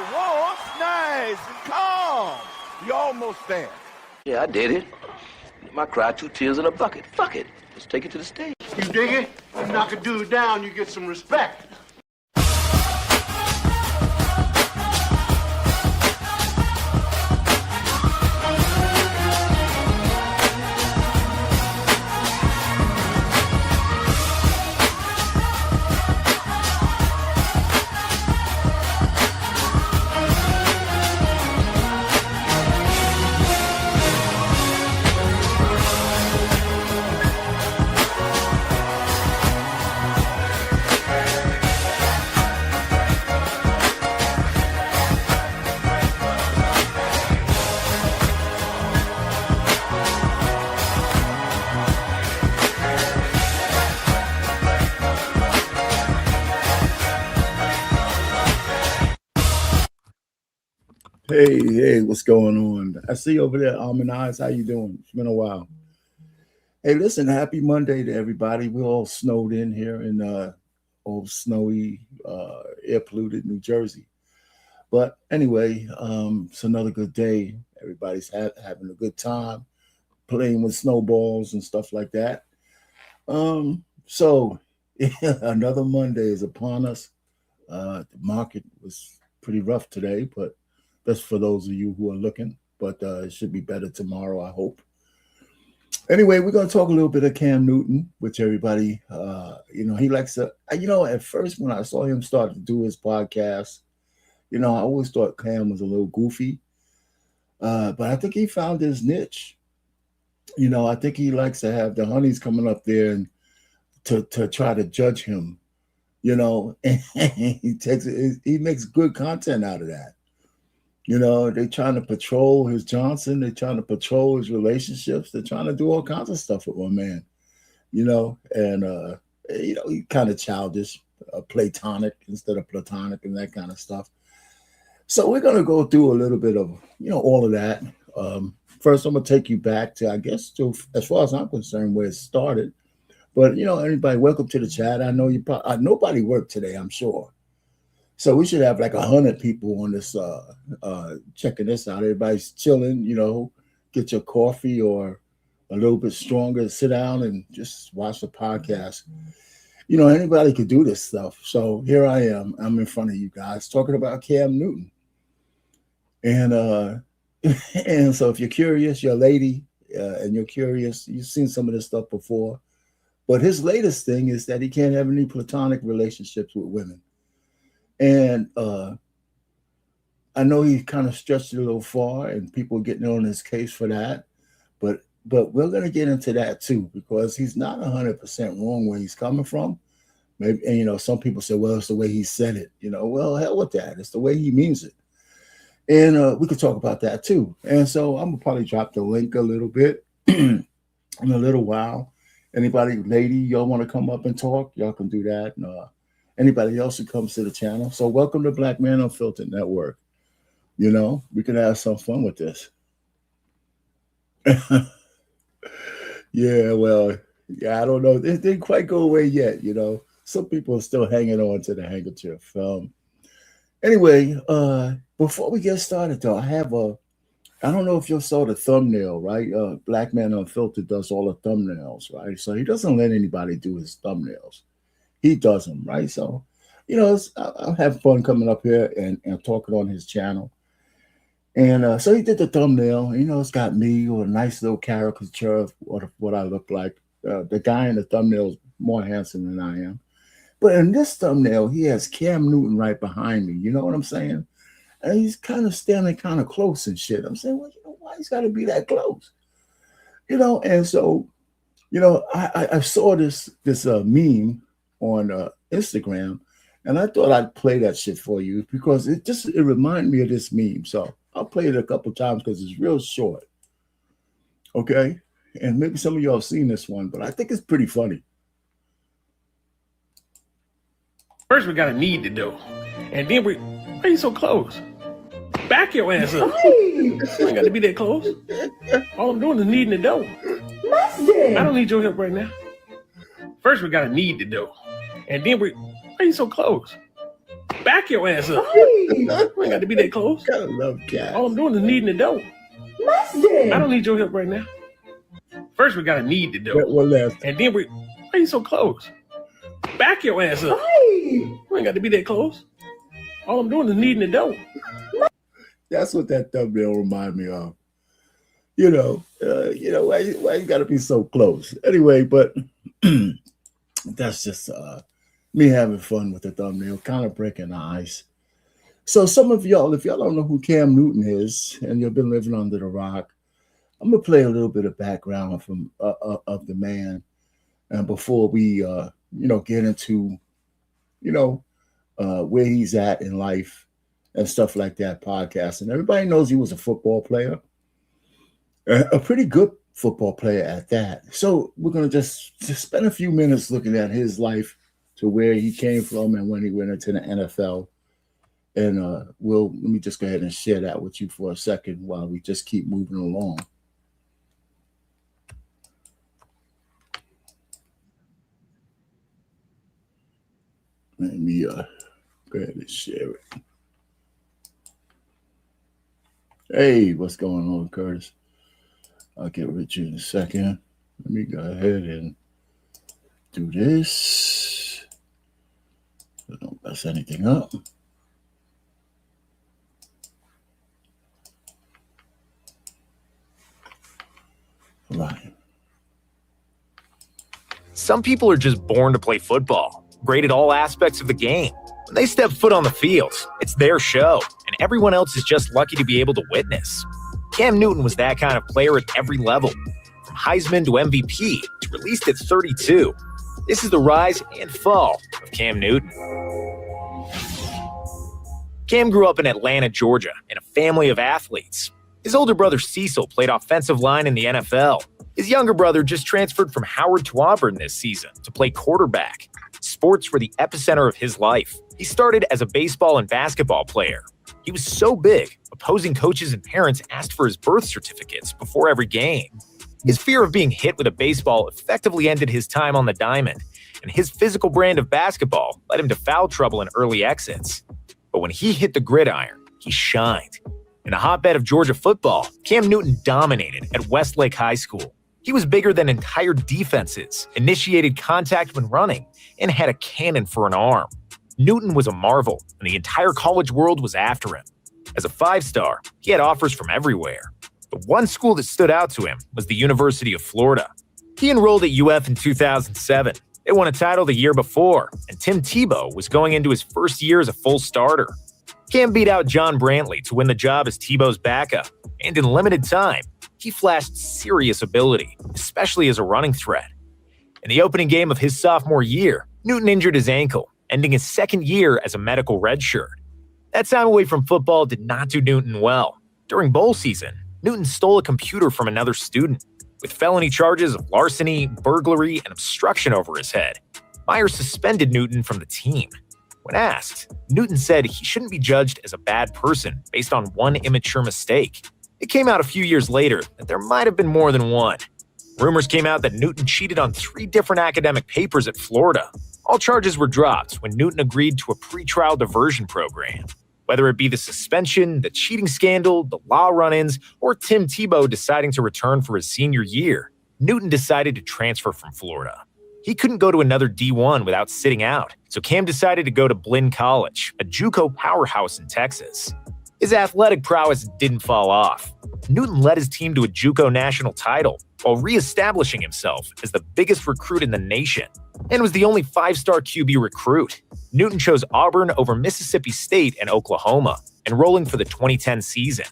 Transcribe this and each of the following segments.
once, nice and calm. You're almost there. Yeah, I did it. I cried 2 tears in a bucket. Fuck it. Let's take it to the stage. You dig it? You knock a dude down, you get some respect. Hey, what's going on? I see you over there, Almond Eyes. How you doing? It's been a while. Hey, listen, happy Monday to everybody. We're all snowed in here in old snowy, air polluted New Jersey. But anyway, it's another good day. Everybody's having a good time, playing with snowballs and stuff like that. So another Monday is upon us. The market was pretty rough today, but that's for those of you who are looking, but it should be better tomorrow, I hope. Anyway, we're going to talk a little bit of Cam Newton, which everybody, he likes to, at first when I saw him start to do his podcast, I always thought Cam was a little goofy, but I think he found his niche. I think he likes to have the honeys coming up there and to try to judge him, and he makes good content out of that. They're trying to patrol his Johnson. They're trying to patrol his relationships. They're trying to do all kinds of stuff with my man, and he kind of childish, platonic instead of platonic and that kind of stuff. So we're going to go through a little bit of, all of that. First, I'm going to take you back to, I guess, as far as I'm concerned, where it started. But, anybody, welcome to the chat. I know nobody worked today, I'm sure. So we should have like 100 people on this, checking this out. Everybody's chilling, get your coffee or a little bit stronger, sit down and just watch the podcast. Anybody could do this stuff. So here I am. I'm in front of you guys talking about Cam Newton. And and so if you're curious, you're a lady, and you're curious, you've seen some of this stuff before. But his latest thing is that he can't have any platonic relationships with women. And I know he kind of stretched it a little far, and people are getting on his case for that. But we're going to get into that too, because he's not 100% wrong where he's coming from. Maybe, and some people say, well, it's the way he said it. Well, hell with that. It's the way he means it. And we could talk about that too. And so I'm gonna probably drop the link a little bit in a little while. Anybody, lady, y'all want to come up and talk? Y'all can do that. And, anybody else who comes to the channel. So welcome to Black Man Unfiltered Network. We can have some fun with this. I don't know. It didn't quite go away yet, Some people are still hanging on to the handkerchief. Anyway, before we get started, though, I don't know if you saw the thumbnail, right? Black Man Unfiltered does all the thumbnails, right? So he doesn't let anybody do his thumbnails. He does them, right? So, I'll have fun coming up here and talking on his channel. And so he did the thumbnail. It's got me or a nice little caricature of what I look like. The guy in the thumbnail is more handsome than I am. But in this thumbnail, he has Cam Newton right behind me. You know what I'm saying? And he's kind of standing kind of close and shit. I'm saying, well, why he's got to be that close? And so, I saw this meme on Instagram, and I thought I'd play that shit for you because it reminded me of this meme. So I'll play it a couple times because it's real short. Okay? And maybe some of y'all have seen this one, but I think it's pretty funny. First, we got to knead the dough. And then why are you so close? Back your ass up. You ain't got to be that close. All I'm doing is kneading the dough. I don't need your help right now. First, we got to knead the dough. And then why are you so close? Back your ass up. We ain't got to be that close. I love cats. All I'm doing is kneading the dough. I don't need your help right now. First, we got to knead the dough. One last. And then why are you so close? Back your ass up. We ain't got to be that close. All I'm doing is kneading the dough. That's what that thumbnail remind me of. Why you got to be so close? Anyway, but that's just me having fun with the thumbnail, kind of breaking the ice. So some of y'all, if y'all don't know who Cam Newton is, and you've been living under the rock, I'm gonna play a little bit of background from of the man, and before we get into where he's at in life and stuff like that, podcast. And everybody knows he was a football player, a pretty good football player at that. So we're gonna just spend a few minutes looking at his life to where he came from and when he went into the NFL. And let me just go ahead and share that with you for a second while we just keep moving along. Let me go ahead and share it. Hey, what's going on, Curtis? I'll get with you in a second. Let me go ahead and do this. So don't mess anything up. Right. Some people are just born to play football, great at all aspects of the game. When they step foot on the field, it's their show, and everyone else is just lucky to be able to witness. Cam Newton was that kind of player at every level, from Heisman to MVP to released at 32. This is the rise and fall of Cam Newton. Cam grew up in Atlanta, Georgia, in a family of athletes. His older brother Cecil played offensive line in the NFL. His younger brother just transferred from Howard to Auburn this season to play quarterback. Sports were the epicenter of his life. He started as a baseball and basketball player. He was so big, opposing coaches and parents asked for his birth certificates before every game. His fear of being hit with a baseball effectively ended his time on the diamond, and his physical brand of basketball led him to foul trouble and early exits. But when he hit the gridiron, he shined. In a hotbed of Georgia football, Cam Newton dominated at Westlake High School. He was bigger than entire defenses, initiated contact when running, and had a cannon for an arm. Newton was a marvel, and the entire college world was after him. As a five-star, he had offers from everywhere. The one school that stood out to him was the University of Florida. He enrolled at UF in 2007. They won a title the year before, and Tim Tebow was going into his first year as a full starter. Cam beat out John Brantley to win the job as Tebow's backup, and in limited time, he flashed serious ability, especially as a running threat. In the opening game of his sophomore year, Newton injured his ankle, ending his second year as a medical redshirt. That time away from football did not do Newton well. During bowl season, Newton stole a computer from another student, with felony charges of larceny, burglary, and obstruction over his head. Myers suspended Newton from the team. When asked, Newton said he shouldn't be judged as a bad person based on one immature mistake. It came out a few years later that there might have been more than one. Rumors came out that Newton cheated on 3 different academic papers at Florida. All charges were dropped when Newton agreed to a pretrial diversion program. Whether it be the suspension, the cheating scandal, the law run-ins, or Tim Tebow deciding to return for his senior year, Newton decided to transfer from Florida. He couldn't go to another D1 without sitting out, so Cam decided to go to Blinn College, a JUCO powerhouse in Texas. His athletic prowess didn't fall off. Newton led his team to a JUCO national title while reestablishing himself as the biggest recruit in the nation, and was the only 5-star QB recruit. Newton chose Auburn over Mississippi State and Oklahoma, enrolling for the 2010 season.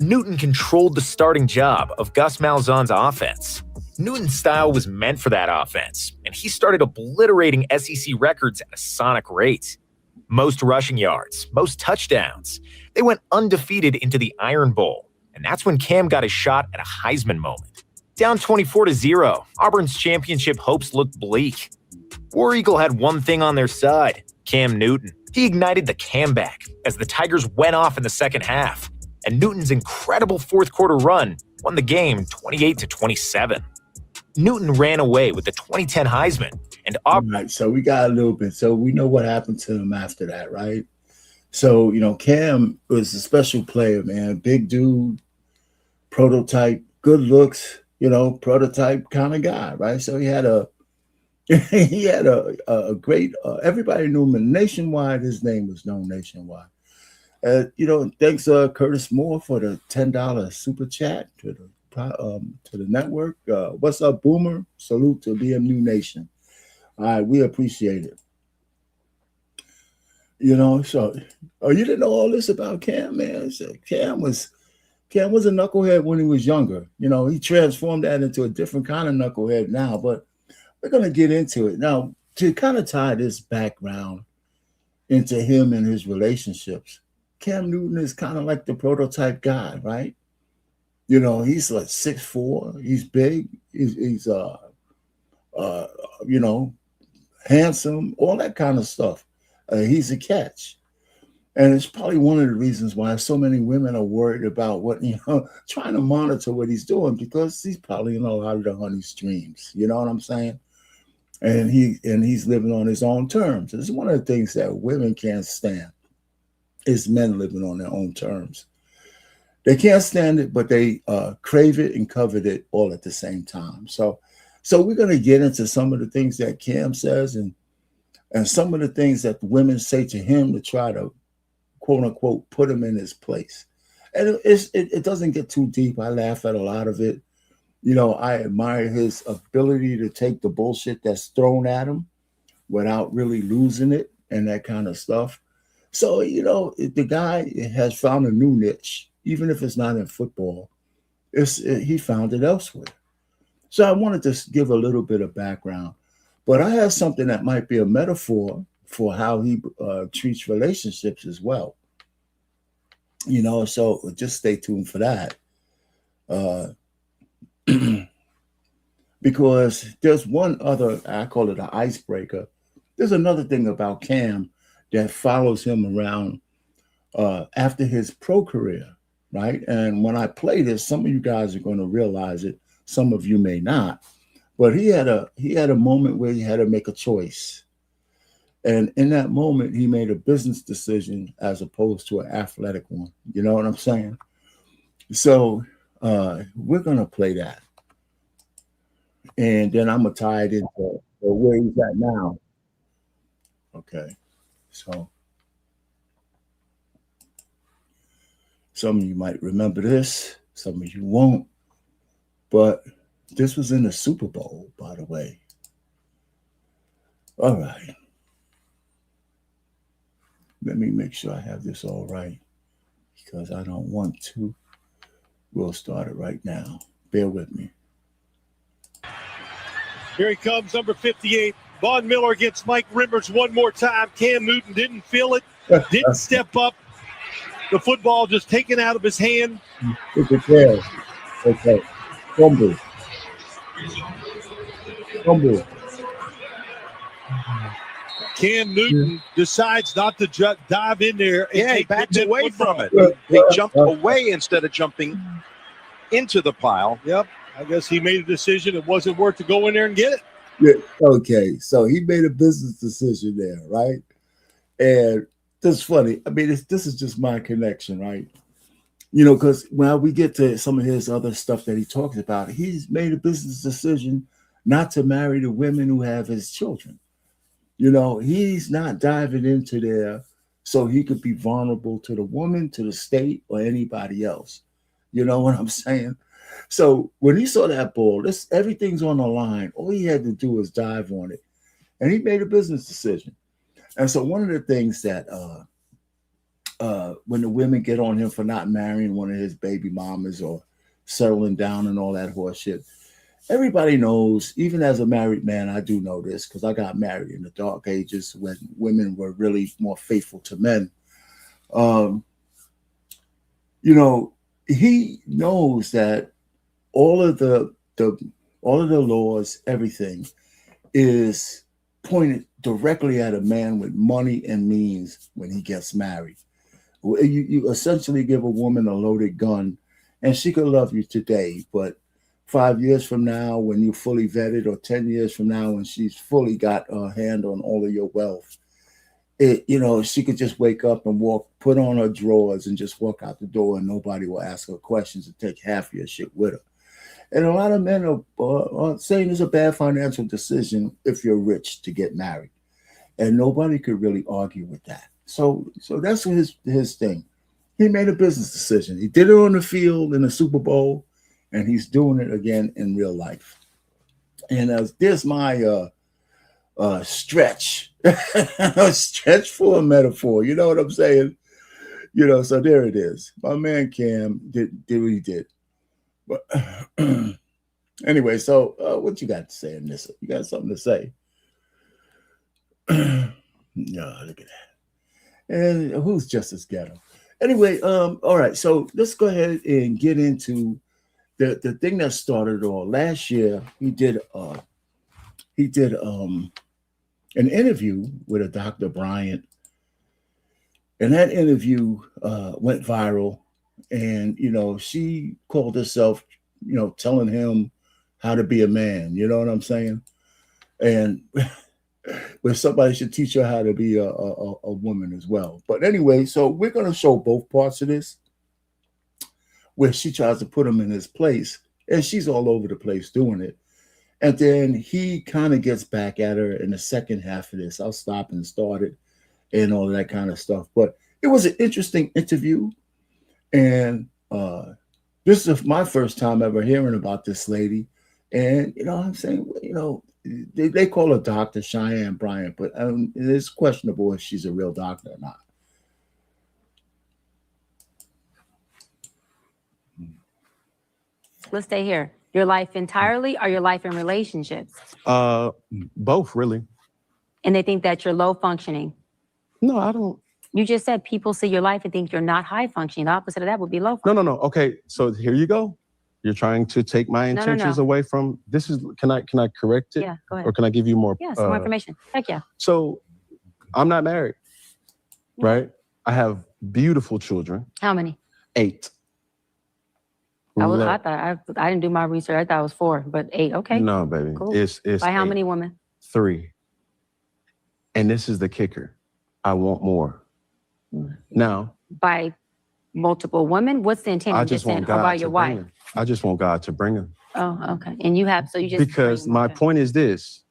Newton controlled the starting job of Gus Malzahn's offense. Newton's style was meant for that offense, and he started obliterating SEC records at a sonic rate. Most rushing yards, most touchdowns. They went undefeated into the Iron Bowl, and that's when Cam got his shot at a Heisman moment. Down 24-0, Auburn's championship hopes looked bleak. War Eagle had one thing on their side, Cam Newton. He ignited the comeback as the Tigers went off in the second half, and Newton's incredible fourth-quarter run won the game 28-27. Newton ran away with the 2010 Heisman, and Auburn. All right, so we got a little bit. So we know what happened to him after that, right? So, Cam was a special player, man. Big dude, prototype, good looks, prototype kind of guy, right? So he had a he had a great everybody knew him nationwide. His name was known nationwide. Thanks Curtis Moore for the $10 super chat to the network. What's up, Boomer? Salute to BMU Nation. All right, we appreciate it. So you didn't know all this about Cam, man. So Cam was a knucklehead when he was younger. He transformed that into a different kind of knucklehead now, but we're gonna get into it. Now, to kind of tie this background into him and his relationships, Cam Newton is kind of like the prototype guy, right? He's like 6'4", he's big, he's handsome, all that kind of stuff. He's a catch. And it's probably one of the reasons why so many women are worried about trying to monitor what he's doing, because he's probably in a lot of the honey's dreams. You know what I'm saying? And he's living on his own terms. It's one of the things that women can't stand is men living on their own terms. They can't stand it, but they crave it and covet it all at the same time. So we're going to get into some of the things that Cam says and some of the things that the women say to him to try to, quote unquote, put him in his place. And it doesn't get too deep. I laugh at a lot of it. I admire his ability to take the bullshit that's thrown at him without really losing it and that kind of stuff. So, the guy has found a new niche, even if it's not in football. He found it elsewhere. So I wanted to give a little bit of background. But I have something that might be a metaphor for how he treats relationships as well. So just stay tuned for that. Because there's one other, I call it an icebreaker. There's another thing about Cam that follows him around after his pro career, right? And when I play this, some of you guys are going to realize it. Some of you may not. But he had a moment where he had to make a choice. And in that moment, he made a business decision as opposed to an athletic one. You know what I'm saying? So we're going to play that. And then I'm going to tie it into where he's at now. Okay. So some of you might remember this. Some of you won't. But this was in the Super Bowl, by the way. All right. Let me make sure I have this all right, because I don't want to. We'll start it right now. Bear with me. Here he comes, number 58. Von Miller against Mike Rivers one more time. Cam Newton didn't feel it, didn't step up. The football just taken out of his hand. Okay. Fumble. Cam Newton decides not to dive in there. Yeah, he backed away from it. He jumped away instead of jumping into the pile. Yep. I guess he made a decision. It wasn't worth to go in there and get it. Yeah. Okay. So he made a business decision there, right? And that's funny. I mean, this is just my connection, right? Because when we get to some of his other stuff that he talks about, he's made a business decision not to marry the women who have his children. He's not diving into there so he could be vulnerable to the woman, to the state, or anybody else. You know what I'm saying? So when he saw that ball, everything's on the line. All he had to do was dive on it. And he made a business decision. And so one of the things that when the women get on him for not marrying one of his baby mamas or settling down and all that horse shit, everybody knows, even as a married man, I do know this because I got married in the dark ages when women were really more faithful to men. He knows that all of the laws, everything is pointed directly at a man with money and means when he gets married. You essentially give a woman a loaded gun, and she could love you today, but 5 years from now, when you're fully vetted, or 10 years from now, when she's fully got a hand on all of your wealth, she could just wake up and put on her drawers and just walk out the door and nobody will ask her questions and take half of your shit with her. And a lot of men are saying it's a bad financial decision if you're rich to get married. And nobody could really argue with that. So that's his thing. He made a business decision. He did it on the field in the Super Bowl, and he's doing it again in real life. And there's my stretch, a stretch for a metaphor. You know what I'm saying? So there it is. My man Cam did what he did. But anyway, so what you got to say in this? You got something to say? No, look at that. And who's just as ghetto? Anyway, all right. So let's go ahead and get into the thing that started it all. Last year, he did an interview with a Dr. Bryant, and that interview went viral. And she called herself, telling him how to be a man. You know what I'm saying? And where somebody should teach her how to be a woman as well. But anyway, so we're going to show both parts of this, where she tries to put him in his place, and she's all over the place doing it. And then he kind of gets back at her in the second half of this. I'll stop and start it and all that kind of stuff. But it was an interesting interview. And this is my first time ever hearing about this lady. And, I'm saying, they call her Dr. Cheyenne Bryant, but it's questionable if she's a real doctor or not. Let's stay here. Your life entirely or your life in relationships? Both, really. And they think that you're low functioning. No, I don't. You just said people see your life and think you're not high functioning. The opposite of that would be low functioning. No. Okay, so here you go. You're trying to take my intentions away from this. Can I correct it? Yeah, go ahead. Or can I give you more? Yeah, some more information. Heck yeah. So I'm not married, right? I have beautiful children. How many? 8. I didn't do my research. I thought it was 4, but 8. Okay. No, baby. Cool. It's by how 8. many women? 3. And this is the kicker. I want more. Now, by multiple women? What's the intent? I just want God by your wife? them. I just want God to bring them. Oh, okay. And you have, so you just. Because my point is this.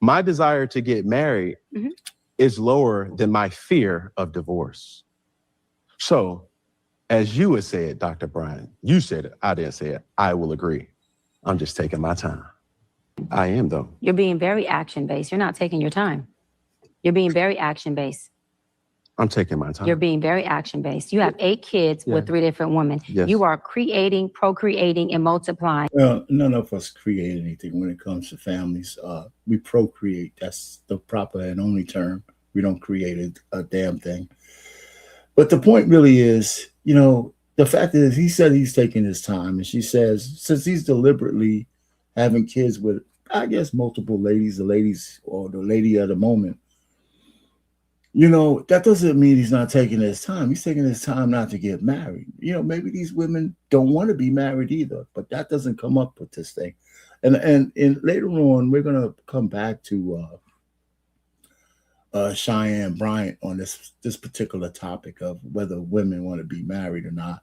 My desire to get married is lower than my fear of divorce. So, as you had said, Dr. Bryant, you said it, I didn't say it, I will agree. I'm just taking my time. I am, though. You're being very action-based. You're not taking your time. You're being very action-based. I'm taking my time. You're being very action-based. You have 8 kids with 3 different women. Yes. You are creating, procreating, and multiplying. Well, none of us create anything when it comes to families. We procreate. That's the proper and only term. We don't create a damn thing. But the point really is, the fact is he said he's taking his time. And she says, since he's deliberately having kids with, I guess, multiple ladies, the ladies or the lady of the moment, that doesn't mean he's not taking his time. He's taking his time not to get married. Maybe these women don't want to be married either, but that doesn't come up with this thing. And later on, we're going to come back to Cheyenne Bryant on this particular topic of whether women want to be married or not,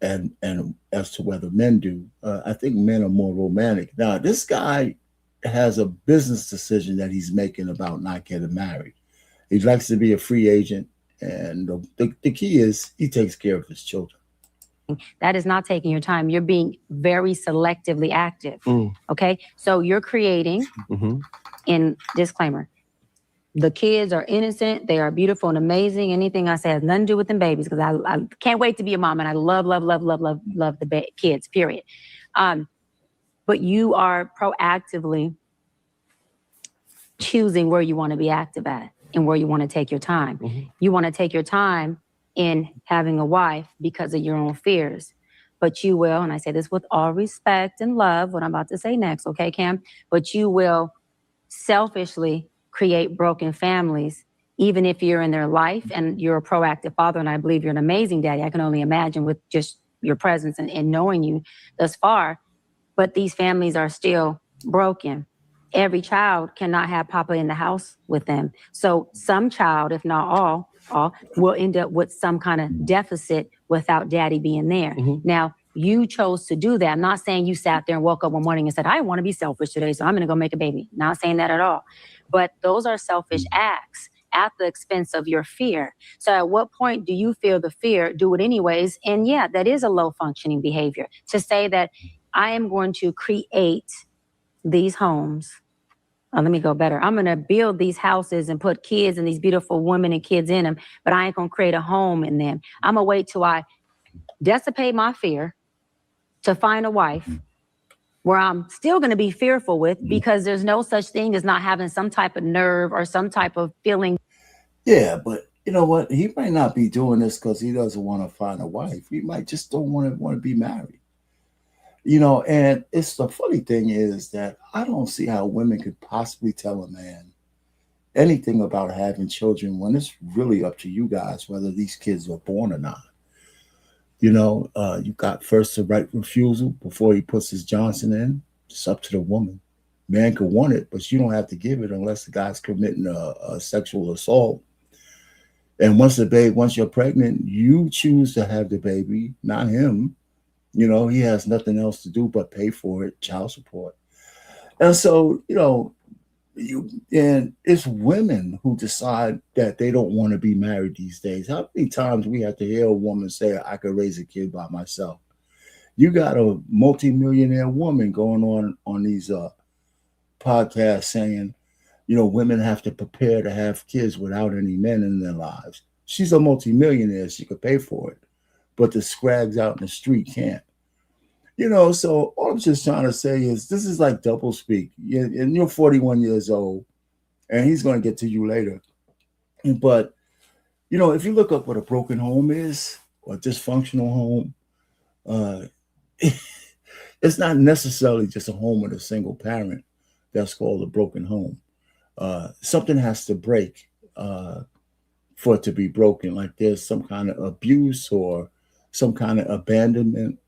and as to whether men do. I think men are more romantic. Now, this guy has a business decision that he's making about not getting married. He likes to be a free agent, and the key is he takes care of his children. That is not taking your time. You're being very selectively active. Okay? So you're creating, in disclaimer, the kids are innocent. They are beautiful and amazing. Anything I say has nothing to do with them babies, because I can't wait to be a mom, and I love the kids, period. But you are proactively choosing where you want to be active at and where you want to take your time. You want to take your time in having a wife because of your own fears. But you will, and I say this with all respect and love, what I'm about to say next, okay, Cam? But you will selfishly create broken families, even if you're in their life and you're a proactive father, and I believe you're an amazing daddy. I can only imagine with just your presence and knowing you thus far. But these families are still broken. every child cannot have papa in the house with them. So some child, if not all will end up with some kind of deficit without daddy being there. Now, you chose to do that. I'm not saying you sat there and woke up one morning and said, I want to be selfish today, so I'm going to go make a baby. Not saying that at all. But those are selfish acts at the expense of your fear. So at what point do you feel the fear, do it anyways? And yeah, that is a low functioning behavior to say that I am going to create these homes. Let me go better. I'm going to build these houses and put kids and these beautiful women and kids in them, but I ain't going to create a home in them. I'm going to wait till I dissipate my fear to find a wife where I'm still going to be fearful with, because there's no such thing as not having some type of nerve or some type of feeling. Yeah, but you know what? He might not be doing this because he doesn't want to find a wife. He might just don't want to be married. You know, and it's the funny thing is that I don't see how women could possibly tell a man anything about having children when it's really up to you guys whether these kids are born or not. You know, you got first the right refusal before he puts his Johnson in. It's up to the woman. Man could want it, but you don't have to give it unless the guy's committing a sexual assault. And once you're pregnant, you choose to have the baby, not him. You know, he has nothing else to do but pay for it, child support. And so, you know, and it's women who decide that they don't want to be married these days. How many times we have to hear a woman say, I could raise a kid by myself? You got a multimillionaire woman going on these podcasts saying, you know, women have to prepare to have kids without any men in their lives. She's a multimillionaire. She could pay for it. But the scrags out in the street can't. You know, so all I'm just trying to say is this is like double speak. And you're 41 years old, and he's going to get to you later. But, you know, if you look up what a broken home is or a dysfunctional home, it's not necessarily just a home with a single parent. That's called a broken home. Something has to break for it to be broken. Like there's some kind of abuse or some kind of abandonment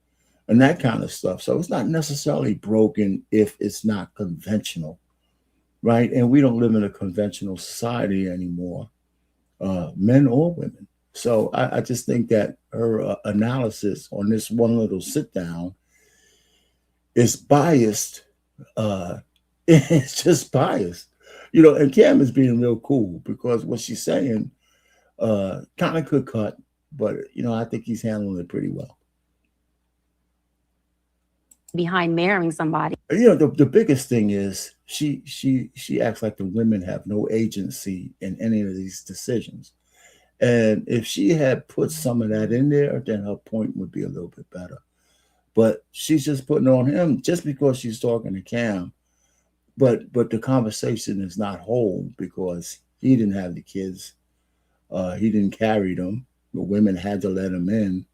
and that kind of stuff. So it's not necessarily broken if it's not conventional, right? And we don't live in a conventional society anymore, men or women. So I just think that her analysis on this one little sit down is biased. It's just biased. You know, and Cam is being real cool because what she's saying kind of could cut, but, you know, I think he's handling it pretty well. Behind marrying somebody. You know, the biggest thing is she acts like the women have no agency in any of these decisions. And if she had put some of that in there, then her point would be a little bit better. But she's just putting it on him just because she's talking to Cam. But the conversation is not whole because he didn't have the kids. He didn't carry them. The women had to let him in.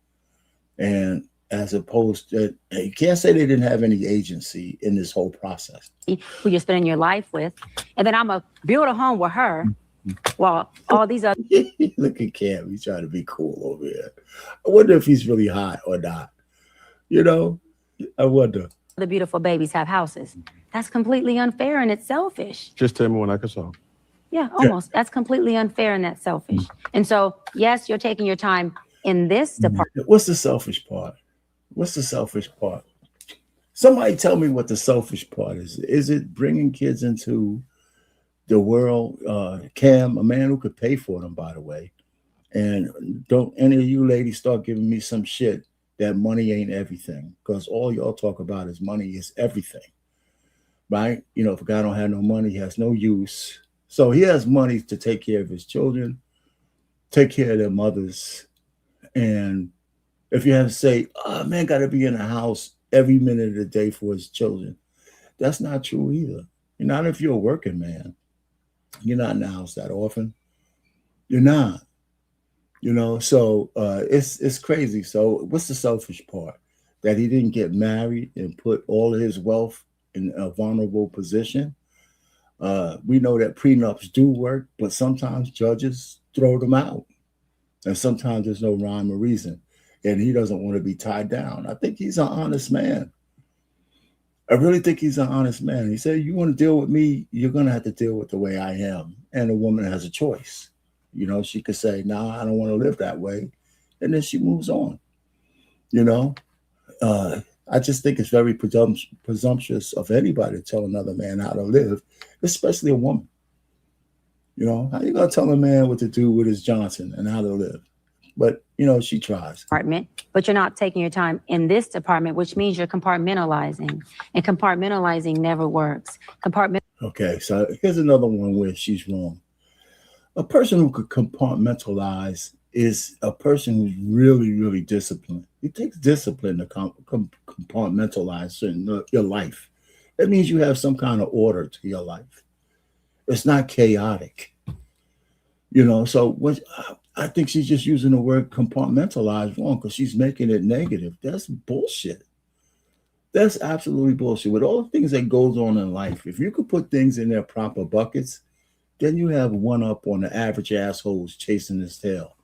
And as opposed to, you can't say they didn't have any agency in this whole process. Who you're spending your life with. And then I'm going to build a home with her while all these other... Look at Cam. He's trying to be cool over here. I wonder if he's really hot or not. You know, I wonder. The beautiful babies have houses. That's completely unfair and it's selfish. Just tell me when I can solve. Yeah, almost. Yeah. That's completely unfair and that's selfish. And so, yes, you're taking your time in this department. What's the selfish part? What's the selfish part? Somebody tell me what the selfish part is. Is it bringing kids into the world? Cam, a man who could pay for them, by the way. And don't any of you ladies start giving me some shit that money ain't everything, because all y'all talk about is money is everything, right? You know, if a guy don't have no money, he has no use. So he has money to take care of his children, take care of their mothers. And if you have to say, oh, man, got to be in the house every minute of the day for his children, that's not true either. Not if you're a working man. You're not in the house that often. You're not. You know, so it's crazy. So what's the selfish part? That he didn't get married and put all of his wealth in a vulnerable position. We know that prenups do work, but sometimes judges throw them out. And sometimes there's no rhyme or reason. And he doesn't want to be tied down. I think he's an honest man. I really think he's an honest man. He said, you want to deal with me, you're going to have to deal with the way I am. And a woman has a choice. You know, she could say, nah, I don't want to live that way. And then she moves on. You know, I just think it's very presumptuous of anybody to tell another man how to live, especially a woman. You know, how you going to tell a man what to do with his Johnson and how to live? But, you know, she tries. Department, but you're not taking your time in this department, which means you're compartmentalizing. And compartmentalizing never works. Okay, so here's another one where she's wrong. A person who could compartmentalize is a person who's really, really disciplined. It takes discipline to compartmentalize your life. That means you have some kind of order to your life. It's not chaotic. You know, so I think she's just using the word compartmentalize wrong because she's making it negative. That's bullshit. That's absolutely bullshit. With all the things that goes on in life, if you could put things in their proper buckets, then you have one up on the average assholes chasing his tail.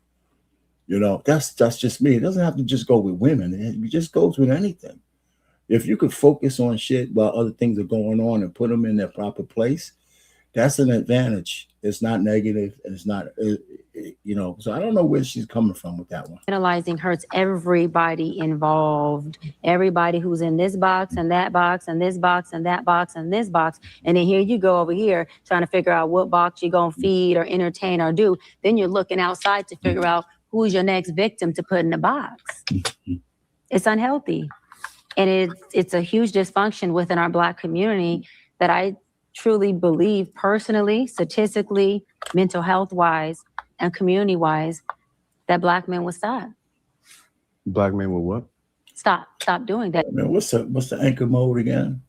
You know, that's just me. It doesn't have to just go with women. It just goes with anything. If you could focus on shit while other things are going on and put them in their proper place, that's an advantage. It's not negative, and it's not, you know. So I don't know where she's coming from with that one. Analyzing hurts everybody involved. Everybody who's in this box and that box and this box and that box and this box. And then here you go over here trying to figure out what box you're going to feed or entertain or do. Then you're looking outside to figure out who's your next victim to put in the box. It's unhealthy. And it's a huge dysfunction within our Black community that I truly believe personally, statistically, mental health wise, and community wise, that Black men will stop. Black men will what? Stop doing that. Man, what's the anchor mode again?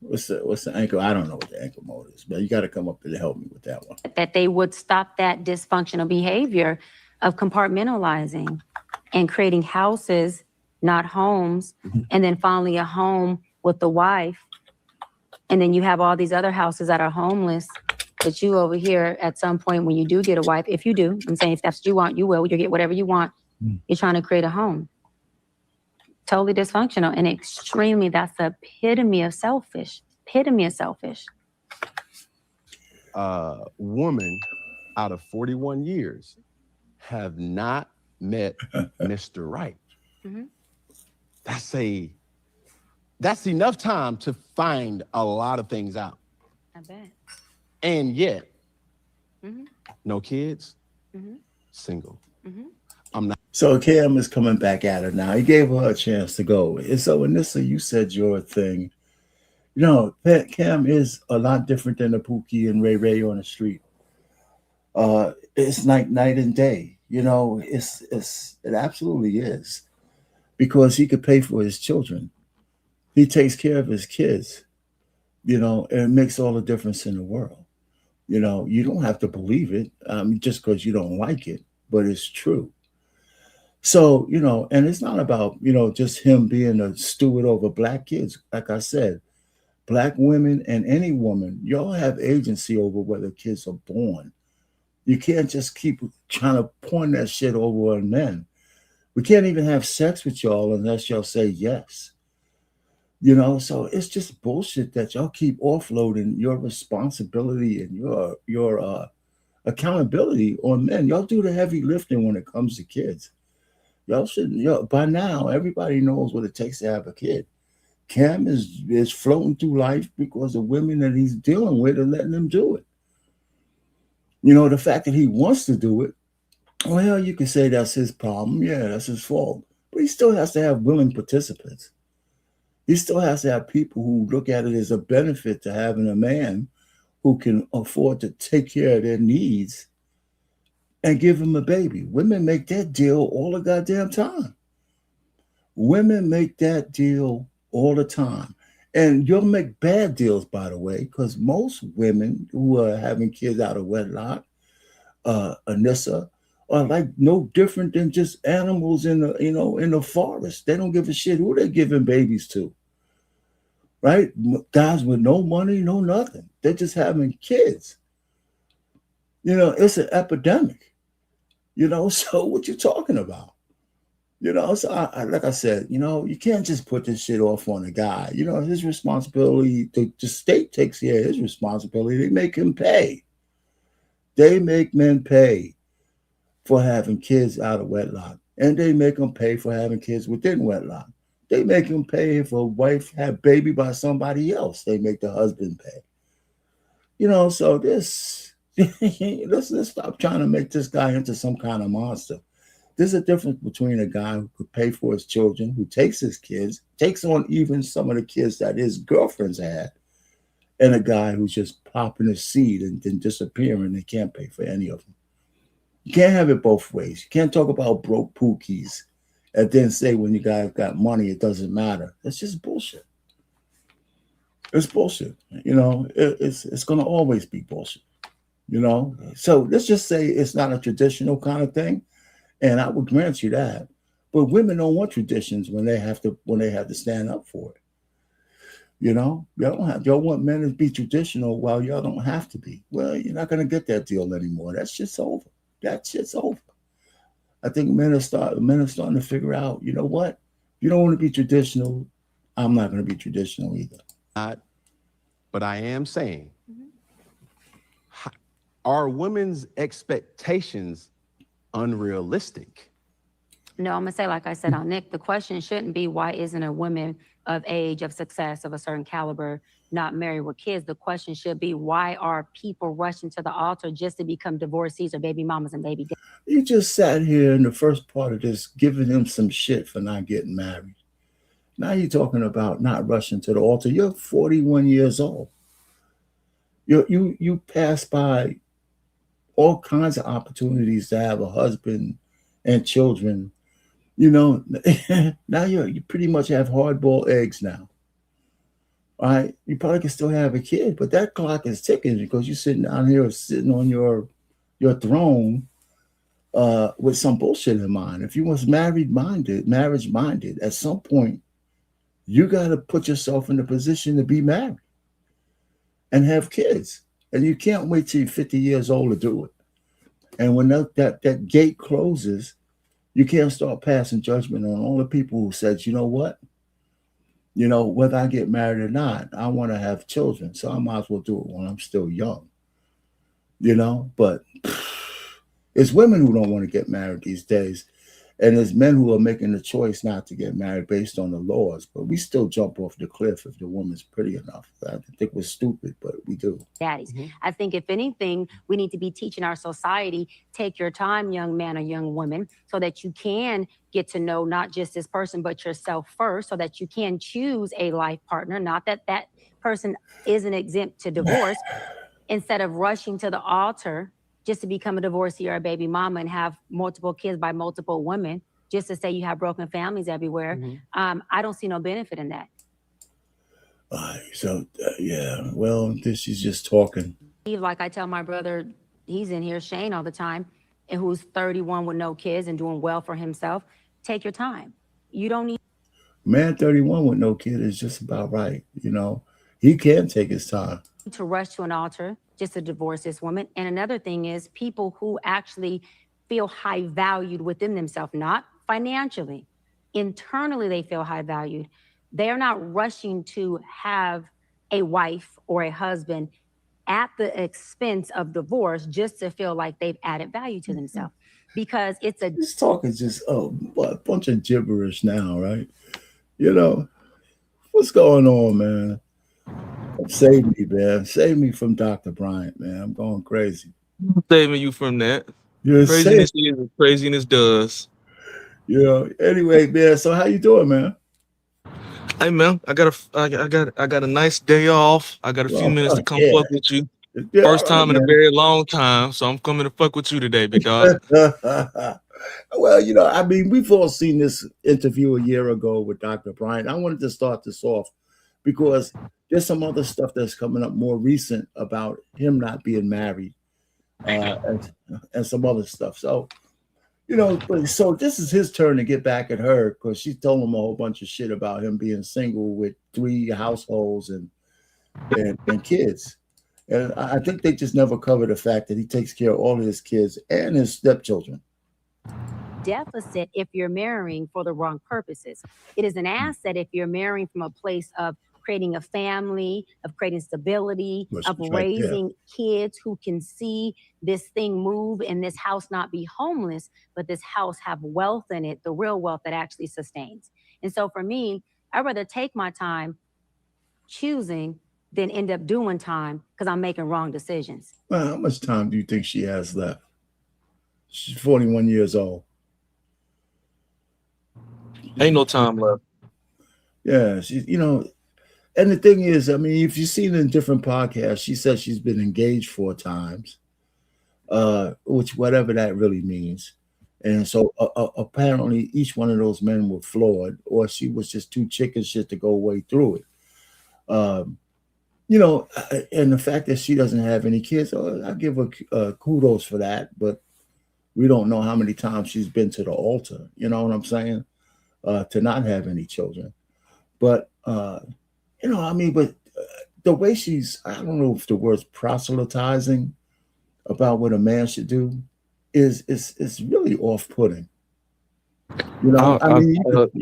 What's the anchor? I don't know what the anchor mode is, but you got to come up and help me with that one. That they would stop that dysfunctional behavior of compartmentalizing and creating houses, not homes, and then finally a home with the wife. And then you have all these other houses that are homeless that you over here at some point when you do get a wife, if you do, I'm saying if that's what you want, you will, you'll get whatever you want. You're trying to create a home. Totally dysfunctional and extremely, that's the epitome of selfish. Woman out of 41 years have not met Mr. Right. Mm-hmm. That's enough time to find a lot of things out. I bet. And yet, no kids, single. I'm not. So Cam is coming back at her now. He gave her a chance to go. And so Anissa, you said your thing. You know, Cam is a lot different than the Pookie and Ray Ray on the street. It's like night and day. You know, it absolutely is. Because he could pay for his children. He takes care of his kids, you know, and it makes all the difference in the world. You know, you don't have to believe it just because you don't like it, but it's true. So, you know, and it's not about, you know, just him being a steward over Black kids. Like I said, Black women and any woman, y'all have agency over whether kids are born. You can't just keep trying to point that shit over on men. We can't even have sex with y'all unless y'all say yes. You know, so it's just bullshit that y'all keep offloading your responsibility and your accountability on men. Y'all do the heavy lifting when it comes to kids. Y'all should, by now, everybody knows what it takes to have a kid. Cam is floating through life because the women that he's dealing with are letting him do it. You know, the fact that he wants to do it, well, you can say that's his problem. Yeah, that's his fault. But he still has to have willing participants. He still has to have people who look at it as a benefit to having a man who can afford to take care of their needs and give him a baby. Women make that deal all the goddamn time. Women make that deal all the time. And you'll make bad deals, by the way, because most women who are having kids out of wedlock, Anissa, are like no different than just animals in the forest. They don't give a shit who they're giving babies to, right? Guys with no money, no nothing. They're just having kids. You know, it's an epidemic. You know, so what you talking about? You know, so like I said, you know, you can't just put this shit off on the guy. You know, his responsibility, the state takes care of his responsibility. They make him pay. They make men pay for having kids out of wedlock. And they make them pay for having kids within wedlock. They make them pay if a wife had a baby by somebody else. They make the husband pay. You know, so this, let's stop trying to make this guy into some kind of monster. There's a difference between a guy who could pay for his children, who takes his kids, takes on even some of the kids that his girlfriends had, and a guy who's just popping his seed and then disappearing and can't pay for any of them. You can't have it both ways. You can't talk about broke pookies and then say when you guys got money, it doesn't matter. That's just bullshit. It's bullshit. You know, it's going to always be bullshit. You know, so let's just say it's not a traditional kind of thing. And I would grant you that, but women don't want traditions when they have to stand up for it. You know, y'all want men to be traditional while y'all don't have to be. Well, you're not going to get that deal anymore. That shit's over. That shit's over. I think men are starting to figure out. You know what? You don't want to be traditional. I'm not going to be traditional either. But I am saying, are women's expectations unrealistic? No, I'm gonna say, like I said on Nick, the question shouldn't be why isn't a woman of age, of success, of a certain caliber not married with kids? The question should be, why are people rushing to the altar just to become divorcees or baby mamas and baby daddies? You just sat here in the first part of this giving him some shit for not getting married. Now you're talking about not rushing to the altar. You're 41 years old. You pass by all kinds of opportunities to have a husband and children. You know, now you pretty much have hard-boiled eggs now. All right, you probably can still have a kid, but that clock is ticking because you're sitting down here, sitting on your throne with some bullshit in mind. If you was marriage-minded, at some point, you got to put yourself in the position to be married and have kids. And you can't wait till you're 50 years old to do it. And when that gate closes, you can't start passing judgment on all the people who said, you know what? You know, whether I get married or not, I want to have children. So I might as well do it when I'm still young. You know, but it's women who don't want to get married these days. And there's men who are making the choice not to get married based on the laws, but we still jump off the cliff if the woman's pretty enough. I think we're stupid, but we do. Daddies. I think if anything, we need to be teaching our society, take your time, young man or young woman, so that you can get to know not just this person, but yourself first, so that you can choose a life partner, not that that person isn't exempt to divorce, instead of rushing to the altar just to become a divorcee or a baby mama and have multiple kids by multiple women, just to say you have broken families everywhere. I don't see no benefit in that. Yeah, well, this is just talking. Like I tell my brother, he's in here, Shane, all the time, and who's 31 with no kids and doing well for himself. Take your time. You don't need... Man, 31 with no kid is just about right. You know, he can take his time. To rush to an altar just to divorce this woman. And another thing is people who actually feel high valued within themselves, not financially, internally they feel high valued. They're not rushing to have a wife or a husband at the expense of divorce just to feel like they've added value to themselves, because it's a... This talk is just a bunch of gibberish now, right? You know, what's going on, man? Save me, man. Save me from Dr. Bryant, man. I'm going crazy. Saving you from that. You're craziness is what craziness does. You know, anyway, man. So how you doing, man? Hey man, I got a nice day off. I got a few minutes to come fuck with you. Yeah, First time in a very long time, so I'm coming to fuck with you today, big dog. Well, you know, I mean, we've all seen this interview a year ago with Dr. Bryant. I wanted to start this off because there's some other stuff that's coming up more recent about him not being married and some other stuff. So, you know, so this is his turn to get back at her because she told him a whole bunch of shit about him being single with 3 households and kids. And I think they just never cover the fact that he takes care of all of his kids and his stepchildren. deficit if you're marrying for the wrong purposes. It is an asset if you're marrying from a place of creating a family, of creating stability, of raising kids who can see this thing move and this house not be homeless, but this house have wealth in it, the real wealth that actually sustains. And so for me, I'd rather take my time choosing than end up doing time because I'm making wrong decisions. Well, how much time do you think she has left? She's 41 years old. Ain't no time left. Yeah, she's, and the thing is, I mean, if you've seen it in different podcasts, she says she's been engaged 4 times, which whatever that really means. And so apparently each one of those men were flawed, or she was just too chicken shit to go way through it. And the fact that she doesn't have any kids, I give her kudos for that, but we don't know how many times she's been to the altar, you know what I'm saying, to not have any children. But, but the way she's, I don't know if the word's proselytizing about what a man should do is really off-putting.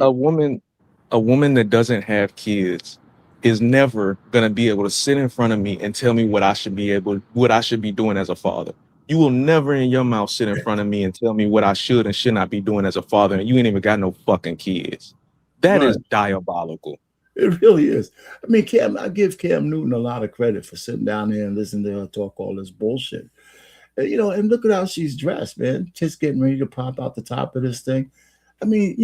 A woman that doesn't have kids is never going to be able to sit in front of me and tell me what I should be doing as a father. You will never in your mouth sit in front of me and tell me what I should and should not be doing as a father, and you ain't even got no fucking kids. That is diabolical. It really is. I mean, I give Cam Newton a lot of credit for sitting down there and listening to her talk all this bullshit. And look at how she's dressed, man. Just getting ready to pop out the top of this thing. I mean,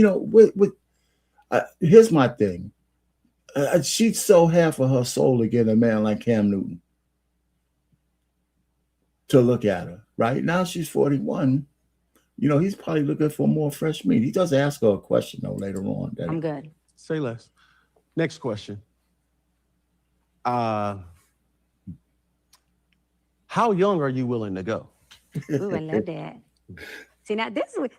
here's my thing. She'd sell half of her soul to get a man like Cam Newton to look at her. Right now, she's 41. He's probably looking for more fresh meat. He does ask her a question, though, later on. I'm good. Say less. Next question. How young are you willing to go? Ooh, I love that. See, now this is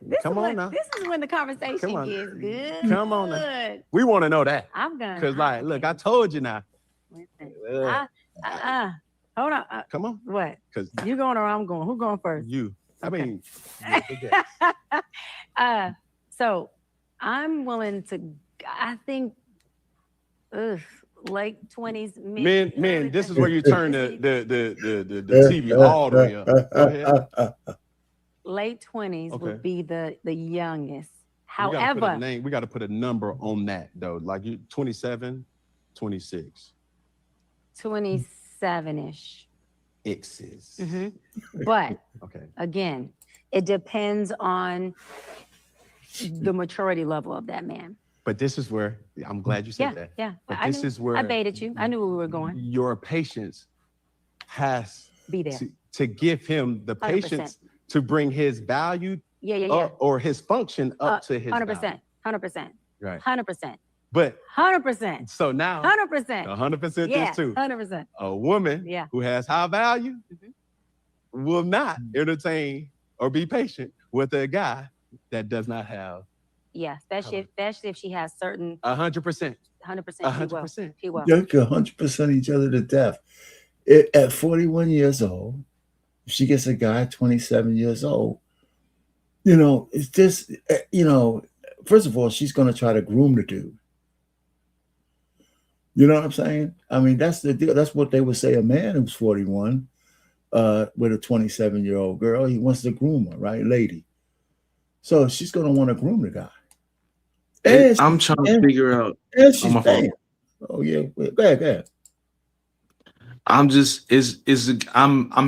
when the conversation gets good. Come on now. We want to know that. I'm gonna. Because, look, I told you now. Hold on. Come on. What? Because you going or I'm going? Who going first? You. I mean. So I'm willing to. I think. Late 20s. Men, this is where you turn the TV all the way up. Go ahead. Late 20s would be the youngest. However, we got to put a number on that, though. Like you 27, 26. 27-ish. X's. Mm-hmm. But again, it depends on the maturity level of that man. But this is where, I'm glad you said that. Yeah. But this is where I baited you. I knew where we were going. Your patience has be there to give him the 100%. Patience to bring his value or his function up to his 100%. value. 100%. Right. 100%. But 100%. So now 100%. 100% yeah, is too. 100%. A woman who has high value will not entertain or be patient with a guy that does not have. Yeah, especially if she has certain 100%. 100%. She will. They could 100% each other to death. At 41 years old, if she gets a guy 27 years old, it's just, first of all, she's going to try to groom the dude. You know what I'm saying? I mean, that's the deal. That's what they would say a man who's 41 with a 27-year-old girl. He wants to groom her, right? Lady. So she's going to want to groom the guy. I'm trying to figure out. And she's paying. Oh yeah, go ahead. I'm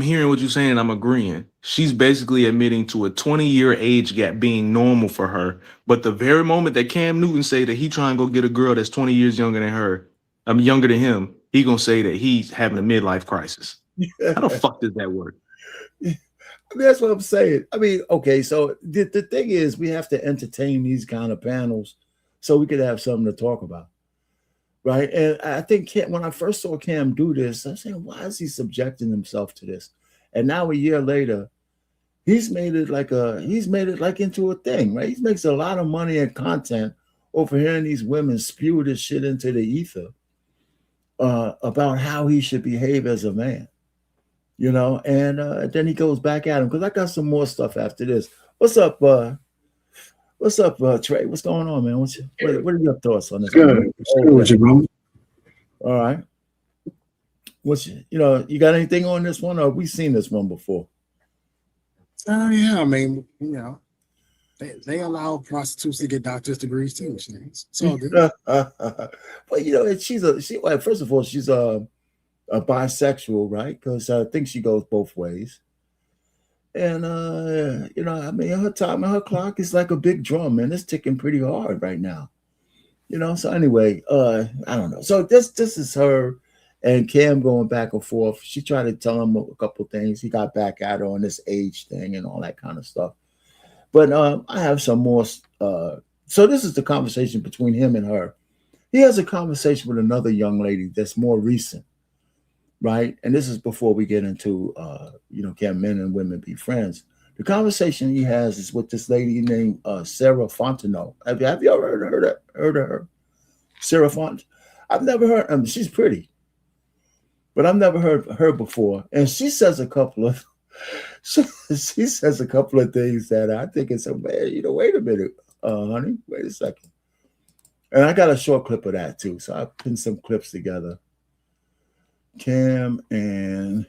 hearing what you're saying. I'm agreeing. She's basically admitting to a 20-year age gap being normal for her. But the very moment that Cam Newton say that he trying to go get a girl that's 20 years younger than her, younger than him, he gonna say that he's having a midlife crisis. How the fuck does that work? That's what I'm saying. I mean, okay, so the thing is, we have to entertain these kind of panels so we could have something to talk about, right? And I think when I first saw Cam do this, I was saying, why is he subjecting himself to this? And now a year later, he's made it like into a thing, right? He makes a lot of money and content over hearing these women spew this shit into the ether about how he should behave as a man. And then he goes back at him because I got some more stuff after this. What's up, What's up, Trey? What's going on, man? What are your thoughts on this? Good. What's good with you, bro? All right. You got anything on this one, or have we seen this one before? Yeah, I mean, they allow prostitutes to get doctor's degrees too. It's all good. Well, first of all, she's a bisexual, right? Because I think she goes both ways. And I mean, her time and her clock is like a big drum, man. It's ticking pretty hard right now. So anyway, I don't know. So this is her and Cam going back and forth. She tried to tell him a couple of things. He got back at her on this age thing and all that kind of stuff. But I have some more. So this is the conversation between him and her. He has a conversation with another young lady that's more recent, right? And this is before we get into, can men and women be friends? The conversation he has is with this lady named Sarah Fontenot. Have you ever heard of her? Sarah Font? I've never heard. She's pretty, but I've never heard her before. And she says a couple of things that I think it's wait a minute, honey, wait a second. And I got a short clip of that too. So I pinned some clips together. Cam and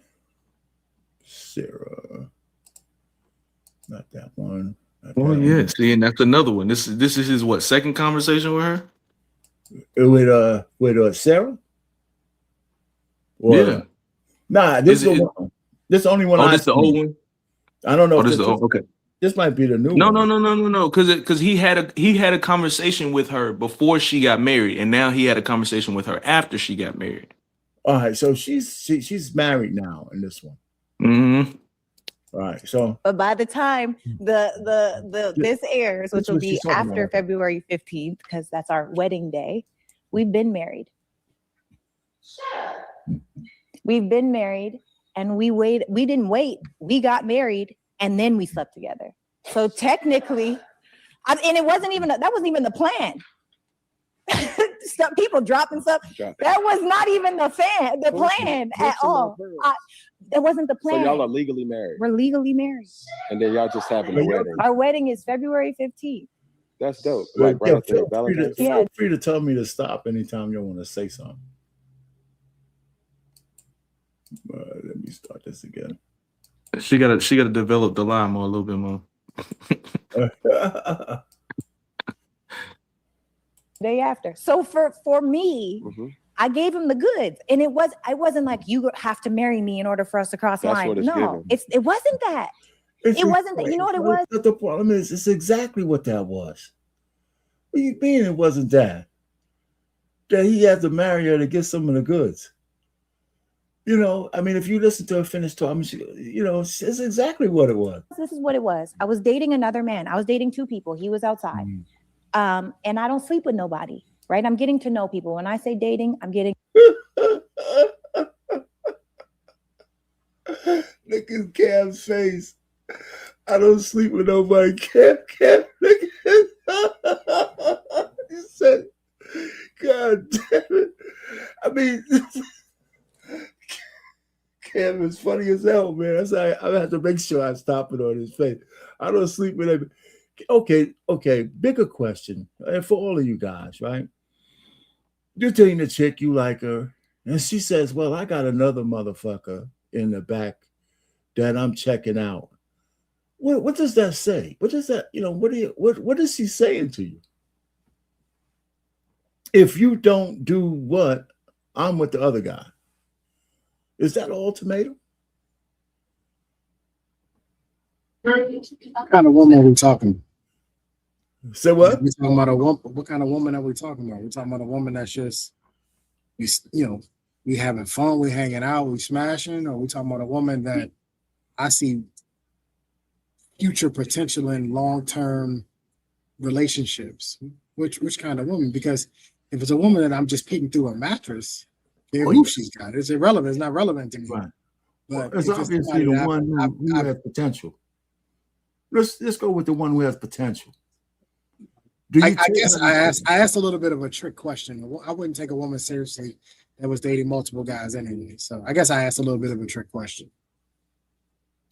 Sarah. Not that one. Yeah. See, and that's another one. This is his second conversation with her? With Sarah? Yeah. Nah, this is the one. This is the only one. Oh, this the old one? I don't know. Okay. This might be the new one. No. Because he had a conversation with her before she got married, and now he had a conversation with her after she got married. All right, so she's married now in this one. Mm-hmm. All right, so but by the time this airs, which will be after February 15th, because that's our wedding day, we've been married. We've been married, and we didn't wait. We got married, and then we slept together. So technically, and it wasn't even that wasn't even the plan. Some people dropping stuff. That was not even the plan at all. That wasn't the plan. So y'all are legally married. We're legally married. And then y'all just having a wedding. Our wedding is February 15th. That's dope. Like right after Valentine's Day. Feel free to tell me to stop anytime you want to say something. Let me start this again. She gotta develop the line more a little bit more. Day after. So for me, I gave him the goods, and I wasn't like, you have to marry me in order for us to cross the line. No, it wasn't that. It wasn't that. You know what it was? But the problem is, it's exactly what that was. What do you mean it wasn't that? That he had to marry her to get some of the goods. I mean, if you listen to her finish talking, it's exactly what it was. This is what it was. I was dating another man. I was dating two people. He was outside. And I don't sleep with nobody, right? I'm getting to know people. When I say dating, I'm getting. Look at Cam's face. I don't sleep with nobody. Cam, look at he said, God damn it. I mean, Cam is funny as hell, man. I have to make sure I stop it on his face. I don't sleep with him. Okay. Bigger question, and for all of you guys, right? You're dating a chick, you like her, and she says, "Well, I got another motherfucker in the back that I'm checking out." What does that say? What does that? What is she saying to you? If you don't do what, I'm with the other guy. Is that an ultimatum? What kind of woman are we talking? So what? We talking about what kind of woman are we talking about? We're talking about a woman that's just, we having fun, we hanging out, we smashing, or we talking about a woman that I see future potential in long-term relationships. Which kind of woman? Because if it's a woman that I'm just peeking through a mattress, who she's got, it's irrelevant. It's not relevant to me. Right. But it's obviously the one who has potential. Let's go with the one who has potential. I guess I asked a little bit of a trick question. I wouldn't take a woman seriously that was dating multiple guys anyway. So I guess I asked a little bit of a trick question.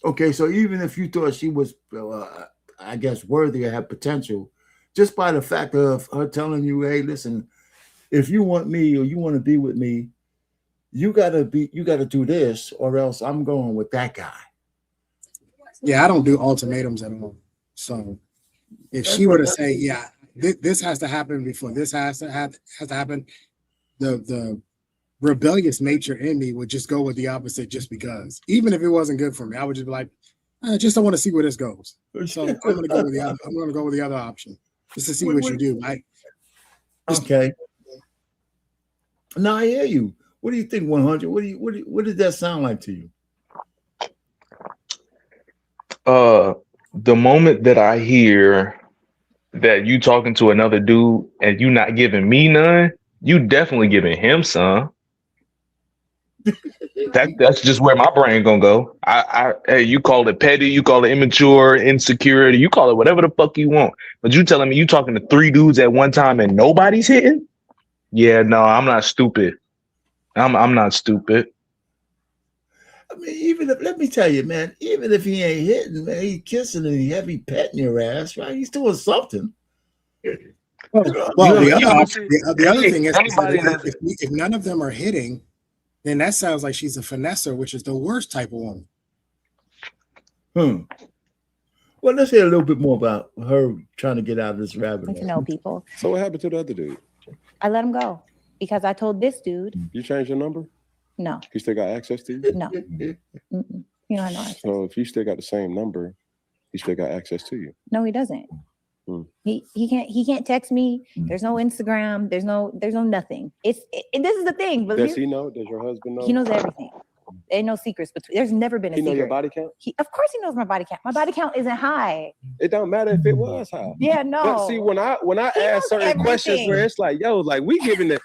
Okay, so even if you thought she was, I guess, worthy or had potential, just by the fact of her telling you, hey, listen, if you want me or you want to be with me, you gotta do this, or else I'm going with that guy. Yeah, I don't do ultimatums at all. So if she were to say, yeah, this has to happen before this has to happen, the rebellious nature in me would just go with the opposite just because. Even if it wasn't good for me, I would just be like, I just don't want to see where this goes. So I'm gonna go with the other option just to see what you do. Okay. Now I hear you. What do you think, 100? What did that sound like to you? The moment that I hear that you talking to another dude and you not giving me none, you definitely giving him some. That's just where my brain gonna go. Hey, you call it petty, you call it immature, insecurity, you call it whatever the fuck you want. But you telling me you talking to 3 dudes at one time and nobody's hitting? Yeah, no, I'm not stupid. I'm not stupid. I mean, let me tell you, man, even if he ain't hitting, man, he kissing and he heavy petting your ass, right? He's doing something. Well, the other thing is that if none of them are hitting, then that sounds like she's a finesser, which is the worst type of woman. Well, let's hear a little bit more about her trying to get out of this rabbit hole. To know people. So what happened to the other dude? I let him go because I told this dude. You changed your number? No. He still got access to you? No. You don't have no access. So if you still got the same number, he still got access to you. No, he doesn't. He can't text me. There's no Instagram. There's no nothing. This is the thing. But does he know? Does your husband know? He knows everything. There ain't no secrets, but there's never been a secret. He know your body count? Of course he knows my body count. My body count isn't high. It don't matter if it was high. Yeah, no. But see, when I ask certain questions where it's like, yo, like we're gonna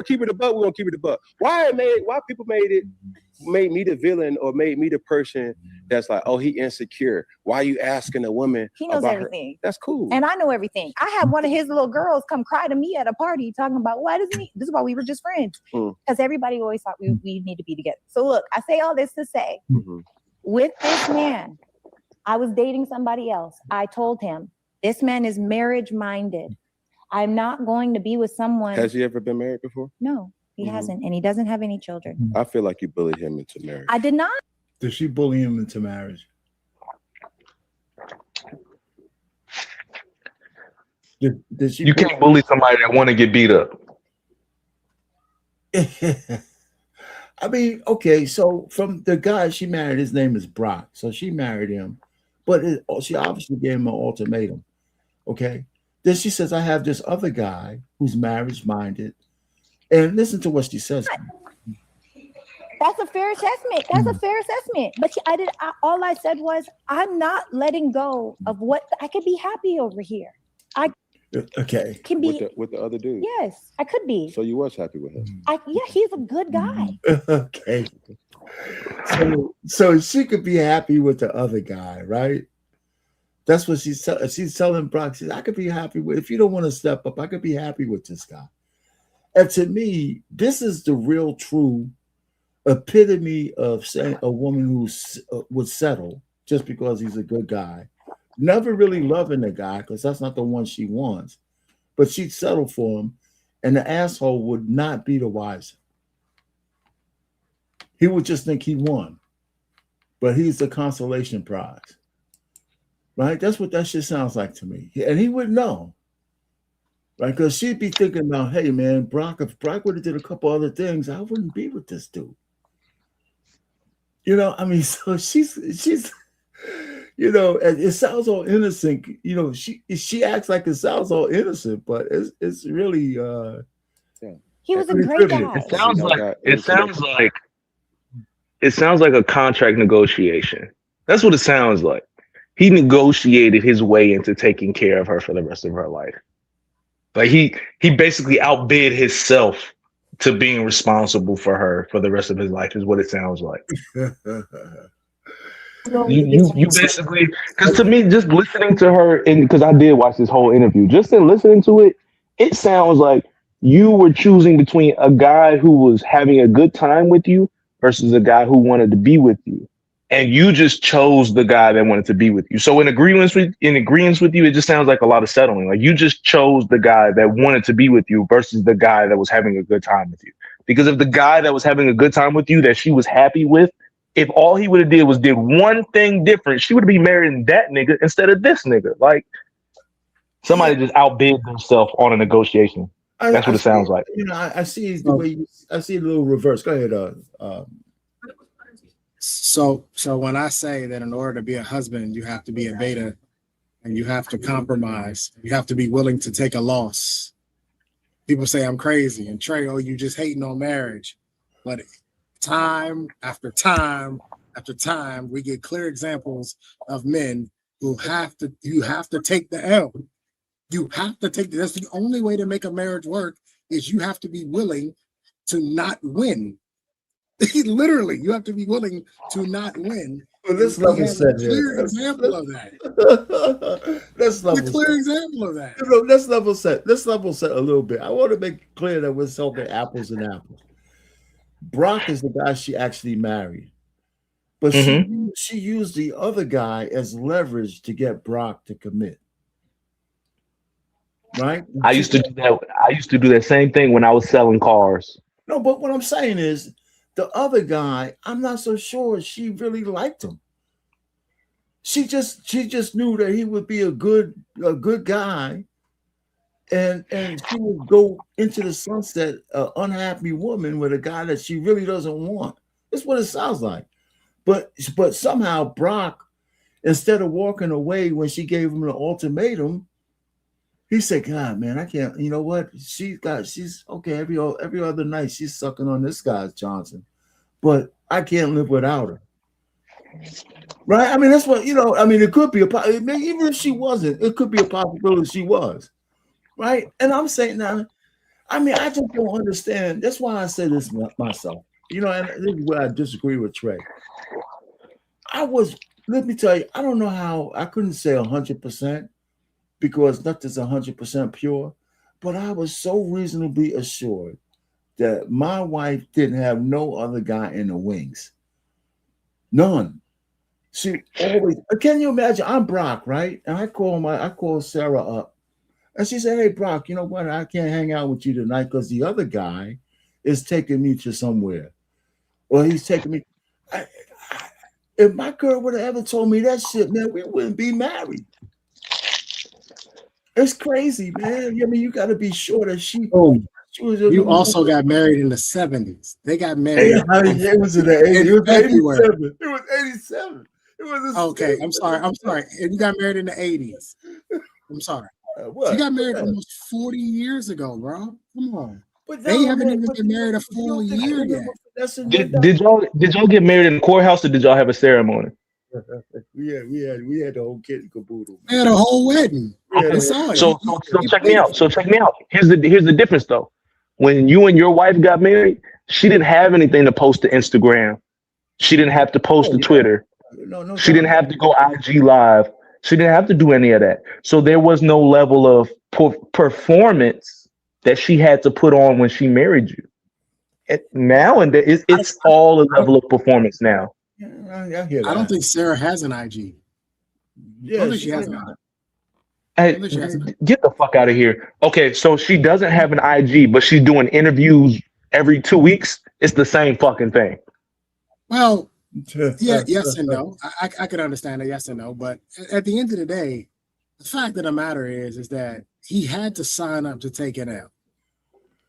keep it a buck, we're gonna keep it a buck. Why people made me the villain or made me the person that's like, oh, he insecure. Why are you asking a woman? He knows about everything. That's cool. And I know everything. I had one of his little girls come cry to me at a party talking about, why doesn't he? This is why we were just friends. Because everybody always thought we need to be together. So look, I say all this to say, with this man, I was dating somebody else. I told him, this man is marriage minded. I'm not going to be with someone. Has he ever been married before? No, he hasn't. And he doesn't have any children. I feel like you bullied him into marriage. I did not. Did she bully him into marriage? Did she? You can't bully somebody that want to get beat up. I mean, okay, so from the guy she married, his name is Brock. So she married him, but she obviously gave him an ultimatum. Okay. Then she says, I have this other guy who's marriage minded. And listen to what she says. That's a fair assessment. But all I said was, I'm not letting go of what I could be happy over here. Okay. Can be with the other dude. Yes, I could be. So you was happy with him. He's a good guy. Okay. So she could be happy with the other guy, right? That's what she's telling Brock. She says, I could be happy with, if you don't want to step up, I could be happy with this guy. And to me, this is the real true epitome of saying a woman who would settle just because he's a good guy, never really loving the guy because that's not the one she wants, but she'd settle for him, and the asshole would not be the wiser. He would just think he won, but he's the consolation prize, right? That's what that shit sounds like to me, and he would know. Right, because she'd be thinking about, hey man, if Brock would have did a couple other things, I wouldn't be with this dude. You know, I mean, so she's, you know, it sounds all innocent. You know, she acts like it sounds all innocent, but it's really. He was a great guy. It sounds like a contract negotiation. That's what it sounds like. He negotiated his way into taking care of her for the rest of her life. Like he basically outbid himself to being responsible for her for the rest of his life is what it sounds like. you basically, because to me, just listening to her, and because I did watch this whole interview, just in listening to it, it sounds like you were choosing between a guy who was having a good time with you versus a guy who wanted to be with you. and you just chose the guy that wanted to be with you. So in agreement with you, it just sounds like a lot of settling. Like you just chose the guy that wanted to be with you versus the guy that was having a good time with you. Because if the guy that was having a good time with you that she was happy with, if all he would have did one thing different, she would be marrying that nigga instead of this nigga. Like somebody just outbid themselves on a negotiation. That's what it sounds like. You know, I see the way I see a little reverse. Go ahead. So when I say that in order to be a husband, you have to be a beta and you have to compromise. You have to be willing to take a loss. People say I'm crazy and Trey, oh, you just hating on marriage. But time after time after time, we get clear examples of men who you have to take the L. You have to take that's the only way to make a marriage work is you have to be willing to not win. Literally, you have to be willing to not win. Well, this level set here. Clear example of that. Let's level a clear example of that. You know, let's level set. Let's level set a little bit. I want to make it clear that we're talking apples and apples. Brock is the guy she actually married, but she used the other guy as leverage to get Brock to commit. Right? I used to do that. I used to do that same thing when I was selling cars. No, but what I'm saying is the other guy, I'm not so sure she really liked him. She just knew that he would be a good guy, and she would go into the sunset, an unhappy woman with a guy that she really doesn't want. That's what it sounds like. But somehow Brock, instead of walking away when she gave him an ultimatum, he said, God, man, I can't, you know what? She's okay. Every other night she's sucking on this guy's Johnson, but I can't live without her. Right? I mean, that's what, you know, I mean, it could be even if she wasn't, it could be a possibility she was. Right? And I'm saying now, I mean, I just don't understand. That's why I say this myself. You know, and this is where I disagree with Trey. Let me tell you, I don't know how, I couldn't say 100%. Because nothing's 100% pure, but I was so reasonably assured that my wife didn't have no other guy in the wings. None. She always, can you imagine? I'm Brock, right? And I call Sarah up and she said, hey, Brock, you know what? I can't hang out with you tonight because the other guy is taking me to somewhere. Or he's taking me. If my girl would have ever told me that shit, man, we wouldn't be married. It's crazy, man. I mean, you got to be sure that she was. You also got married in the 70s. They got married. It was in the 80s. It was 87. It was 87. It was okay. I'm sorry. You got married in the 80s. I'm sorry. You got married almost 40 years ago, bro. Come on. But they haven't even been married a full year yet. Did y'all get married in the courthouse or did y'all have a ceremony? We had the whole kit and caboodle. We had a whole wedding. Okay. So check me out. Here's the difference though. When you and your wife got married, she didn't have anything to post to Instagram. She didn't have to post to Twitter. No, she didn't have to go IG live. She didn't have to do any of that. So there was no level of performance that she had to put on when she married you. And now it's all a level of performance now. I don't think Sarah has an IG. Yeah, I don't think she has an IG. Hey, get the fuck out of here. Okay, so she doesn't have an IG, but she's doing interviews every 2 weeks. It's the same fucking thing. Well, yeah, yes and no. I could understand that, yes and no. But at the end of the day, the fact of the matter is that he had to sign up to take it out.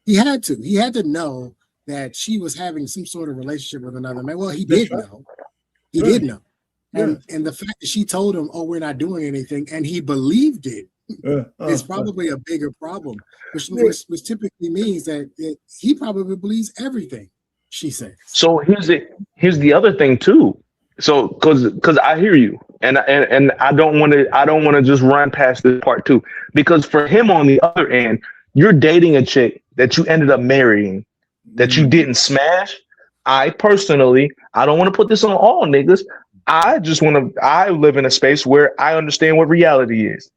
He had to. He had to know that she was having some sort of relationship with another man. Well, he did know. He did know. And the fact that she told him, oh, we're not doing anything, and he believed it is probably a bigger problem, which typically means that he probably believes everything she says. So here's the other thing too. So because I hear you, and I don't want to just run past this part too, because for him on the other end, you're dating a chick that you ended up marrying that you didn't smash. I personally, I don't want to put this on all niggas. I live in a space where I understand what reality is.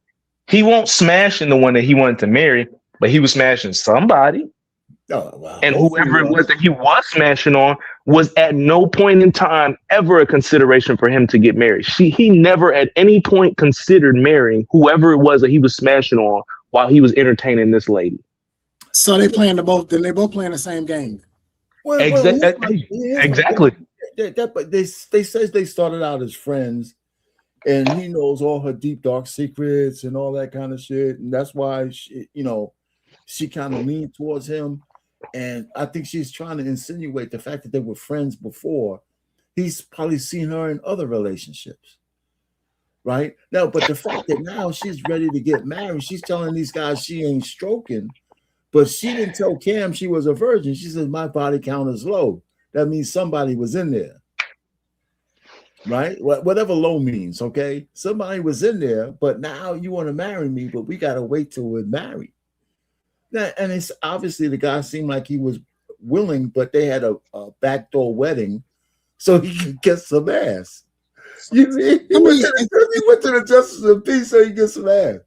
He won't smash in the one that he wanted to marry, but he was smashing somebody. Oh, wow. And whoever it was that he was smashing on was at no point in time ever a consideration for him to get married. He never at any point considered marrying whoever it was that he was smashing on while he was entertaining this lady. So they playing both playing the same game. Well, exactly. But they says they started out as friends, and he knows all her deep dark secrets and all that kind of shit, and that's why she kind of leaned towards him. And I think she's trying to insinuate the fact that they were friends before. He's probably seen her in other relationships, right? Now, but the fact that now she's ready to get married, she's telling these guys she ain't stroking, but she didn't tell Cam she was a virgin. She said, my body count is low. That means somebody was in there, right? Whatever low means, okay? Somebody was in there, but now you want to marry me, but we got to wait till we're married. And it's obviously the guy seemed like he was willing, but they had a backdoor wedding so he could get some ass. You see, he went to the justice of peace so he could get some ass.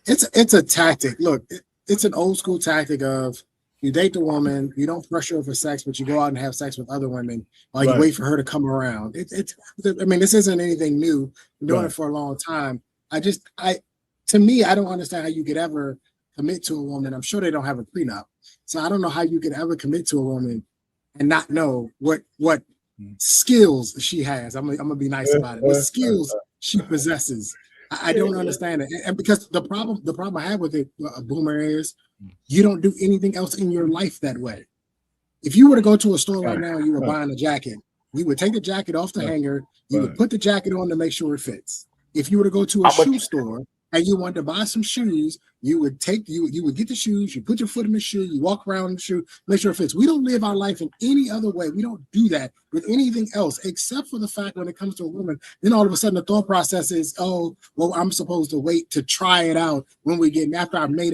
It's a tactic. Look, it's an old school tactic of you date the woman, you don't pressure her for sex, but you go out and have sex with other women while you wait for her to come around. I mean, this isn't anything new. I'm doing it for a long time. To me, I don't understand how you could ever commit to a woman. I'm sure they don't have a prenup, so I don't know how you could ever commit to a woman and not know what skills she has. I'm gonna be nice about it. What skills she possesses. I don't understand it, and because the problem I have with it, Boomer, is you don't do anything else in your life that way. If you were to go to a store right now and you were buying a jacket, you would take the jacket off the hanger, you would put the jacket on to make sure it fits. If you were to go to a shoe store and you wanted to buy some shoes, you would get the shoes, you put your foot in the shoe, you walk around in the shoe, make sure it fits. We don't live our life in any other way. We don't do that with anything else, except for the fact when it comes to a woman, then all of a sudden the thought process is, oh, well, I'm supposed to wait to try it out when we get, after I made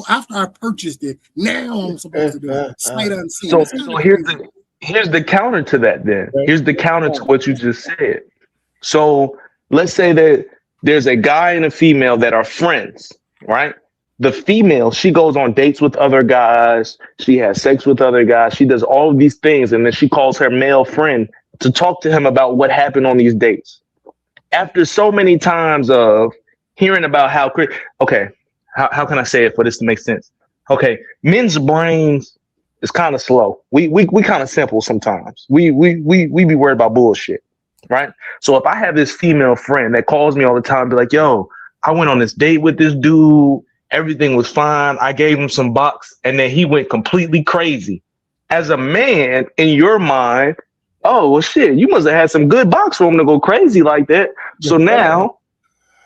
after I purchased it, now I'm supposed to do it. Sight unseen. So here's the counter to that then. Here's the counter to what you just said. So let's say that there's a guy and a female that are friends, right? The female, she goes on dates with other guys. She has sex with other guys. She does all of these things. And then she calls her male friend to talk to him about what happened on these dates. After so many times of hearing about how can I say it for this to make sense? Okay, men's brains is kind of slow. We kind of simple sometimes. We be worried about bullshit. Right. So if I have this female friend that calls me all the time, be like, yo, I went on this date with this dude. Everything was fine. I gave him some box and then he went completely crazy. As a man, in your mind, oh, well, shit, you must have had some good box for him to go crazy like that. So now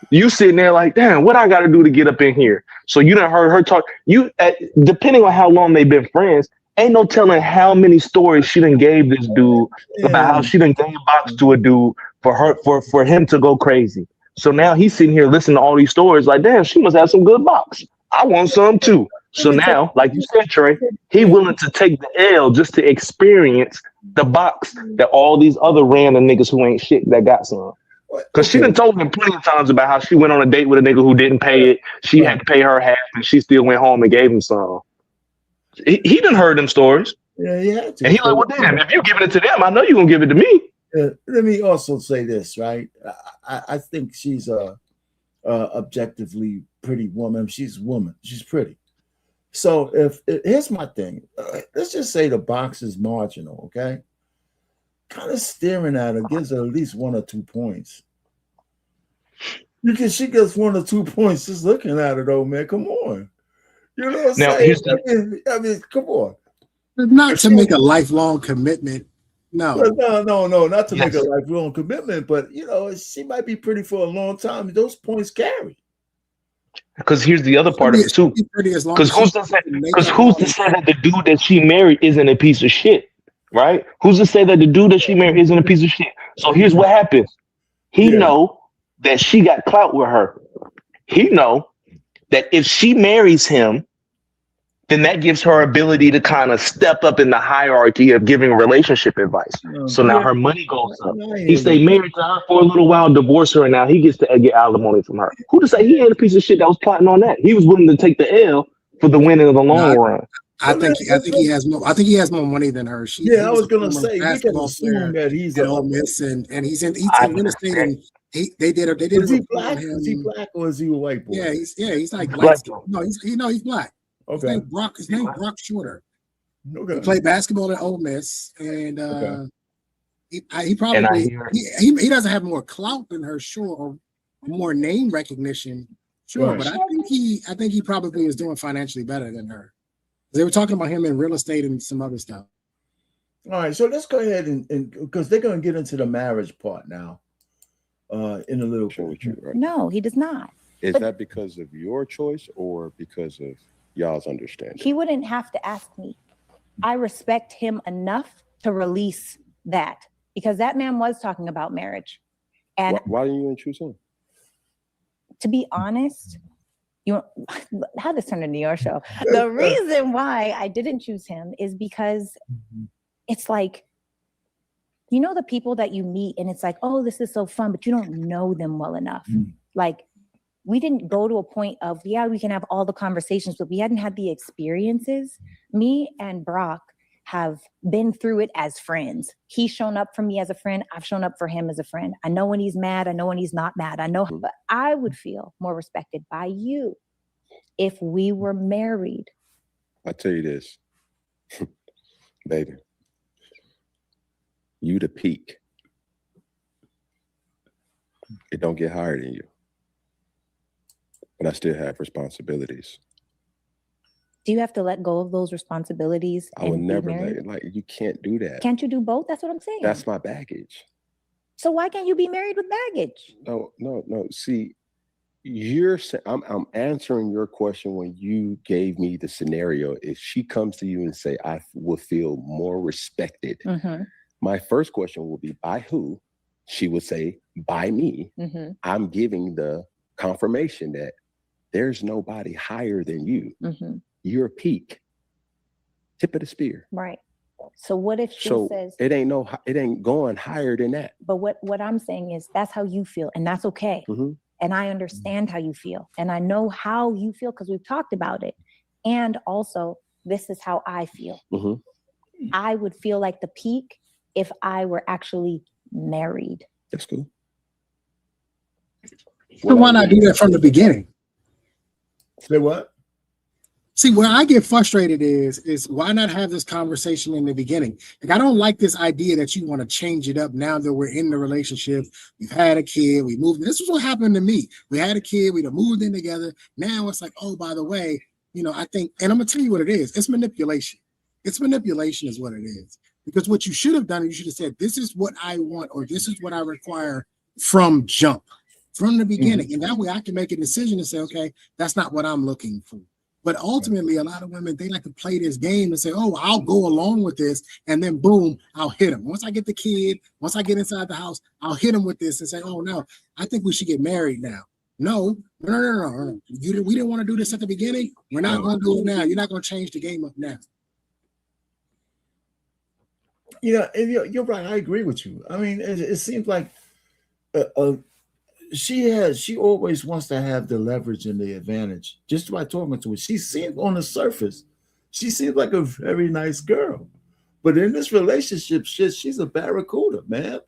you sitting there like, damn, what I got to do to get up in here? So you done heard her talk. Depending on how long they've been friends, ain't no telling how many stories she done gave this dude about how she done gave box to a dude for him to go crazy. So now he's sitting here listening to all these stories like, damn, she must have some good box. I want some too. So now, like you said, Trey, he willing to take the L just to experience the box that all these other random niggas who ain't shit that got some. Because she done told him plenty of times about how she went on a date with a nigga who didn't pay it. She had to pay her half and she still went home and gave him some. He done heard them stories. Yeah, he had to. And he like, well, damn, if you're giving it to them, I know you're going to give it to me. Let me also say this, right? I think she's a objectively pretty woman. She's a woman. She's pretty. So here's my thing. Let's just say the box is marginal, okay? Kind of staring at her gives her at least 1 or 2 points. Because she gets 1 or 2 points just looking at her, though, man. Come on. You know what I'm saying? I mean, come on. Not to make a lifelong commitment. No, not to make a lifelong commitment, but she might be pretty for a long time. Those points carry. Because here's the other part of it too. Because who's to say that the dude that she married isn't a piece of shit, right? Who's to say that the dude that she married isn't a piece of shit? So here's what happens. He know that she got clout with her. He know that if she marries him, then that gives her ability to kind of step up in the hierarchy of giving relationship advice. So now her money goes up. He stay married to her for a little while, divorce her, and now he gets to get alimony from her. Who to say he ain't a piece of shit that was plotting on that? He was willing to take the L for the win in the long run. I think he has more. I think he has more money than her. He I was was a gonna former say we can basketball assume player that he's at a. Ole Miss, and he's in real estate, and they did a Is he report on black? him. Is he black or is he a white boy? Yeah, he's like Black. no, he's black. Okay. His name's Brock Shorter. Okay. He played basketball at Ole Miss, and Okay. he probably he doesn't have more clout than her, sure, or more name recognition, sure. Right. But I think he probably is doing financially better than her. They were talking about him in real estate and some other stuff. All right, so let's go ahead and because they're going to get into the marriage part now. In a little bit. Right? No, he does not. Is that because of your choice or because of y'all's understanding? He wouldn't have to ask me. I respect him enough to release that because that man was talking about marriage. And why didn't you choose him? To be honest, how this turned into your show. The reason why I didn't choose him is because it's like, you know, the people that you meet and it's like, oh, this is so fun, but you don't know them well enough. Like, we didn't go to a point of, we can have all the conversations, but we hadn't had the experiences. Me and Brock have been through it as friends. He's shown up for me as a friend. I've shown up for him as a friend. I know when he's mad. I know when he's not mad. I know, but I would feel more respected by you if we were married. I tell you this, baby, you the peak. It don't get higher than you. But I still have responsibilities. Do you have to let go of those responsibilities? I would never let it. Like, you can't do that. Can't you do both? That's what I'm saying. That's my baggage. So why can't you be married with baggage? No. See, I'm answering your question when you gave me the scenario. If she comes to you and say, I will feel more respected. My first question will be, by who? She would say, by me. I'm giving the confirmation that there's nobody higher than you. You're a peak, tip of the spear. Right. So what if she says it ain't going higher than that? But what I'm saying is that's how you feel, and that's okay. And I understand how you feel, and I know how you feel because we've talked about it. And also, this is how I feel. I would feel like the peak if I were actually married. That's cool. So why not do that from the beginning? Say what? See, where I get frustrated is why not have this conversation in the beginning? Like, I don't like this idea that you want to change it up now that we're in the relationship. We've had a kid, we moved. This is what happened to me. We had a kid, we moved in together. Now it's like, oh, by the way, I think, and I'm gonna tell you what it is. It's manipulation. It's manipulation is what it is. Because what you should have done, you should have said, this is what I want, or this is what I require from jump, from the beginning. And that way I can make a decision and say, okay, that's not what I'm looking for. But ultimately, a lot of women, they like to play this game and say, oh, I'll go along with this. And then boom, I'll hit them. Once I get the kid, once I get inside the house, I'll hit them with this and say, oh, no, I think we should get married now. No. We didn't want to do this at the beginning. We're not going to do it now. You're not going to change the game up now. You're right. I agree with you. I mean, it seems like she always wants to have the leverage and the advantage just by talking to her. She seems on the surface, she seems like a very nice girl, but in this relationship, she's a barracuda, man.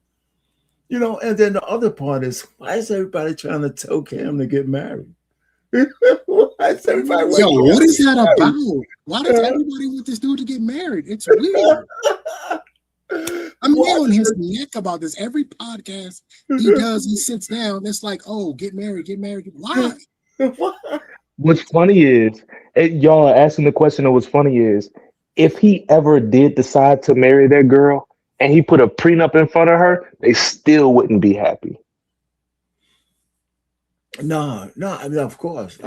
And then the other part is, why is everybody trying to tell Cam to get married? Why is everybody? What is that about? Why does everybody want this dude to get married? It's weird. I'm on his neck about this. Every podcast he does, he sits down. It's like, oh, get married. Why? What's funny is, y'all are asking the question of what's funny is, if he ever did decide to marry that girl and he put a prenup in front of her, they still wouldn't be happy. No, I mean, of course.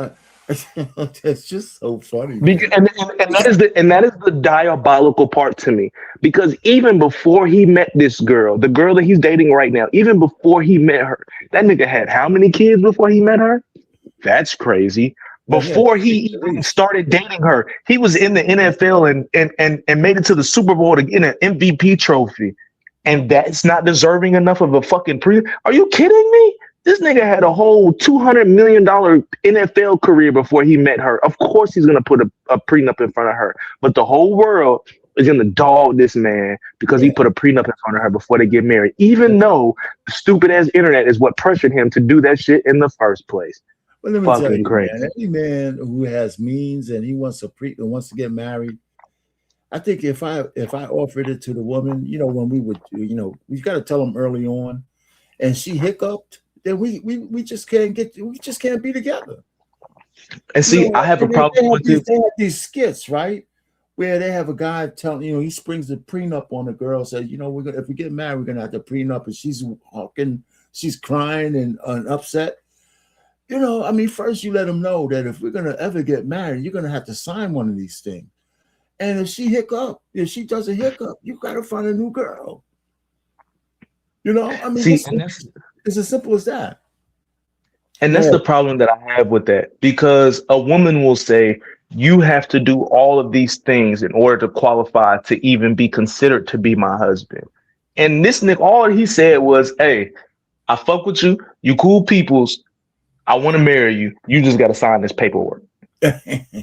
It's just so funny. Because, and that is the diabolical part to me. Because even before he met this girl, the girl that he's dating right now, even before he met her, that nigga had how many kids before he met her? That's crazy. Before he even started dating her, he was in the NFL and made it to the Super Bowl to get an MVP trophy. And that's not deserving enough of a fucking pre. Are you kidding me? This nigga had a whole $200 million NFL career before he met her. Of course he's going to put a prenup in front of her. But the whole world is going to dog this man because he put a prenup in front of her before they get married, even though the stupid-ass internet is what pressured him to do that shit in the first place. Well, let me Fucking tell you, crazy. man, any man who has means and he wants to get married, I think if I offered it to the woman, you know, when we would, you know, we got to tell them early on, and she hiccuped, then we just can't be together. And see, I have a problem with this. They have these skits, right, where they have a guy telling, you know, he springs the prenup on the girl, says, you know, if we get married, we're gonna have to prenup, and she's crying and upset. You know, I mean, first you let them know that if we're gonna ever get married, you're gonna have to sign one of these things. And if she does a hiccup, you gotta find a new girl. You know, I mean, it's as simple as that. And that's the problem that I have with that, because a woman will say, you have to do all of these things in order to qualify to even be considered to be my husband. And this nigga, all he said was, hey, I fuck with you. You cool peoples. I want to marry you. You just got to sign this paperwork.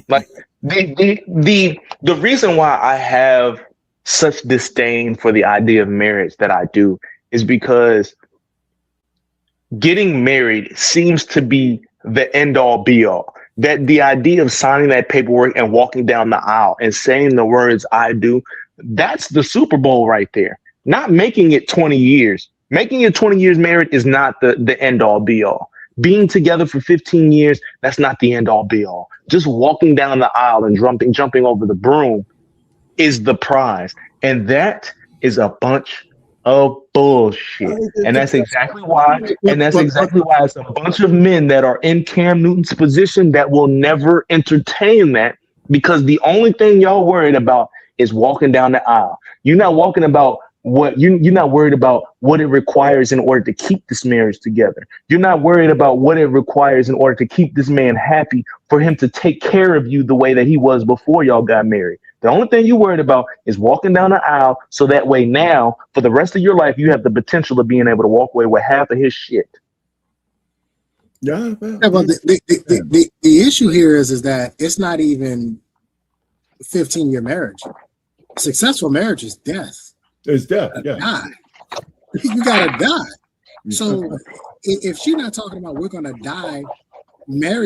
Like the reason why I have such disdain for the idea of marriage that I do is because getting married seems to be the end all be all. That the idea of signing that paperwork and walking down the aisle and saying the words I do, that's the Super Bowl right there. Not making it 20 years. Making it 20 years married is not the end all be all. Being together for 15 years, that's not the end all be all. Just walking down the aisle and jumping over the broom is the prize. And that is a bunch of bullshit. And that's exactly why. And that's exactly why it's a bunch of men that are in Cam Newton's position that will never entertain that, because the only thing y'all worried about is walking down the aisle. You're not walking about you're not worried about what it requires in order to keep this marriage together. You're not worried about what it requires in order to keep this man happy, for him to take care of you the way that he was before y'all got married. The only thing you're worried about is walking down the aisle, so that way now, for the rest of your life, you have the potential of being able to walk away with half of his shit. Yeah, well, the issue here is that it's not even a 15-year marriage. Successful marriage is death. It's death. Yeah, die. You gotta die. So if she's not talking about we're gonna die,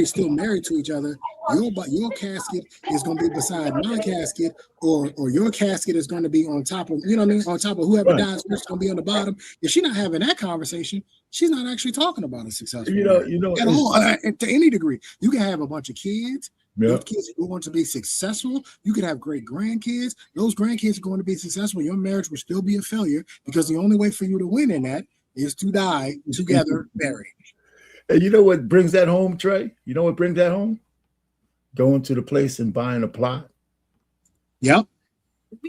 still married to each other, your casket is gonna be beside my casket, or your casket is gonna be on top of, you know what I mean, on top of whoever dies first, gonna be on the bottom. If she's not having that conversation, she's not actually talking about a successful marriage at all. To any degree, you can have a bunch of kids. Those kids are going to be successful. You could have great grandkids. Those grandkids are going to be successful. Your marriage will still be a failure, because the only way for you to win in that is to die together married. And you know what brings that home, Trey? You know what brings that home? Going to the place and buying a plot. Yep.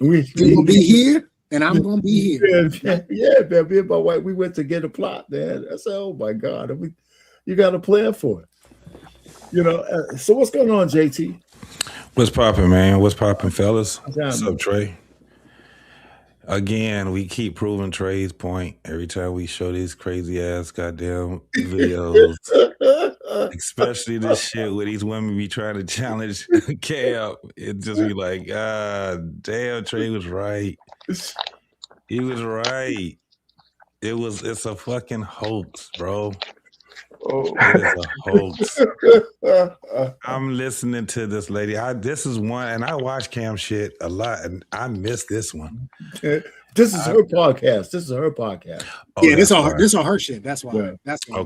You're going to be here, and I'm going to be here. Yeah, man. Me and my wife, we went to get a plot, man. I said, oh, my God. You got a plan for it. You know, so what's going on, JT? What's popping, man? What's popping, fellas? What's up, Trey? Again, we keep proving Trey's point every time we show these crazy ass goddamn videos. Especially this shit where these women be trying to challenge Cam. It just be like, damn, Trey was right. He was right. It's a fucking hoax, bro. It is a hoax. I'm listening to this lady. This is one, and I watch Cam shit a lot, and I miss this one. This is her podcast. This is her podcast. Yeah, this on her shit. That's why. Yeah. That's why.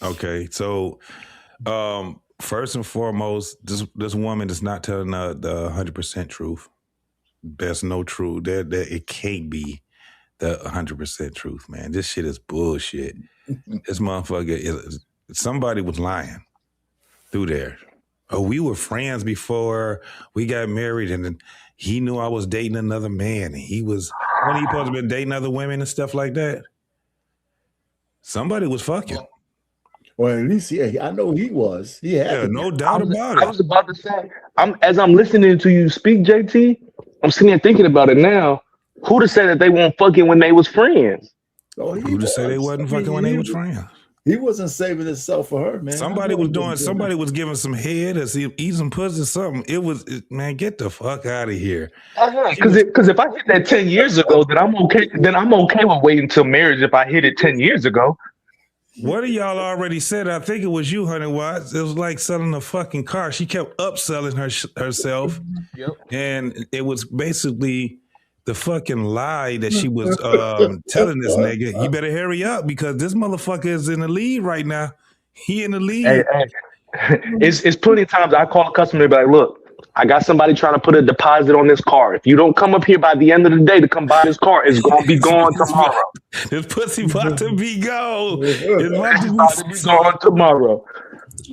Okay. So, first and foremost, this woman is not telling the 100% truth. There's no truth. That it can't be the 100% truth, man. This shit is bullshit. This motherfucker somebody was lying through there. Oh, we were friends before we got married, and then he knew I was dating another man, and when he supposed to be dating other women and stuff like that? Somebody was fucking. Well, at least I know he was. He had no doubt about it. I was about to say, as I'm listening to you speak, JT, I'm sitting here thinking about it now. Who'd have said that they weren't fucking when they was friends? Who'd have said they wasn't fucking when they was friends? He wasn't saving himself for her, man. Somebody was giving some head or eating some pussy or something. Man, get the fuck out of here. Because if I hit that 10 years ago, then I'm okay. Then I'm okay with waiting until marriage if I hit it 10 years ago. What of y'all already said? I think it was you, Honey Watts. It was like selling a fucking car. She kept upselling herself. Yep. And it was basically the fucking lie that she was telling this nigga. You better hurry up because this motherfucker is in the lead right now. He in the lead. Hey. It's plenty of times I call a customer and be like, look, I got somebody trying to put a deposit on this car. If you don't come up here by the end of the day to come buy this car, it's going to be gone tomorrow. This pussy about to be gone. It's about to be gone tomorrow.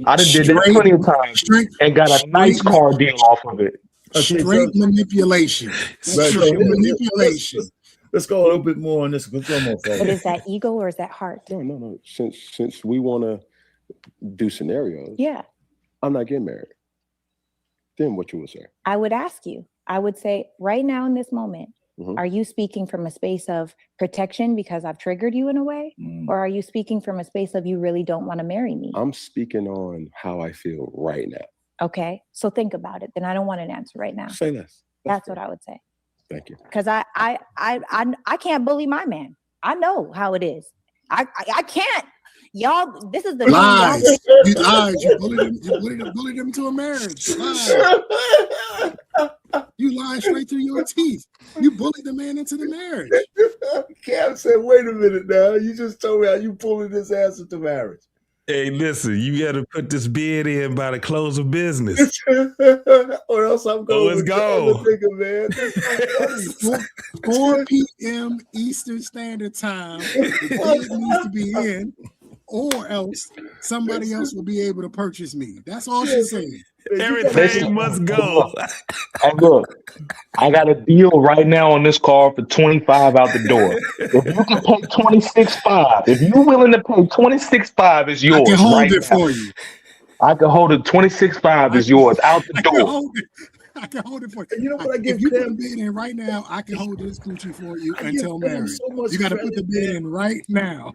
I done did that plenty of times and got a nice car deal off of it. Straight manipulation. Straight manipulation. Let's go a little bit more on this. But is that ego or is that heart? No. Since we want to do scenarios, I'm not getting married. Then what you would say? I would ask you. I would say right now in this moment, are you speaking from a space of protection because I've triggered you in a way? Or are you speaking from a space of you really don't want to marry me? I'm speaking on how I feel right now. Okay, so think about it. Then I don't want an answer right now. Say less. That's what I would say. Thank you. Because I can't bully my man. I know how it is. I can't. Y'all, this is the lies. You lied. You bullied him to a marriage. Lies. You lied straight through your teeth. You bullied the man into the marriage. Cam said, "Wait a minute now. You just told me how you pulling his ass into marriage." Hey, listen, you got to put this bid in by the close of business. Or else I'm going to go. 4 p.m. Eastern Standard Time. The bid needs to be in, or else somebody else will be able to purchase me. That's all she's saying. Everything must go. And look, I got a deal right now on this car for $25 out the door. If you can pay $26.5, if you're willing to pay $26.5, it's yours. I can hold right it now. for you. I can hold it. $26.5 is yours out the door. I can hold it for you. You know what I give if you Cam? put a bid in right now, I can hold this coochie for you until Cam marriage. so much You got to put credit. the bid in right now.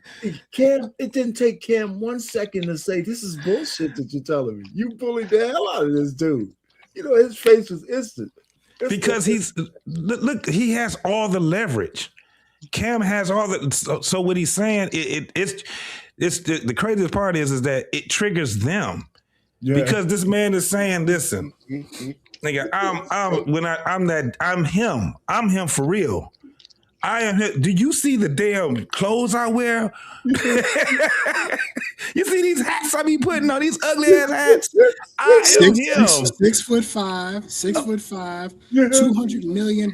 Cam, it didn't take Cam 1 second to say, "This is bullshit that you're telling me." You bullied the hell out of this dude. You know, his face was instant. Because look, he has all the leverage. Cam has all the. So what he's saying, it's the craziest part is that it triggers them. Yeah. Because this man is saying, listen, nigga, I'm him. I'm him for real. I am him. Do you see the damn clothes I wear? You see these hats I be putting on, these ugly ass hats? I am him. 6'5", 6'5", $200 million,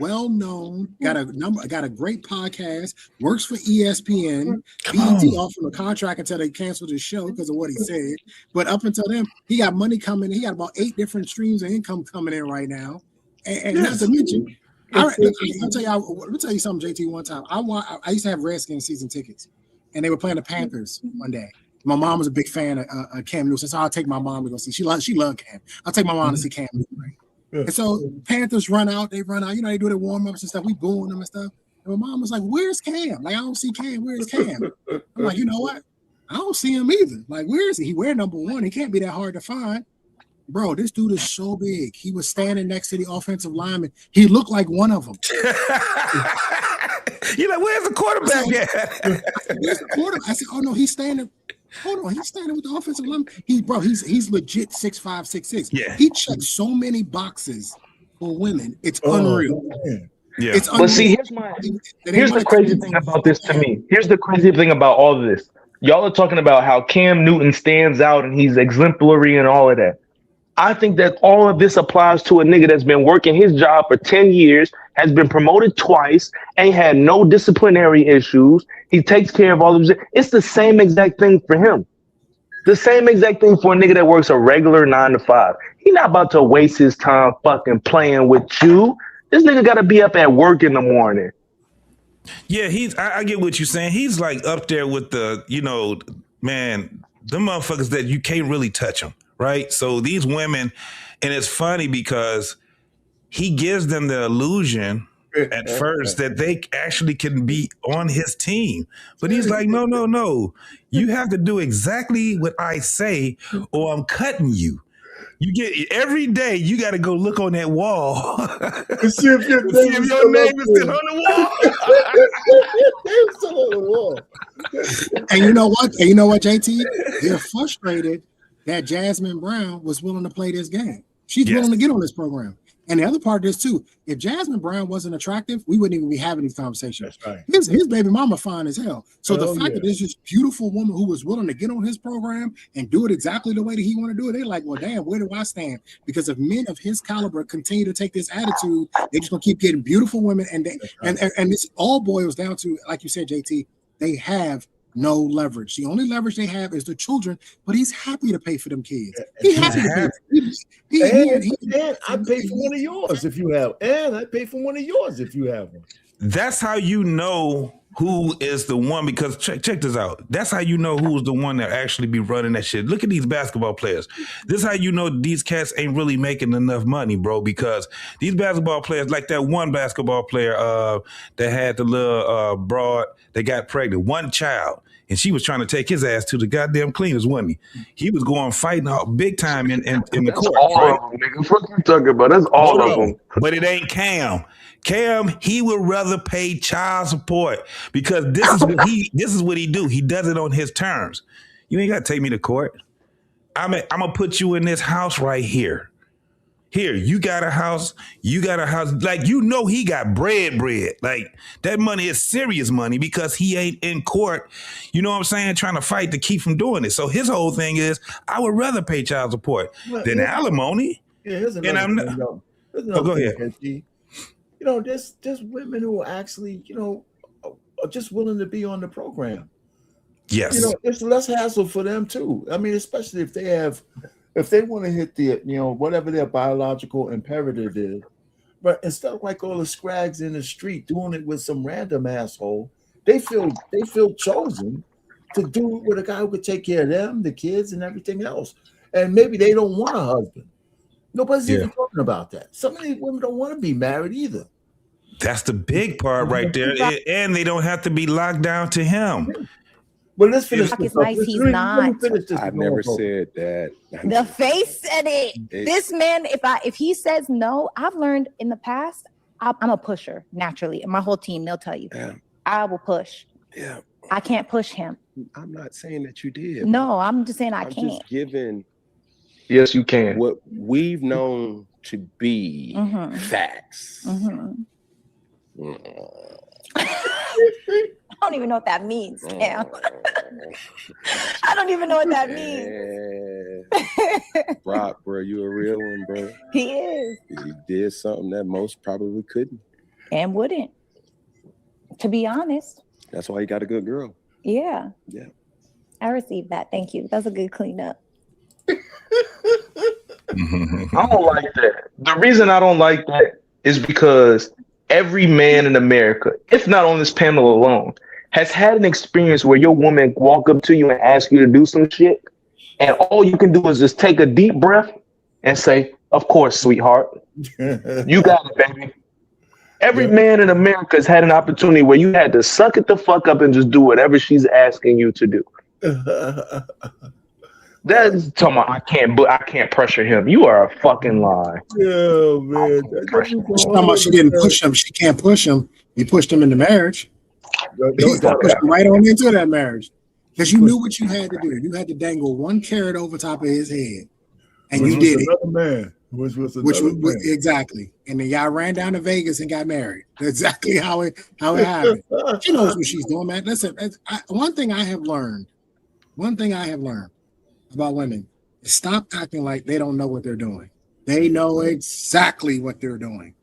well known, got a great podcast, works for ESPN. BET offered a contract until they canceled his show because of what he said. But up until then, he got money coming. He got about 8 different streams of income coming in right now. And not to mention, I'll tell you something, JT. One time, I used to have Redskins season tickets, and they were playing the Panthers one day. My mom was a big fan of Cam Newton, so I'll take my mom to go see. She loved Cam. I'll take my mom to see Cam Newton. Right? Yeah. And so Panthers run out. You know, they do the warm ups and stuff. We booing them and stuff. And my mom was like, "Where's Cam? Like, I don't see Cam. Where's Cam?" I'm like, "You know what? I don't see him either. Like, where is he? He wear number 1. He can't be that hard to find." Bro, this dude is so big. He was standing next to the offensive lineman. He looked like one of them. You're like, where's the quarterback at? Where's the quarterback? I said, oh no, he's standing. Hold on, he's standing with the offensive lineman. He's legit 6'5", 6'6". Yeah. He checks so many boxes for women. It's unreal. Man. Yeah. It's unreal. But see, here's the crazy thing about this to me. Here's the crazy thing about all of this. Y'all are talking about how Cam Newton stands out and he's exemplary and all of that. I think that all of this applies to a nigga that's been working his job for 10 years, has been promoted twice, ain't had no disciplinary issues. He takes care of all of this. It's the same exact thing for him. The same exact thing for a nigga that works a regular 9 to 5. He not about to waste his time fucking playing with you. This nigga got to be up at work in the morning. Yeah, I get what you're saying. He's like up there with the, man, them motherfuckers that you can't really touch them. Right. So these women, and it's funny because he gives them the illusion at first that they actually can be on his team. But he's like, no. You have to do exactly what I say or I'm cutting you. You get every day you got to go look on that wall to see if your name is still on the wall. It's still on the wall. And you know what? And you know what, JT? They're frustrated that Jasmine Brown was willing to play this game. She's willing to get on this program. And the other part of this too, if Jasmine Brown wasn't attractive, we wouldn't even be having these conversations. That's right. His baby mama fine as hell. So the fact that there's this beautiful woman who was willing to get on his program and do it exactly the way that he want to do it, they're like, well, damn, where do I stand? Because if men of his caliber continue to take this attitude, they're just gonna keep getting beautiful women, and and this all boils down to, like you said, JT, they have no leverage. The only leverage they have is the children, but he's happy to pay for them kids. He's happy to pay. And I pay for one of yours if you have. And I pay for one of yours if you have one. That's how you know who is the one, because check this out. That's how you know who's the one that actually be running that shit. Look at these basketball players. This is how you know these cats ain't really making enough money, bro, because these basketball players, like that one basketball player that had the little broad that got pregnant, one child, and she was trying to take his ass to the goddamn cleaners, wasn't he? He was going fighting out big time in the court. All of them, nigga. What you talking about? That's all of them. But it ain't Cam. Cam, he would rather pay child support because this is what he do. He does it on his terms. You ain't got to take me to court. I'm gonna put you in this house right here. Here, you got a house. Like, you know, he got bread. Like, that money is serious money because he ain't in court, you know what I'm saying, trying to fight to keep from doing it. So his whole thing is, I would rather pay child support than alimony. Yeah, here's another thing, though. Go ahead. You know, there's women who are actually, you know, are just willing to be on the program. Yes. You know, it's less hassle for them too. I mean, especially if they want to hit the, you know, whatever their biological imperative is. But instead of like all the scrags in the street doing it with some random asshole, they feel chosen to do it with a guy who could take care of them, the kids, and everything else. And maybe they don't want a husband. Nobody's even talking about that. Some of these women don't want to be married either. That's the big part right there. And they don't have to be locked down to him. Well, let's finish this. Nice, he's not. I've never said that. The face said it. This man, if he says no, I've learned in the past, I'm a pusher naturally. And my whole team, they'll tell you. Yeah. I will push. Yeah. I can't push him. I'm not saying that you did. No, I'm just saying I'm can't. Just giving. Yes, you can. What we've known to be facts. I don't even know what that means, Cam. I don't even know what that means. Brock, bro, you a real one, bro. He is. He did something that most probably couldn't. And wouldn't. To be honest. That's why he got a good girl. Yeah. Yeah. I received that. Thank you. That was a good cleanup. I don't like that. The reason I don't like that is because every man in America, if not on this panel alone, has had an experience where your woman walk up to you and ask you to do some shit, and all you can do is just take a deep breath and say, "Of course, sweetheart. You got it, baby." Every man in America has had an opportunity where you had to suck it the fuck up and just do whatever she's asking you to do. That's talking about I can't pressure him. You are a fucking lie. Yeah, man. Talking about she didn't push him. She can't push him. You pushed him into marriage. You pushed him right on into that marriage. Because you knew what you had to do. You had to dangle one carrot over top of his head. And you did it. Another man. Which was man. Exactly. And then y'all ran down to Vegas and got married. That's exactly how it happened. She knows what she's doing, man. Listen, one thing I have learned about women is stop acting like they don't know what they're doing. They know exactly what they're doing.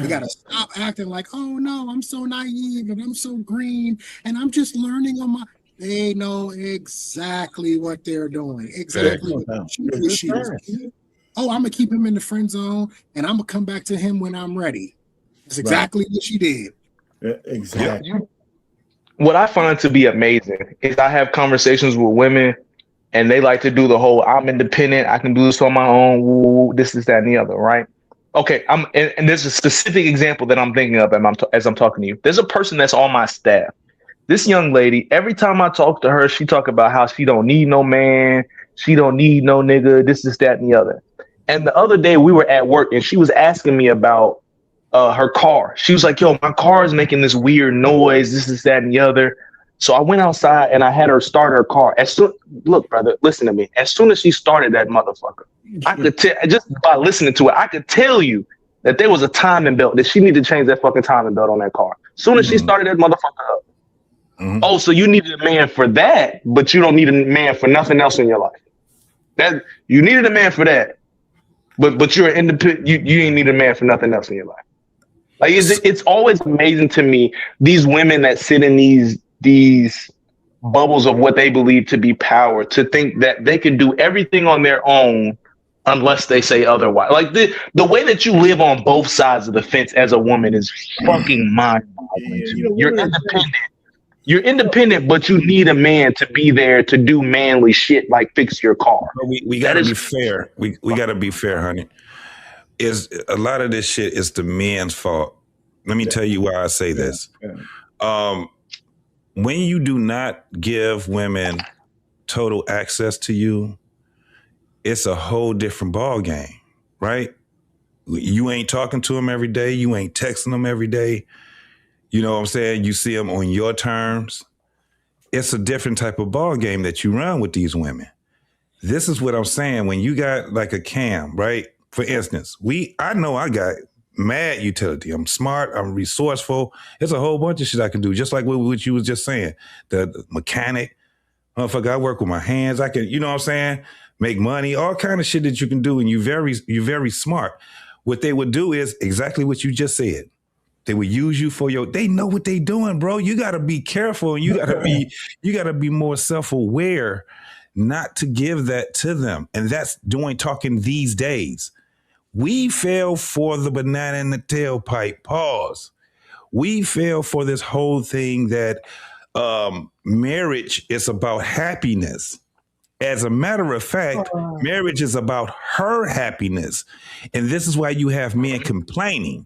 We got to stop acting like, oh no, I'm so naive and I'm so green and I'm just learning on my. They know exactly what they're doing. Exactly. Oh, I'm gonna keep him in the friend zone and I'm gonna come back to him when I'm ready. That's exactly what she did. Exactly. What I find to be amazing is I have conversations with women and they like to do the whole I'm independent, I can do this on my own, woo, this, that, and the other, right? Okay, and there's a specific example that I'm thinking of as I'm talking to you. There's a person that's on my staff. This young lady, every time I talk to her, she talk about how she don't need no man, she don't need no nigga, this, that, and the other. And the other day we were at work and she was asking me about her car. She was like, yo, my car is making this weird noise, this, that, and the other. So I went outside and I had her start her car. Look, brother, listen to me. As soon as she started that motherfucker, I could tell, just by listening to it, I could tell you that there was a timing belt, that she needed to change that fucking timing belt on that car. As soon as she started that motherfucker up. Oh, so you needed a man for that, but you don't need a man for nothing else in your life. That you needed a man for that, but you're an independent. You ain't need a man for nothing else in your life. Like it's always amazing to me, these women that sit in these bubbles of what they believe to be power, to think that they can do everything on their own unless they say otherwise. Like the way that you live on both sides of the fence as a woman is fucking mind-boggling to me. You're independent. You're independent, but you need a man to be there to do manly shit like fix your car. We gotta be fair. We gotta be fair, honey. Is a lot of this shit is the men's fault. Let me tell you why I say this. When you do not give women total access to you, it's a whole different ball game, right? You ain't talking to them every day. You ain't texting them every day. You know what I'm saying? You see them on your terms. It's a different type of ball game that you run with these women. This is what I'm saying. When you got like a Cam, right? For instance, I know I got mad utility. I'm smart. I'm resourceful. There's a whole bunch of shit I can do. Just like what you was just saying. The mechanic, motherfucker, I work with my hands. I can, you know what I'm saying? Make money, all kind of shit that you can do. And you're very smart. What they would do is exactly what you just said. They would use you for they know what they doing, bro. You got to be careful. And you got to be more self-aware not to give that to them. And that's talking these days. We fell for the banana in the tailpipe. Pause. We fell for this whole thing that marriage is about happiness. As a matter of fact, marriage is about her happiness. And this is why you have men complaining.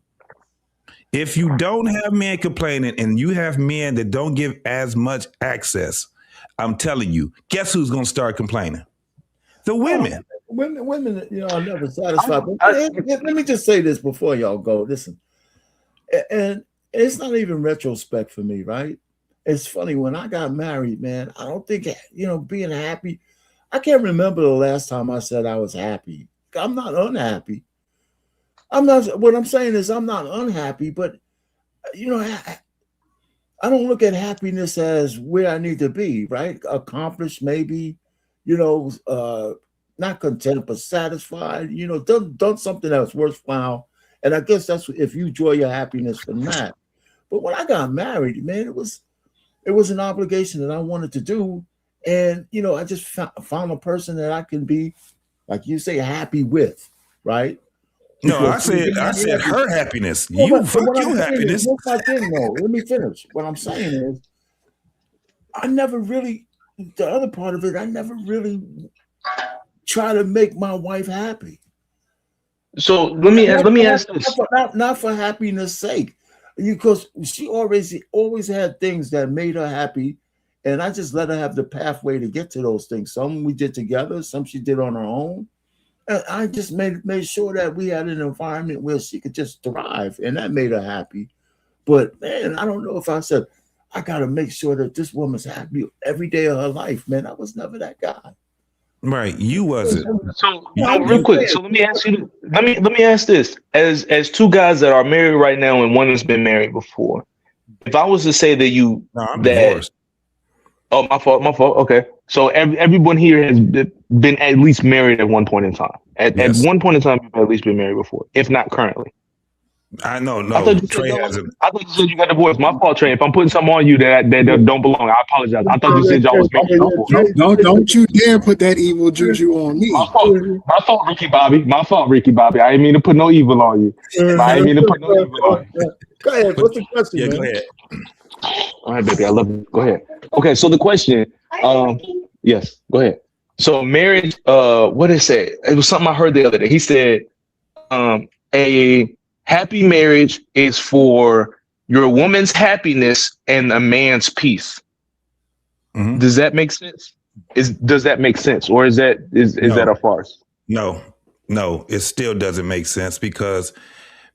If you don't have men complaining and you have men that don't give as much access, I'm telling you, guess who's going to start complaining? The women. Women, are never satisfied. Let me just say this before y'all go. Listen, and it's not even retrospect for me, right? It's funny, when I got married, man, I don't think, being happy, I can't remember the last time I said I was happy. I'm not unhappy. What I'm saying is I'm not unhappy, but, I don't look at happiness as where I need to be, right? Accomplished, maybe, not content, but satisfied, done something that was worthwhile. And I guess that's if you draw your happiness from that. But when I got married, man, it was an obligation that I wanted to do. And, I just found a person that I can be, like you say, happy with, right? No, I said her happiness. Fuck your happiness. Let me finish. What I'm saying is, I never really, the other part of it, I never really try to make my wife happy. So let me ask this. Not for happiness' sake, because she always had things that made her happy, and I just let her have the pathway to get to those things. Some we did together, some she did on her own. And I just made sure that we had an environment where she could just thrive, and that made her happy. But man, I don't know if I said I got to make sure that this woman's happy every day of her life. Man, I was never that guy. Right, you wasn't. So real quick. So let me ask you. Let me ask this: as two guys that are married right now, and one has been married before. If I was to say that I'm divorced. Oh, my fault. Okay. So everyone here has been at least married at one point in time. At one point in time, you've at least been married before, if not currently. I know. No, I thought you said you got divorced. My fault, Trey. If I'm putting something on you that don't belong, I apologize. I thought you said y'all was married. Don't you dare put that evil juju on me. My fault, Ricky Bobby. I didn't mean to put no evil on you. I didn't mean to put no evil on you. Go ahead. What's the question? Yeah, man? go ahead. All right, baby. I love you. Go ahead. Okay, so the question, yes, go ahead. So marriage, what did it say? It was something I heard the other day. He said, a happy marriage is for your woman's happiness and a man's peace. Mhm. Does that make sense? Does that make sense, or is that a farce? No, it still doesn't make sense because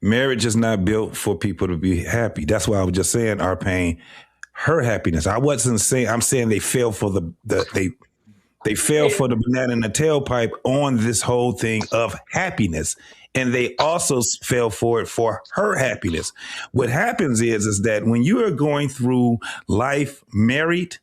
marriage is not built for people to be happy. That's why I was just saying our pain, her happiness. I wasn't saying, I'm saying they fell for they fell for the banana in the tailpipe on this whole thing of happiness. And they also fell for it for her happiness. What happens is that when you are going through life married,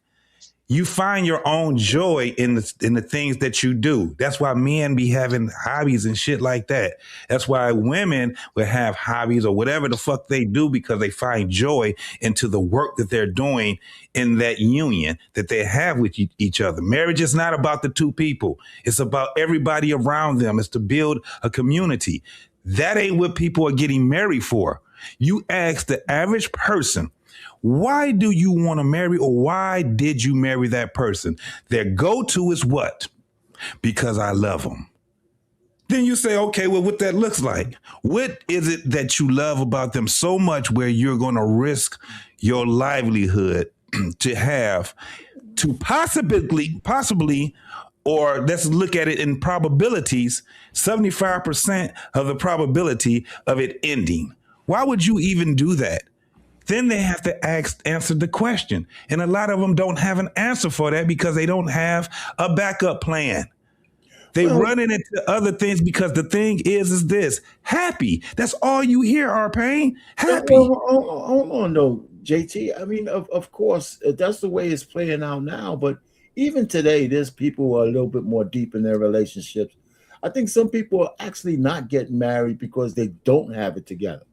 you find your own joy in the things that you do. That's why men be having hobbies and shit like that. That's why women will have hobbies or whatever the fuck they do because they find joy into the work that they're doing in that union that they have with each other. Marriage is not about the two people. It's about everybody around them. It's to build a community. That ain't what people are getting married for. You ask the average person, why do you want to marry, or why did you marry that person? Their go-to is what? Because I love them. Then you say, okay, well, what that looks like. What is it that you love about them so much where you're going to risk your livelihood to possibly, or let's look at it in probabilities, 75% of the probability of it ending. Why would you even do that? Then they have to answer the question. And a lot of them don't have an answer for that because they don't have a backup plan. They run it into other things because the thing is this, happy. That's all you hear, R-Pain. Happy. Hold on, though, JT. I mean, of course, that's the way it's playing out now. But even today, there's people who are a little bit more deep in their relationships. I think some people are actually not getting married because they don't have it together.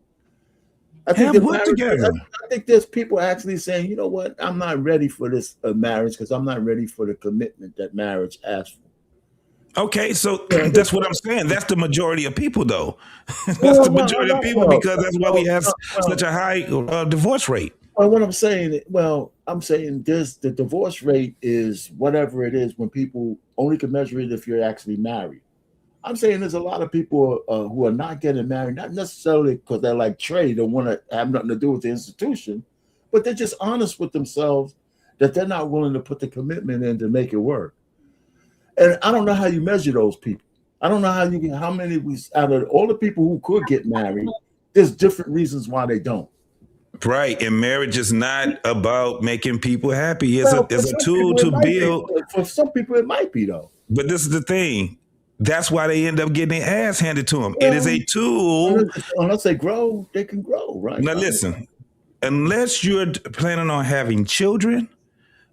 I think there's people actually saying, you know what, I'm not ready for this marriage because I'm not ready for the commitment that marriage asks for. Okay, so that's what I'm saying. That's the majority of people, though. That's the majority of people because that's why we have such a high divorce rate. Well, what I'm saying, I'm saying the divorce rate is whatever it is when people only can measure it if you're actually married. I'm saying there's a lot of people who are not getting married, not necessarily because they're like Trey, don't want to have nothing to do with the institution, but they're just honest with themselves that they're not willing to put the commitment in to make it work. And I don't know how you measure those people. I don't know how many out of all the people who could get married, there's different reasons why they don't. Right, and marriage is not about making people happy. It's a tool to build. For some people, it might be though. But this is the thing. That's why they end up getting their ass handed to them. It is a tool. Unless they grow, they can grow, right? Now listen, unless you're planning on having children,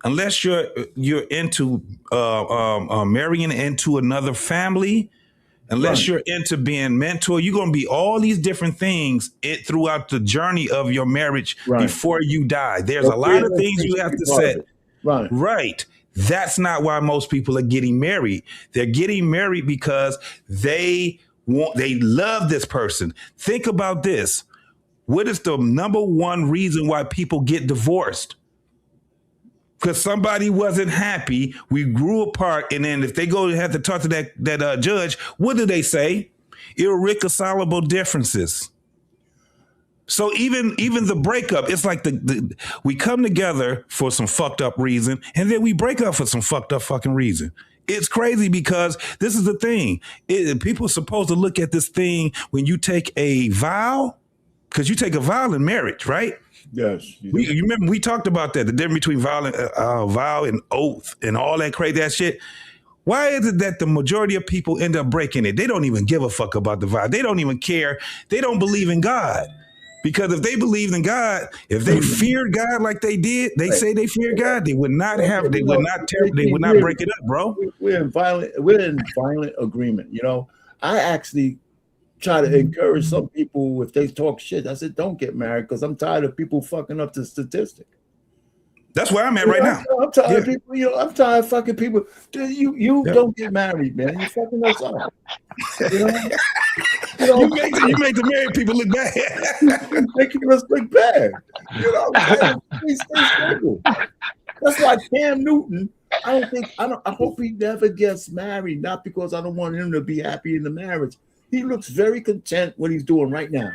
unless you're into marrying into another family, unless you're into being mentor, you're going to be all these different things throughout the journey of your marriage before you die. There's a lot of things you have to set. Right. That's not why most people are getting married. They're getting married because they love this person. Think about this. What is the number one reason why people get divorced? Because somebody wasn't happy. We grew apart. And then if they go and have to talk to that judge, what do they say? Irreconcilable differences. So even the breakup, it's like we come together for some fucked up reason, and then we break up for some fucked up fucking reason. It's crazy because this is the thing. People are supposed to look at this thing when you take a vow, because you take a vow in marriage, right? Yes. You remember we talked about that, the difference between vow and oath and all that crazy ass shit. Why is it that the majority of people end up breaking it? They don't even give a fuck about the vow. They don't even care. They don't believe in God. Because if they believed in God, if they feared God like they did, they say they fear God, they would not break it up, bro. We're in violent agreement. You know, I actually try to encourage some people if they talk shit. I said, don't get married because I'm tired of people fucking up the statistic. That's where I'm at right now. I'm tired of people. You know, I'm tired of fucking people. You don't get married, man. You fucking us up. You know. You make the married people look bad. You're making us look bad. You know, that's why Cam Newton. I hope he never gets married. Not because I don't want him to be happy in the marriage. He looks very content what he's doing right now.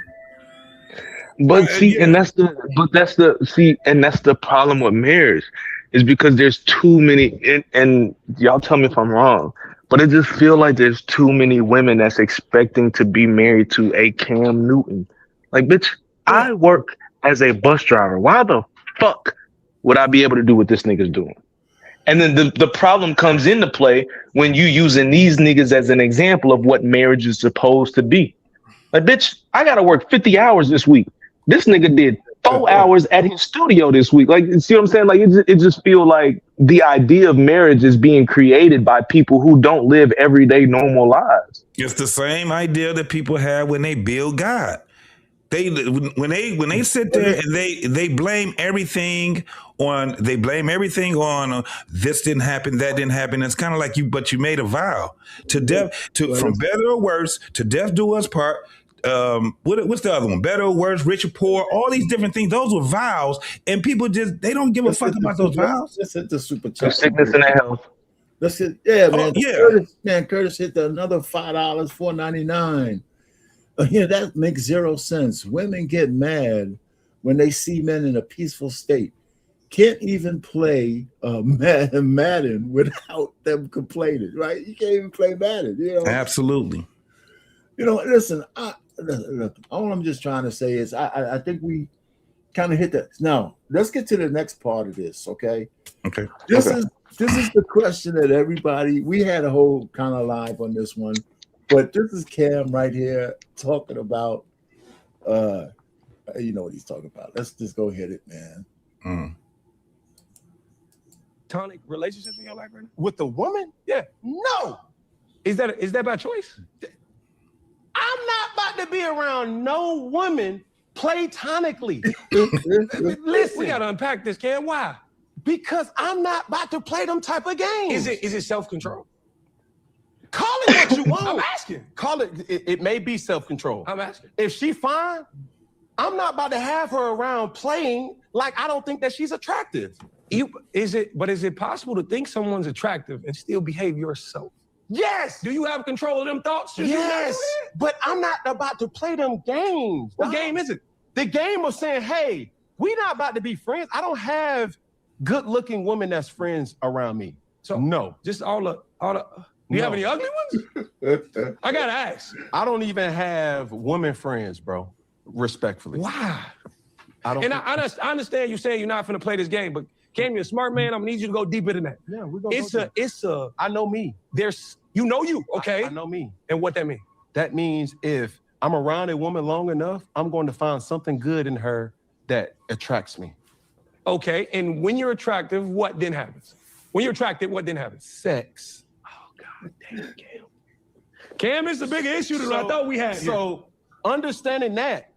But see, and that's the problem with marriage, is because there's too many, and y'all tell me if I'm wrong, but I just feel like there's too many women that's expecting to be married to a Cam Newton. Like, bitch, I work as a bus driver. Why the fuck would I be able to do what this nigga's doing? And then the problem comes into play when you using these niggas as an example of what marriage is supposed to be. Like, bitch, I gotta work 50 hours this week. This nigga did 4 hours at his studio this week. Like, you see what I'm saying? Like, it just feel like the idea of marriage is being created by people who don't live everyday normal lives. It's the same idea that people have when they build God. When they sit there and they blame everything on this didn't happen, that didn't happen. It's kind of like you made a vow to death, from better or worse, to death do us part. What's the other one? Better or worse, rich or poor, all these different things. Those were vows, and people they don't give a fuck about those vows. Let's hit the super chat. Sickness and health. Let's hit, yeah, man. Yeah. Curtis hit another $5, $4.99. Yeah, that makes zero sense. Women get mad when they see men in a peaceful state. Can't even play Madden without them complaining, right? You can't even play Madden, you know. Absolutely. You know, listen, look, all I'm just trying to say is I think we kind of hit that. Now, let's get to the next part of this, okay? Okay. This is the question that everybody, we had a whole kind of live on this one. But this is Cam right here talking about, you know what he's talking about. Let's just go hit it, man. Tonic relationships in your life right now? With the woman? Yeah. No. Is that by choice? I'm not about to be around no woman platonically. Listen, we gotta unpack this, Cam. Why? Because I'm not about to play them type of games. Is it self-control? Call it what you want. I'm asking. Call it. It may be self-control. I'm asking. If she fine, I'm not about to have her around playing like I don't think that she's attractive. Is it possible to think someone's attractive and still behave yourself? Yes. Do you have control of them thoughts? Yes. But I'm not about to play them games. What game is it? The game of saying, hey, we're not about to be friends. I don't have good-looking women that's friends around me. So no. Just all the. Do you have any ugly ones? I gotta ask. I don't even have women friends, bro. Respectfully. Why? I don't. And I understand you saying you're not finna play this game, but Cam, you're a smart man. I'm gonna need you to go deeper than that. Yeah, we're gonna. I know me. You know you, okay? I know me. And what that mean? That means if I'm around a woman long enough, I'm going to find something good in her that attracts me. Okay, and when you're attractive, what then happens? When you're attracted, what then happens? Sex. Damn, Cam, it's a bigger issue than I thought we had. So understanding that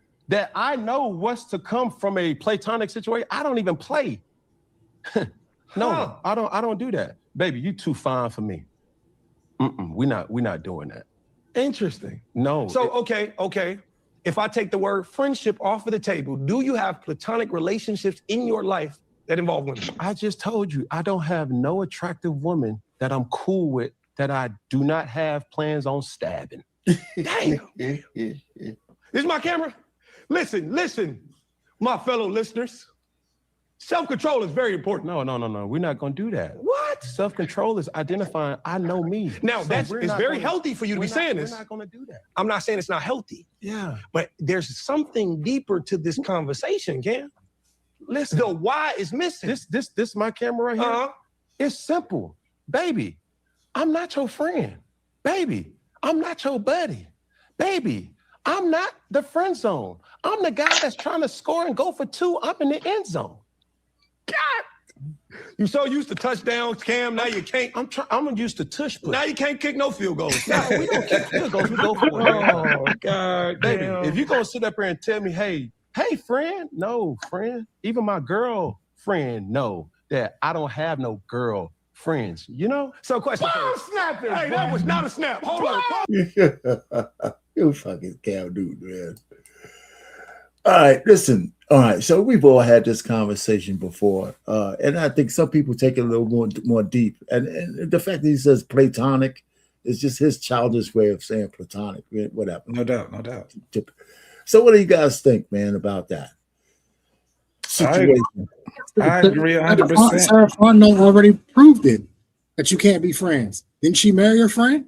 I know what's to come from a platonic situation, I don't even play. No, I don't do that. Baby, you too fine for me. We're not doing that. Interesting. No. So okay. If I take the word friendship off of the table, do you have platonic relationships in your life that involve women? I just told you, I don't have no attractive woman that I'm cool with that I do not have plans on stabbing. Damn. This is my camera. Listen, my fellow listeners. Self-control is very important. No. We're not going to do that. What? Self-control is identifying, I know me. Now, it's very healthy for you to be saying this. We're not going to do that. I'm not saying it's not healthy. Yeah. But there's something deeper to this conversation, Cam. Listen. The why is missing. This my camera right here. It's simple. Baby, I'm not your friend. Baby, I'm not your buddy. Baby, I'm not the friend zone. I'm the guy that's trying to score and go for two. I'm in the end zone. God, you so used to touchdowns, Cam. Now you can't. I'm used to tush push. Now you can't kick no field goals. No, we don't kick field goals. We go for it. Oh God, baby! damn. If you gonna sit up here and tell me, hey, friend, no, friend. Even my girlfriend know that I don't have no girl friends. You know. So question. Snap it. Hey, that was not a snap. Hold on. You fucking Cam Newton, man. All right, listen. All right, so we've all had this conversation before, and I think some people take it a little more deep. And the fact that he says platonic, It's just his childish way of saying platonic, whatever. No doubt, no doubt. So what do you guys think, man, about that situation? I agree 100%. Sarah Farno already proved it, that you can't be friends. Didn't she marry her friend?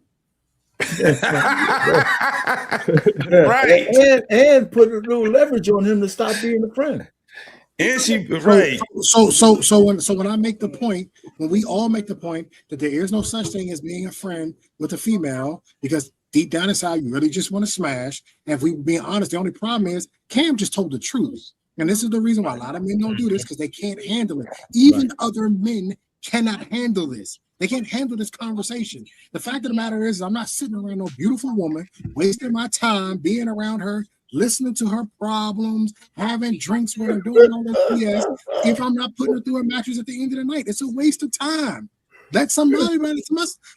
Right. And put a little leverage on him to stop being a friend. And she right. So when I make the point, when we all make the point that there is no such thing as being a friend with a female, because deep down inside you really just want to smash. And if we being honest, the only problem is Cam just told the truth. And this is the reason why a lot of men don't do this, because they can't handle it. Even other men cannot handle this. They can't handle this conversation. The fact of the matter is, I'm not sitting around no beautiful woman, wasting my time being around her, listening to her problems, having drinks with her, doing all this BS. If I'm not putting her through a mattress at the end of the night, it's a waste of time. Let somebody,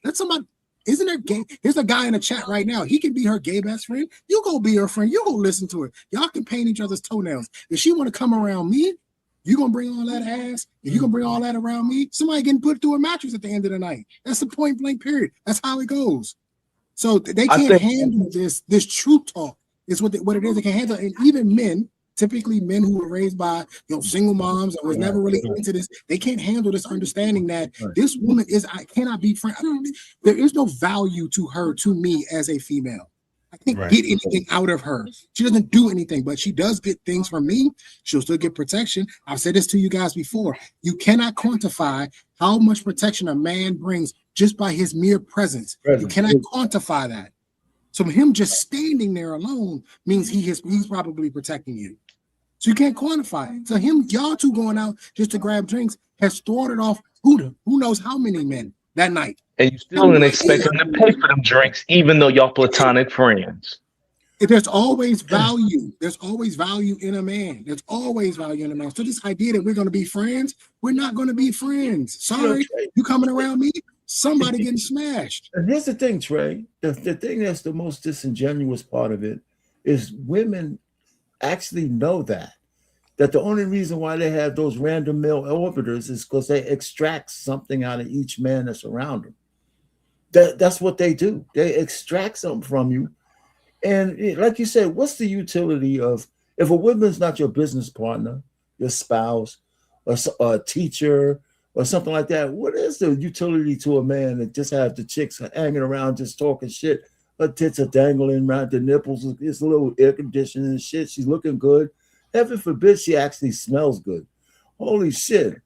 let somebody. Isn't there gay? There's a guy in the chat right now. He can be her gay best friend. You go be her friend. You go listen to her. Y'all can paint each other's toenails. If she want to come around me, you gonna bring all that ass. If you gonna bring all that around me, somebody getting put through a mattress at the end of the night. That's the point blank period. That's how it goes. So they can't handle this truth talk. Is what it is. They can handle, and even men, typically men who were raised by single moms and was never really into this, they can't handle this understanding that this woman I cannot be friend. There is no value to her, to me as a female. I can't get anything out of her. She doesn't do anything, but she does get things from me. She'll still get protection. I've said this to you guys before. You cannot quantify how much protection a man brings just by his mere presence. You cannot quantify that. So him just standing there alone means he's probably protecting you. So you can't quantify it. So y'all two going out just to grab drinks has thwarted off who knows how many men that night. And you still didn't expect them to pay for them drinks, even though y'all platonic friends. There's always value. There's always value in a man. There's always value in a man. So this idea that we're going to be friends, we're not going to be friends. Sorry, you coming around me, somebody getting smashed. And here's the thing, Trey. The thing that's the most disingenuous part of it is women actually know that the only reason why they have those random male orbiters is because they extract something out of each man that's around them. That's what they do. They extract something from you. And like you said, what's the utility of, if a woman's not your business partner, your spouse, or a teacher, or something like that, what is the utility to a man that just have the chicks hanging around just talking shit? Her tits are dangling around, the nipples, it's a little air conditioning and shit. She's looking good. Heaven forbid she actually smells good. Holy shit.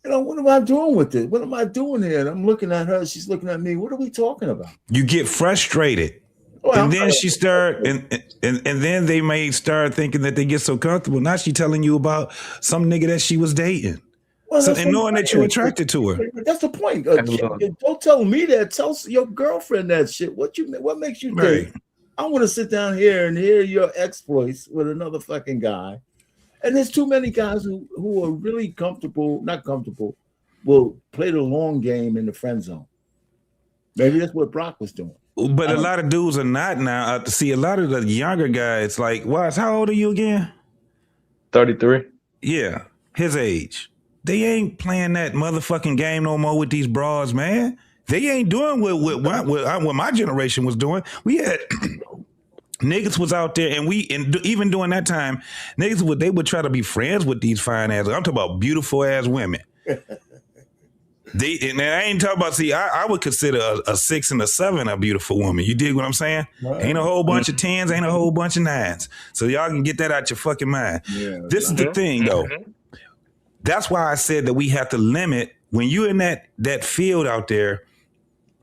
What am I doing with it? What am I doing here? And I'm looking at her, she's looking at me. What are we talking about? You get frustrated. And then she start, and then they may start thinking that they get so comfortable. Now she telling you about some nigga that she was dating. Well, and knowing that you're attracted to her. That's the point. Don't tell me that. Tell your girlfriend that shit. What makes you think I want to sit down here and hear your exploits with another fucking guy? And there's too many guys who are really not comfortable, will play the long game in the friend zone. Maybe that's what Brock was doing. But a lot of dudes are not now. To see a lot of the younger guys, like, Watts, how old are you again? 33. Yeah, his age. They ain't playing that motherfucking game no more with these bras, man. They ain't doing what my generation was doing. We had niggas was out there, and even during that time, niggas they would try to be friends with these fine ass. I'm talking about beautiful ass women. And I ain't talking about. See, I would consider a 6 and a 7 a beautiful woman. You dig what I'm saying? Right. Ain't a whole bunch of 10s, ain't a whole bunch of 9s. So y'all can get that out your fucking mind. Yeah, this is the thing, though. That's why I said that we have to limit, when you're in that field out there,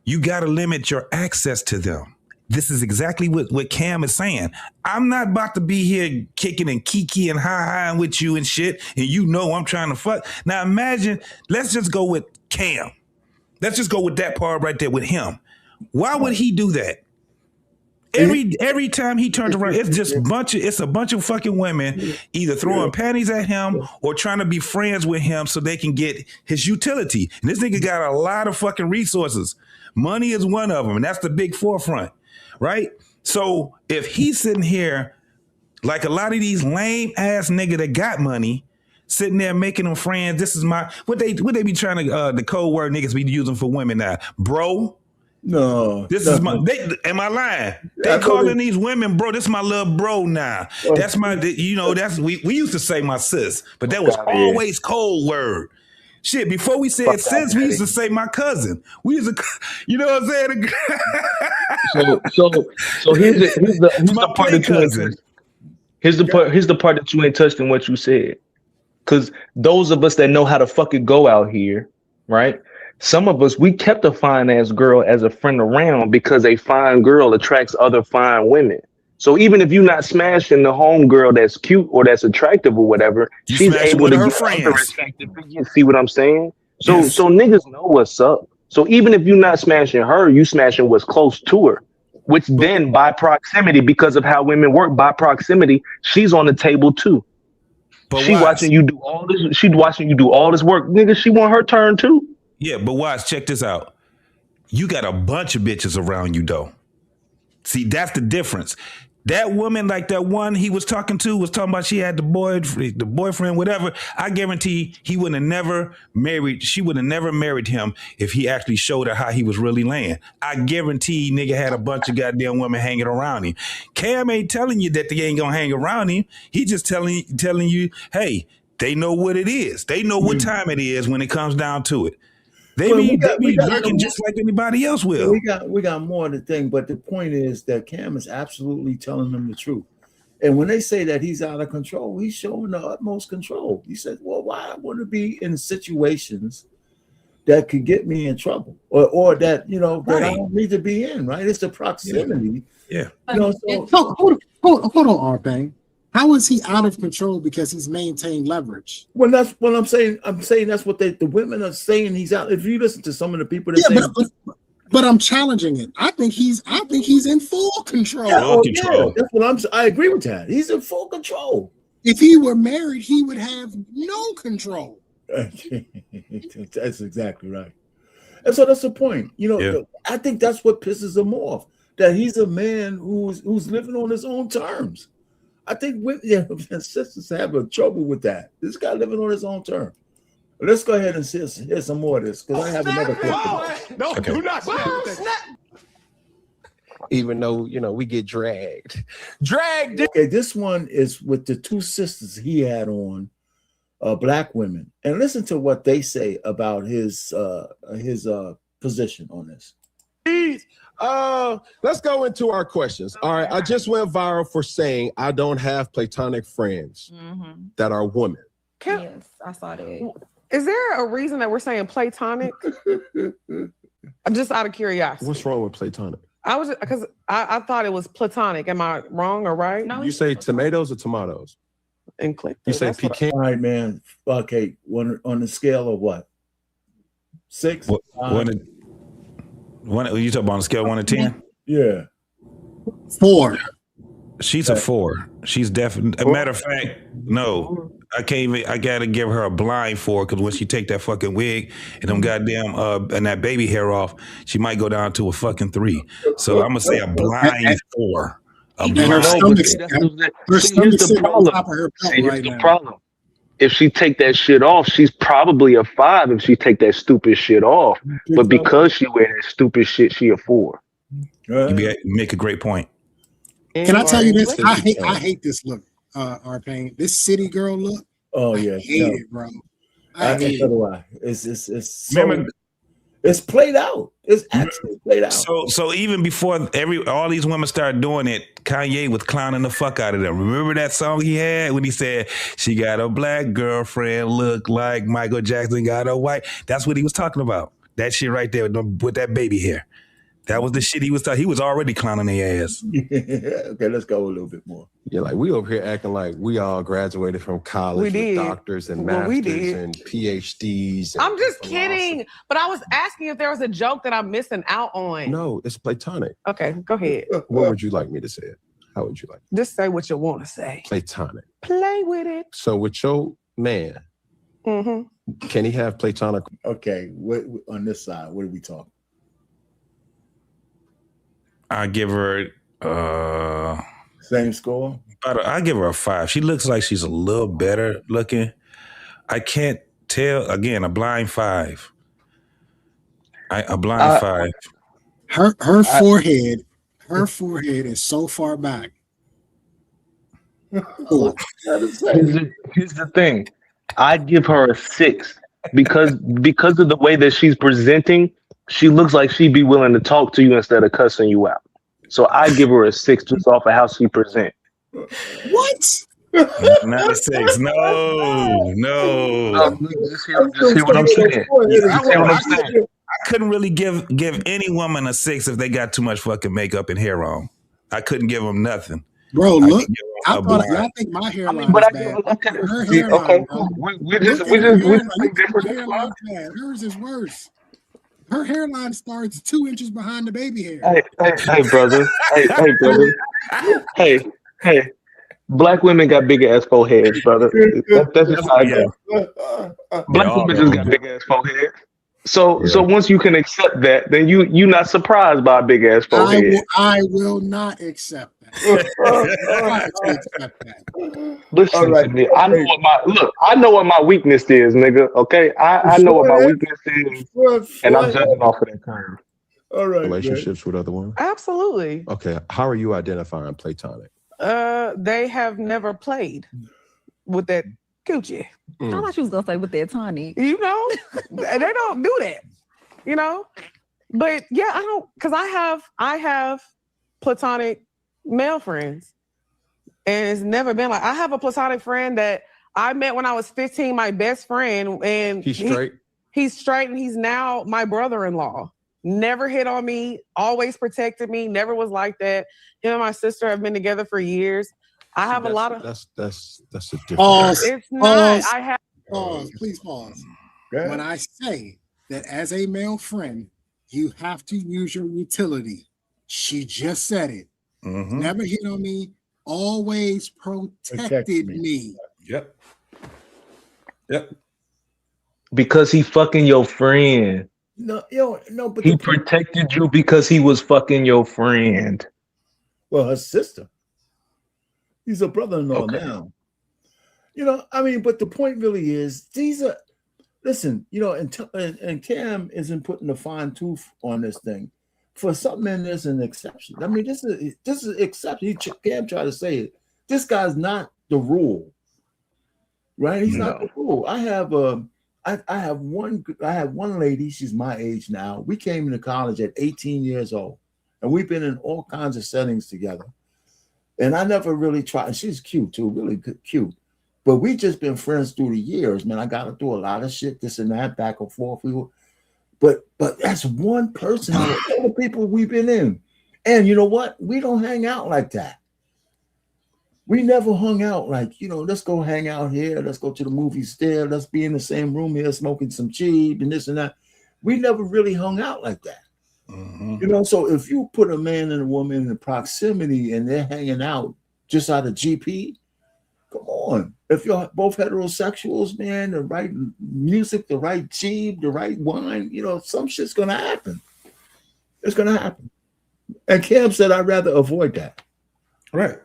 you got to limit your access to them. This is exactly what Cam is saying. I'm not about to be here kicking and kiki and hi-hiing with you and shit, and I'm trying to fuck. Now imagine, let's just go with Cam. Let's just go with that part right there with him. Why would he do that? Every time he turns around, it's a bunch of fucking women either throwing panties at him or trying to be friends with him so they can get his utility. And this nigga got a lot of fucking resources. Money is one of them, and that's the big forefront, right? So if he's sitting here like a lot of these lame ass nigga that got money, sitting there making them friends, this is what they be trying to the code word niggas be using for women now, bro. No. This is my. Am I lying? They calling these women, bro. This is my little bro now. That's my. That's we used to say my sis, but that was always cold word. Shit, before we said sis, we used to say my cousin. We used to, you know what I'm saying? So here's the part that you ain't touched. Here's the part that you ain't touched in what you said. Because those of us that know how to fucking go out here, right? Some of us, we kept a fine ass girl as a friend around because a fine girl attracts other fine women. So even if you're not smashing the home girl that's cute or that's attractive or whatever, she's able to get other attractive. You see what I'm saying? So niggas know what's up. So even if you're not smashing her, you smashing what's close to her, which then by proximity, because of how women work by proximity, she's on the table too. But she watching you do all this. She watching you do all this work, nigga. She want her turn too. Yeah, but watch. Check this out. You got a bunch of bitches around you, though. See, that's the difference. That woman, like that one he was talking about she had the boyfriend, whatever. I guarantee he would have never married. She would have never married him if he actually showed her how he was really laying. I guarantee nigga had a bunch of goddamn women hanging around him. Cam ain't telling you that they ain't gonna hang around him. He just telling you, hey, they know what it is. They know what time it is when it comes down to it. They be working just like anybody else will. We got more of the thing, but the point is that Cam is absolutely telling them the truth. And when they say that he's out of control, he's showing the utmost control. He said, well, why I want to be in situations that could get me in trouble or that, that I don't need to be in, right? It's the proximity. Yeah. Hold on, R-Pain. How is he out of control because he's maintained leverage? Well, that's what I'm saying. I'm saying that's what the women are saying. He's out. If you listen to some of the people that say, but I'm challenging it. I think he's in full control. Yeah, that's what I agree with that. He's in full control. If he were married, he would have no control. That's exactly right. And so that's the point. I think that's what pisses him off. That he's a man who's living on his own terms. I think sisters have a trouble with that. This guy living on his own terms. Let's go ahead and hear some more of this because I have another question. No, do not snap. Even though we get dragged. Okay, this one is with the two sisters he had on, black women, and listen to what they say about his position on this. Let's go into our questions. All right, I just went viral for saying I don't have platonic friends that are women. Yes, I saw that. Is there a reason that we're saying platonic? Just out of curiosity. What's wrong with platonic? I thought it was platonic. Am I wrong or right? No, you say tomatoes or tomatoes? And click. You say pecan. All right, man. Okay, on the scale of what? 6? You talk about on a scale of 1 to 10? Yeah. 4. She's a 4. She's definitely. A matter of fact, no. I can't even. I gotta give her a blind 4 because when she take that fucking wig and them goddamn and that baby hair off, she might go down to a fucking 3. So I'm gonna say a blind 4. A blind. Here's the problem. If she take that shit off, she's probably a 5 if she take that stupid shit off. But because she wear that stupid shit, she a 4. You make a great point. Can I tell you this? I hate this look, R-Pain. This city girl look. Oh yeah, I hate it, bro. I hate it. It's played out. It's actually played out. So even before all these women started doing it, Kanye was clowning the fuck out of them. Remember that song he had when he said she got a black girlfriend, look like Michael Jackson got a white? That's what he was talking about. That shit right there with that baby hair. That was the shit he was talking. He was already clowning their ass. Okay, let's go a little bit more. Yeah, like we over here acting like we all graduated from college with doctors and masters and PhDs. I'm just kidding. But I was asking if there was a joke that I'm missing out on. No, it's platonic. Okay, go ahead. What would you like me to say it? How would you like? Just say what you want to say. Platonic. Play with it. So with your man, can he have platonic? Okay, on this side, what are we talking? I give her same score. I give her a 5. She looks like she's a little better looking. I can't tell. Again, a blind 5. A blind 5. Her forehead is so far back. Here's the thing. I'd give her a 6 because of the way that she's presenting. She looks like she'd be willing to talk to you instead of cussing you out. So I give her a 6 just off of how she presents. What? Not a 6. No. Just hear what I'm saying. I couldn't really give any woman a 6 if they got too much fucking makeup and hair on. I couldn't give them nothing. Bro, look. I think my hairline is bad. Her hairline, bro. We just think different. My hairline's bad. Hers is worse. Her hairline starts 2 inches behind the baby hair. Hey, brother. Hey. Black women got big ass foreheads, brother. That's just how I go. Black women just got big ass foreheads. So once you can accept that, then you're not surprised by a big ass forehead. I will not accept that. Listen to me. I know what my weakness is, nigga. Okay, I know what my weakness is, and I'm judging off of that curve. All right. Relationships with other women. Absolutely. Okay. How are you identifying platonic? They have never played with that coochie. I thought you was gonna say with that tonic. You know, they don't do that. You know, but yeah, I don't, because I have platonic male friends, and it's never been like, I have a platonic friend that I met when I was 15, my best friend, and he's straight. He's straight, and he's now my brother-in-law. Never hit on me, always protected me, never was like that. Him and my sister have been together for years. I have a lot of that's a different it's not. I have please pause. When I say that as a male friend, you have to use your utility. She just said it. Never hit on me, always protected me. Yep. Because he fucking your friend. No, but he protected you because he was fucking your friend. Well, her sister. He's a brother-in-law now. You know, I mean, but the point really is, these are, listen, you know, and Cam isn't putting a fine tooth on this thing. For some men, there's an exception. I mean, this is exception. Cam tried to say it. This guy's not the rule, right? He's not the rule. I have one lady. She's my age now. We came into college at 18 years old, and we've been in all kinds of settings together. And I never really tried. And she's cute too, really cute. But we just been friends through the years, man. I got her through a lot of shit, this and that, back and forth. But that's one person out of all the people we've been in. And you know what? We don't hang out like that. We never hung out like, you know, let's go hang out here. Let's go to the movies there. Let's be in the same room here smoking some cheap and this and that. We never really hung out like that. You know, so if you put a man and a woman in the proximity and they're hanging out just out of GP, come on. If you're both heterosexuals, man, the right music, the right cheap, the right wine, you know, some shit's going to happen. It's going to happen. And Cam said, I'd rather avoid that. Right.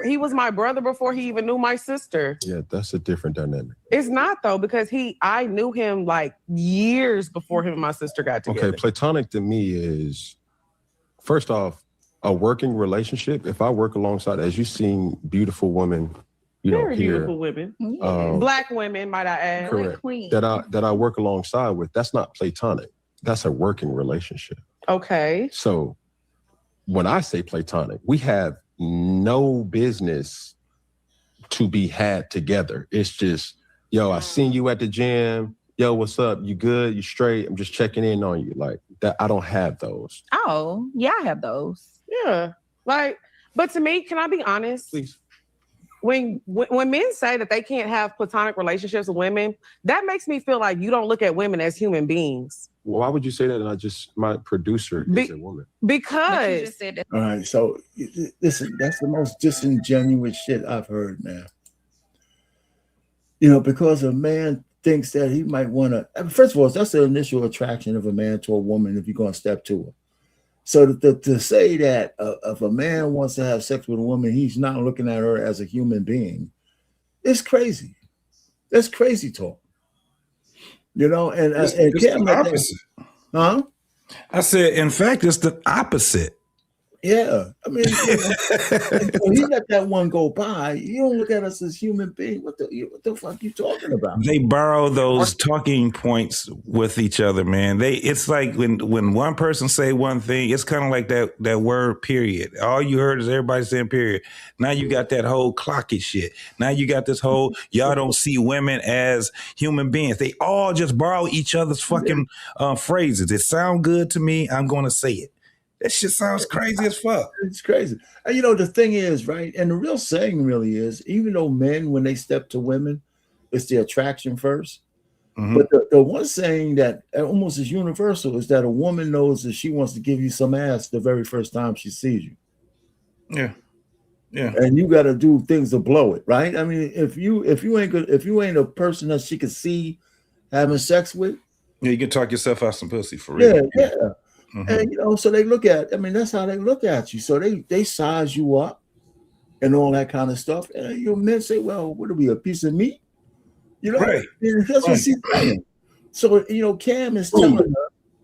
He was my brother before he even knew my sister. Yeah, that's a different dynamic. It's not though, because I knew him like years before him and my sister got together. Okay, platonic to me is, first off, a working relationship. If I work alongside, as you've seen, beautiful women, you know, very here, beautiful women, black women, might I add, correct, that I work alongside with, that's not platonic. That's a working relationship. Okay. So when I say platonic, we have no business to be had together. It's just, yo, I seen you at the gym. Yo, what's up? You good? You straight? I'm just checking in on you. Like that. I don't have those. Oh, yeah, I have those. Yeah. Like, but to me, can I be honest? Please. When men say that they can't have platonic relationships with women, that makes me feel like you don't look at women as human beings. Why would you say that? And my producer is a woman. Because all right, so listen, that's the most disingenuous shit I've heard now. You know, because a man thinks that he might want to. First of all, that's the initial attraction of a man to a woman if you're going to step to her. So to say that if a man wants to have sex with a woman, he's not looking at her as a human being, it's crazy. That's crazy talk. You know, and it's Cam, the opposite. Huh? I said, in fact, it's the opposite. Yeah, I mean, so he let that one go by. You don't look at us as human beings. What the fuck you talking about? They borrow those talking points with each other, man. It's like when one person say one thing, it's kind of like that word period. All you heard is everybody saying period. Now you got that whole clocky shit. Now you got this whole y'all don't see women as human beings. They all just borrow each other's fucking phrases. It sound good to me. I'm going to say it. That shit sounds crazy as fuck. It's crazy. And you know, the thing is, right? And the real saying really is, even though men, when they step to women, it's the attraction first. But the one saying that almost is universal is that a woman knows that she wants to give you some ass the very first time she sees you. Yeah. Yeah. And you got to do things to blow it, right? I mean, if you ain't a person that she could see having sex with, yeah, you can talk yourself out some pussy for real. Yeah. And you know, so they look at, I mean, that's how they look at you. So they size you up and all that kind of stuff. And you know, men say, well, what are we, a piece of meat? You know, right. That's what she's saying. So, you know, Cam is telling her,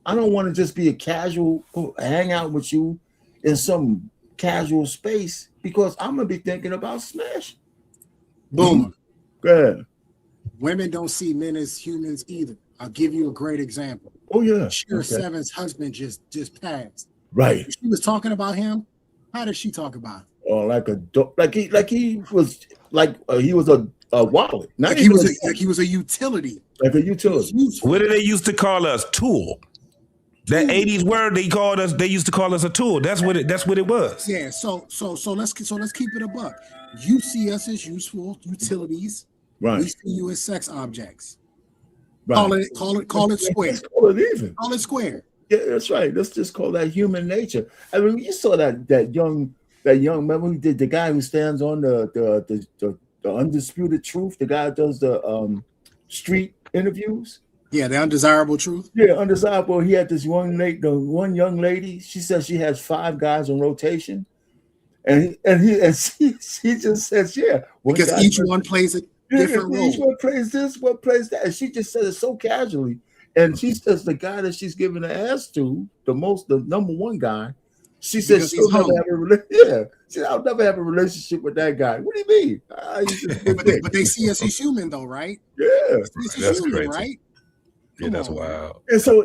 I don't want to just be a casual hang out with you in some casual space because I'm gonna be thinking about smash. Boom. Go ahead. Women don't see men as humans either. I'll give you a great example. Oh yeah. Shira Seven's husband just passed. Right. She was talking about him. How did she talk about him? Oh, like he was a wallet. Like he was a utility. Like a utility. What did they used to call us? Tool. That 80s word they used to call us a tool. That's what it was. Yeah, so let's keep it a buck. You see us as useful utilities. Right. We see you as sex objects. Right. Call it square. Let's call it even. Call it square. Yeah, that's right. Let's just call that human nature. I mean, you saw that young remember who did the guy who stands on the undisputed truth, the guy who does the street interviews. Yeah, the undesirable truth. Yeah, undesirable. He had this one young lady. She says she has 5 guys on rotation, and she just says, yeah, because each one plays a different role. Each one plays this, one plays that, and she just says it so casually. And she says the guy that she's giving the ass to, the number one guy, she says she'll never have I'll never have a relationship with that guy. What do you mean? But they see us as human, though, right? Yeah, that's human, crazy. Right? Yeah, that's wild. And so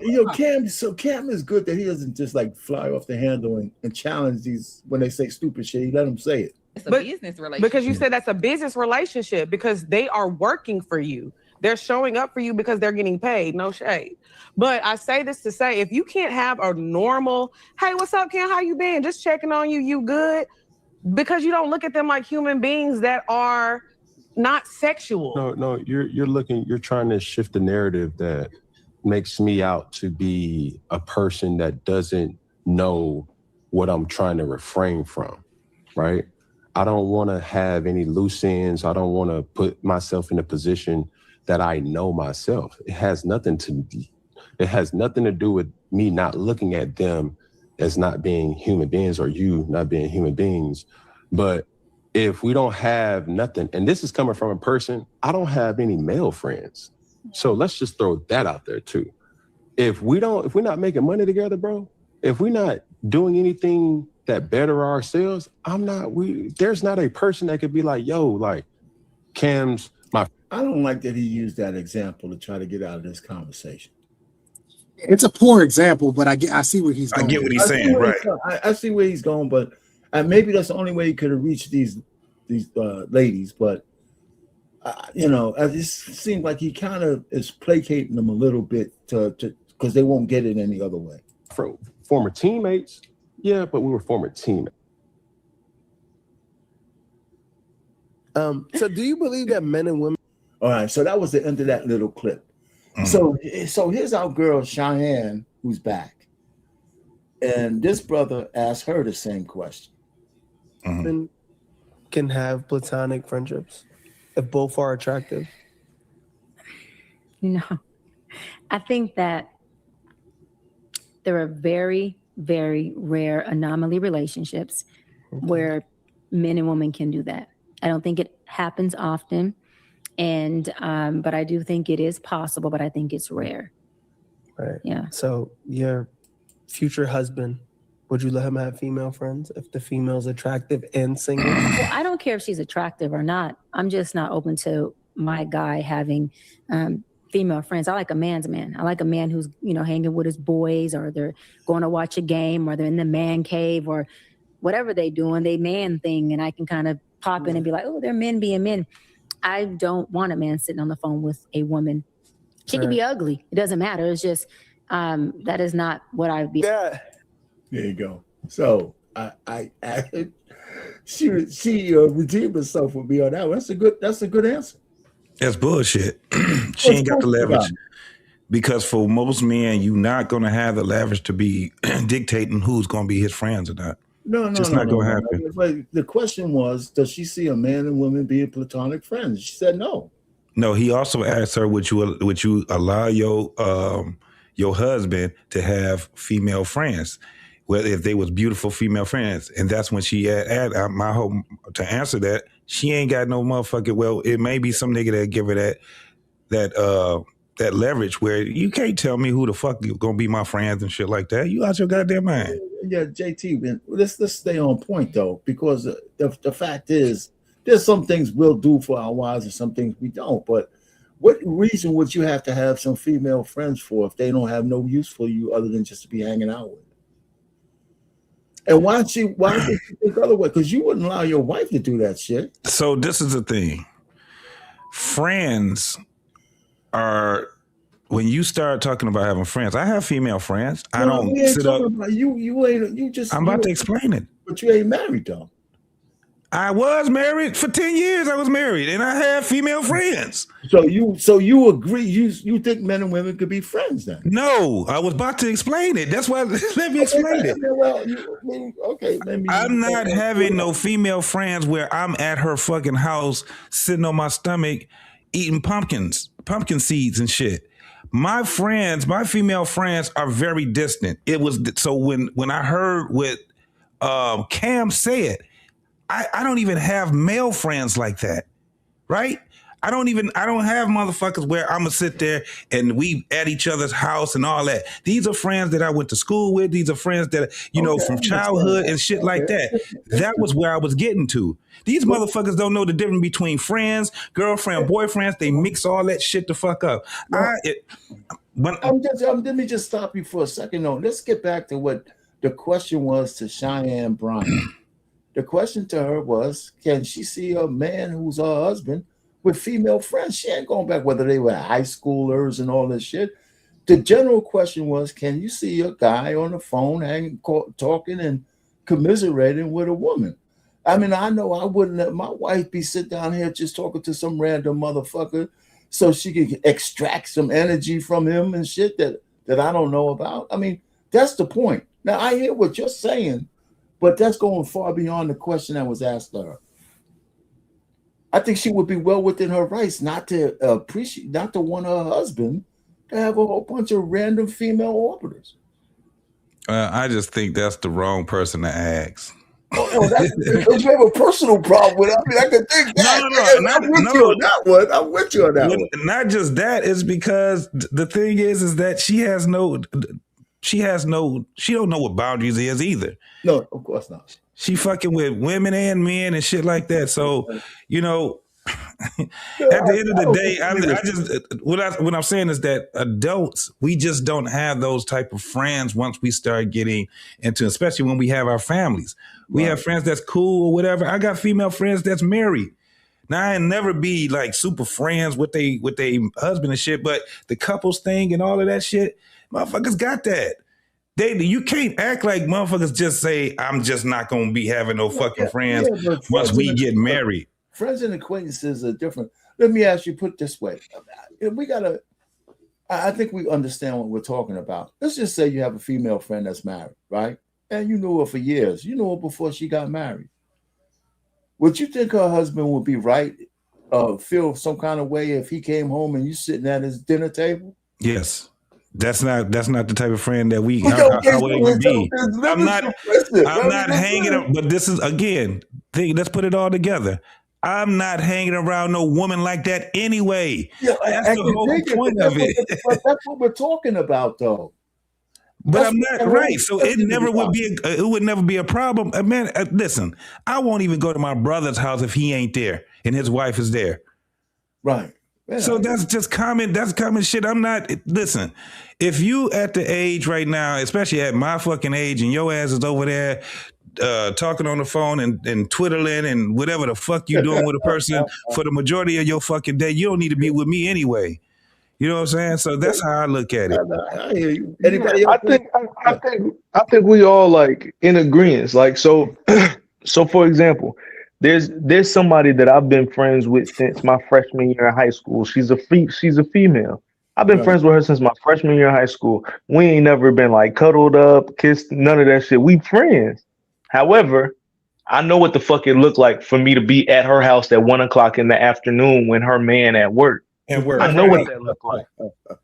Cam is good that he doesn't just like fly off the handle and challenge these when they say stupid shit. He let them say it. It's a business relationship. Because you said that's a business relationship because they are working for you. They're showing up for you because they're getting paid. No shade. But I say this to say, if you can't have a normal, hey, what's up, Cam? How you been? Just checking on you. You good? Because you don't look at them like human beings that are not sexual. No, you're trying to shift the narrative that makes me out to be a person that doesn't know what I'm trying to refrain from, right? I don't want to have any loose ends. I don't want to put myself in a position that I know myself. It has nothing to do with me not looking at them as not being human beings or you not being human beings. But if we don't have nothing, and this is coming from a person, I don't have any male friends. So let's just throw that out there too. If we're not making money together, bro, if we're not doing anything that better ourselves, there's not a person that could be like, yo, like Cam's I don't like that he used that example to try to get out of this conversation. It's a poor example, but I see where he's going. I get what he's saying, right? I see where he's going, but maybe that's the only way he could have reached these ladies. But it just seems like he kind of is placating them a little bit to because they won't get it any other way. Former teammates, yeah, but we were former teammates. So do you believe that men and women? All right, so that was the end of that little clip. So here's our girl Cheyenne, who's back, and this brother asked her the same question. Men can have platonic friendships if both are attractive. No, I think that there are very, very rare anomaly relationships where men and women can do that. I don't think it happens often. And, but I do think it is possible, but I think it's rare. Right. Yeah. So you're future husband, would you let him have female friends if the female's attractive and single? Well, I don't care if she's attractive or not. I'm just not open to my guy having female friends. I like a man's man. I like a man who's, hanging with his boys, or they're going to watch a game, or they're in the man cave, or whatever they doing, they man thing. And I can kind of pop in and be like, oh, they're men being men. I don't want a man sitting on the phone with a woman. She can be ugly. It doesn't matter. It's just, that is not what I would be. Yeah. There you go. So she redeemed herself with me on that one. That's a good answer. That's bullshit. She ain't got the leverage. Because for most men, you're not going to have the leverage to be dictating who's going to be his friends or not. No, Just not going to happen. But the question was, does she see a man and woman being platonic friends? She said no. No, he also asked her, would you allow your husband to have female friends, whether if they was beautiful female friends? And that's when she had my hope to answer that. She ain't got no motherfucking, well, it may be some nigga that give her that leverage where you can't tell me who the fuck is gonna be my friends and shit like that. You out your goddamn mind. Yeah, JT, man, let's stay on point though, because the fact is, there's some things we'll do for our wives and some things we don't. But what reason would you have to have some female friends for if they don't have no use for you other than just to be hanging out with? And why did you think otherwise? Because you wouldn't allow your wife to do that shit. So this is the thing. Friends are, when you start talking about having friends, I have female friends. I don't sit up. I'm about to explain it. But you ain't married though. I was married for 10 years. I was married and I have female friends. So you agree, you think men and women could be friends then? No, I was about to explain it. That's why let me explain it. Well, okay, I'm not having no female friends where I'm at her fucking house sitting on my stomach eating pumpkin seeds and shit. My female friends are very distant. It was so when I heard what Cam said, I don't even have male friends like that, right? I don't have motherfuckers where I'm gonna sit there and we at each other's house and all that. These are friends that I went to school with. These are friends that, from childhood and shit like that. That was where I was getting to. These motherfuckers don't know the difference between friends, girlfriend, boyfriends. They mix all that shit the fuck up. Let me just stop you for a second. No, let's get back to what the question was to Cheyenne Bryant. The question to her was, can she see a man who's her husband with female friends? She ain't going back whether they were high schoolers and all this shit. The general question was, can you see a guy on the phone talking and commiserating with a woman? I mean, I know I wouldn't let my wife be sit down here just talking to some random motherfucker so she could extract some energy from him and shit that I don't know about. I mean, that's the point. Now, I hear what you're saying, but that's going far beyond the question that was asked of her. I think she would be well within her rights not to want her husband to have a whole bunch of random female orbiters. I just think that's the wrong person to ask. That's because you have a personal problem with it. I mean, I can think that. I'm with you on that one. Not just that, it's because the thing is that she don't know what boundaries is either. No, of course not. She fucking with women and men and shit like that. So, at the end of the day, what I'm saying is that adults, we just don't have those type of friends once we start getting into, especially when we have our families. We have friends that's cool or whatever. I got female friends that's married. Now, I never be like super friends with they husband and shit, but the couples thing and all of that shit, motherfuckers got that. You can't act like motherfuckers just say, I'm just not going to be having no fucking friends once we get married. Friends and acquaintances are different. Let me ask you, put it this way. I think we understand what we're talking about. Let's just say you have a female friend that's married, right? And you knew her for years. You knew her before she got married. Would you think her husband would be right, feel some kind of way if he came home and you sitting at his dinner table? Yes. That's not the type of friend that we how would it be. I'm not hanging up, but this is again, let's put it all together. I'm not hanging around no woman like that anyway. Yeah, that's the whole point of it. But that's what we're talking about, though. But I'm not right, so it never would be. It would never be a problem. Man, listen, I won't even go to my brother's house if he ain't there and his wife is there. Right. Yeah. So that's just common. That's common shit. I'm not. Listen, if you at the age right now, especially at my fucking age, and your ass is over there talking on the phone and twiddling and whatever the fuck you doing with a person for the majority of your fucking day, you don't need to be with me anyway. You know what I'm saying? So that's how I look at it. I hear you. Anybody Yeah, else? I think we all like in agreement. Like so so for example, there's somebody that I've been friends with since my freshman year in high school. She's a female. I've been Right. friends with her since my freshman year in high school. We ain't never been like cuddled up, kissed, none of that shit. We friends. However, I know what the fuck it looked like for me to be at her house at 1 o'clock in the afternoon when her man at work. And work. I know what that looked like.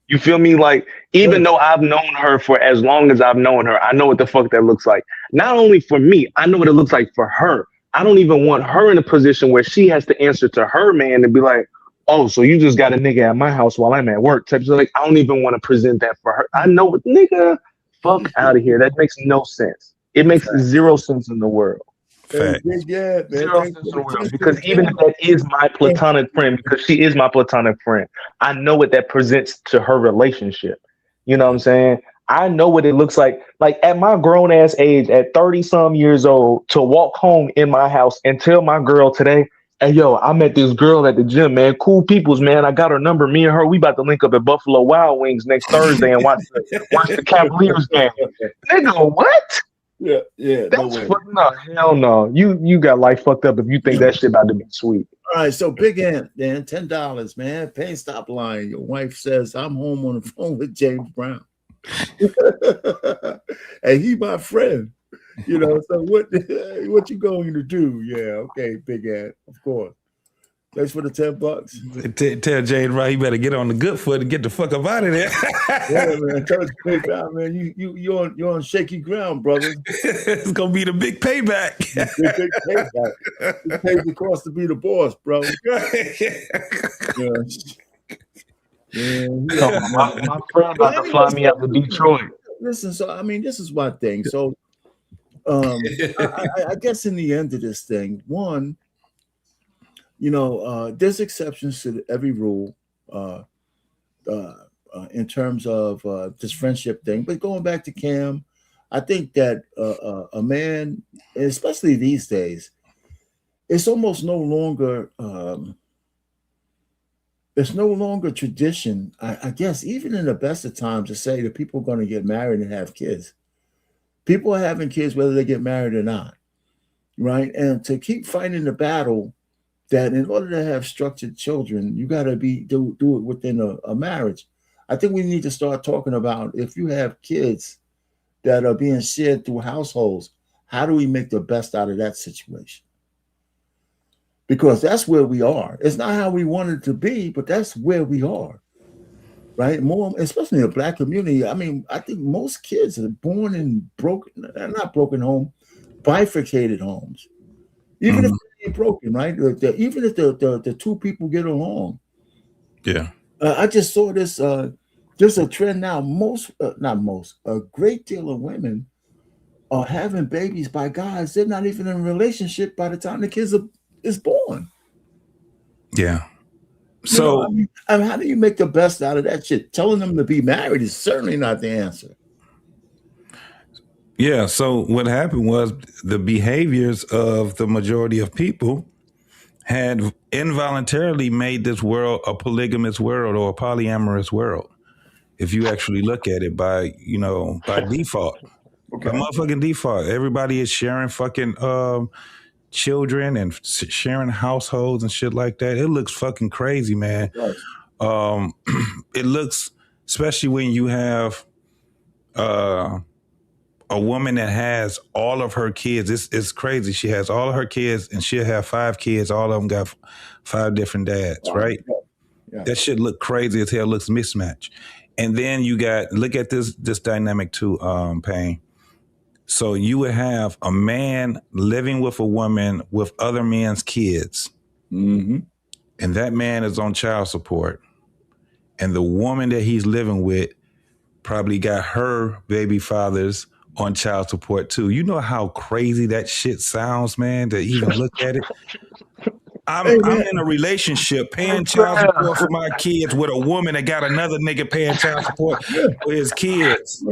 You feel me? Like, even though I've known her for as long as I've known her, I know what the fuck that looks like. Not only for me, I know what it looks like for her. I don't even want her in a position where she has to answer to her man and be like, oh, so you just got a nigga at my house while I'm at work. Type of like, I don't even want to present that for her. I know what nigga, fuck out of here. That makes no sense. It makes zero sense in the world. Fact. Yeah, man. Zero sense in the world. Because even if that is my platonic friend, because she is my platonic friend, I know what that presents to her relationship. You know what I'm saying? I know what it looks like. Like at my grown ass age, at 30 some years old, to walk home in my house and tell my girl today, hey, yo, I met this girl at the gym, man. Cool peoples, man. I got her number. Me and her, we about to link up at Buffalo Wild Wings next Thursday and watch the Cavaliers game. Nigga, what? Yeah, no That's way. no, hell no. You got life fucked up if you think that shit about to be sweet. All right, so Big Ant, man, $10, man. Pay, stop lying. Your wife says I'm home on the phone with James Brown, and he my friend. You know, so what you going to do? Yeah, okay, Big Ant, of course. Thanks for the $10. Tell Jade right, you better get on the good foot and get the fuck up out of there. Yeah, man. Tell Big Ant, man, you're on shaky ground, brother. It's gonna be the big payback. Big payback. It pays the cost to be the boss, bro. My friend about to fly me out to Detroit. Listen, so I mean, this is my thing. So, I guess in the end of this thing, one, you know, there's exceptions to every rule in terms of this friendship thing. But going back to Cam, I think that a man, especially these days, it's almost no longer it's no longer tradition, I guess, even in the best of times, to say that people are going to get married and have kids. People are having kids whether they get married or not, right? And to keep fighting the battle that in order to have structured children, you got to do it within a marriage. I think we need to start talking about, if you have kids that are being shared through households, how do we make the best out of that situation? Because that's where we are. It's not how we want it to be, but that's where we are, right? More, especially in the Black community. I mean, I think most kids are born in not broken home, bifurcated homes. Even if they're broken, right? Even if the two people get along. Yeah. I just saw this. There's a trend now. A great deal of women are having babies by guys they're not even in a relationship by the time the kids is born. Yeah. So, you know, I mean, how do you make the best out of that shit? Telling them to be married is certainly not the answer. Yeah, so what happened was the behaviors of the majority of people had involuntarily made this world a polygamous world or a polyamorous world. If you actually look at it by default. Okay. By motherfucking default. Everybody is sharing fucking children and sharing households and shit like that. It looks fucking crazy, man. Right. It looks, especially when you have a woman that has all of her kids. It's crazy. She has all of her kids and she'll have 5 kids. All of them got 5 different dads, right? Yeah. That shit look crazy as hell, looks mismatched. And then you look at this dynamic too, Payne. So you would have a man living with a woman with other men's kids. Mm-hmm. And that man is on child support. And the woman that he's living with probably got her baby fathers on child support too. You know how crazy that shit sounds, man, to even look at it? I'm in a relationship paying child support for my kids with a woman that got another nigga paying child support for his kids.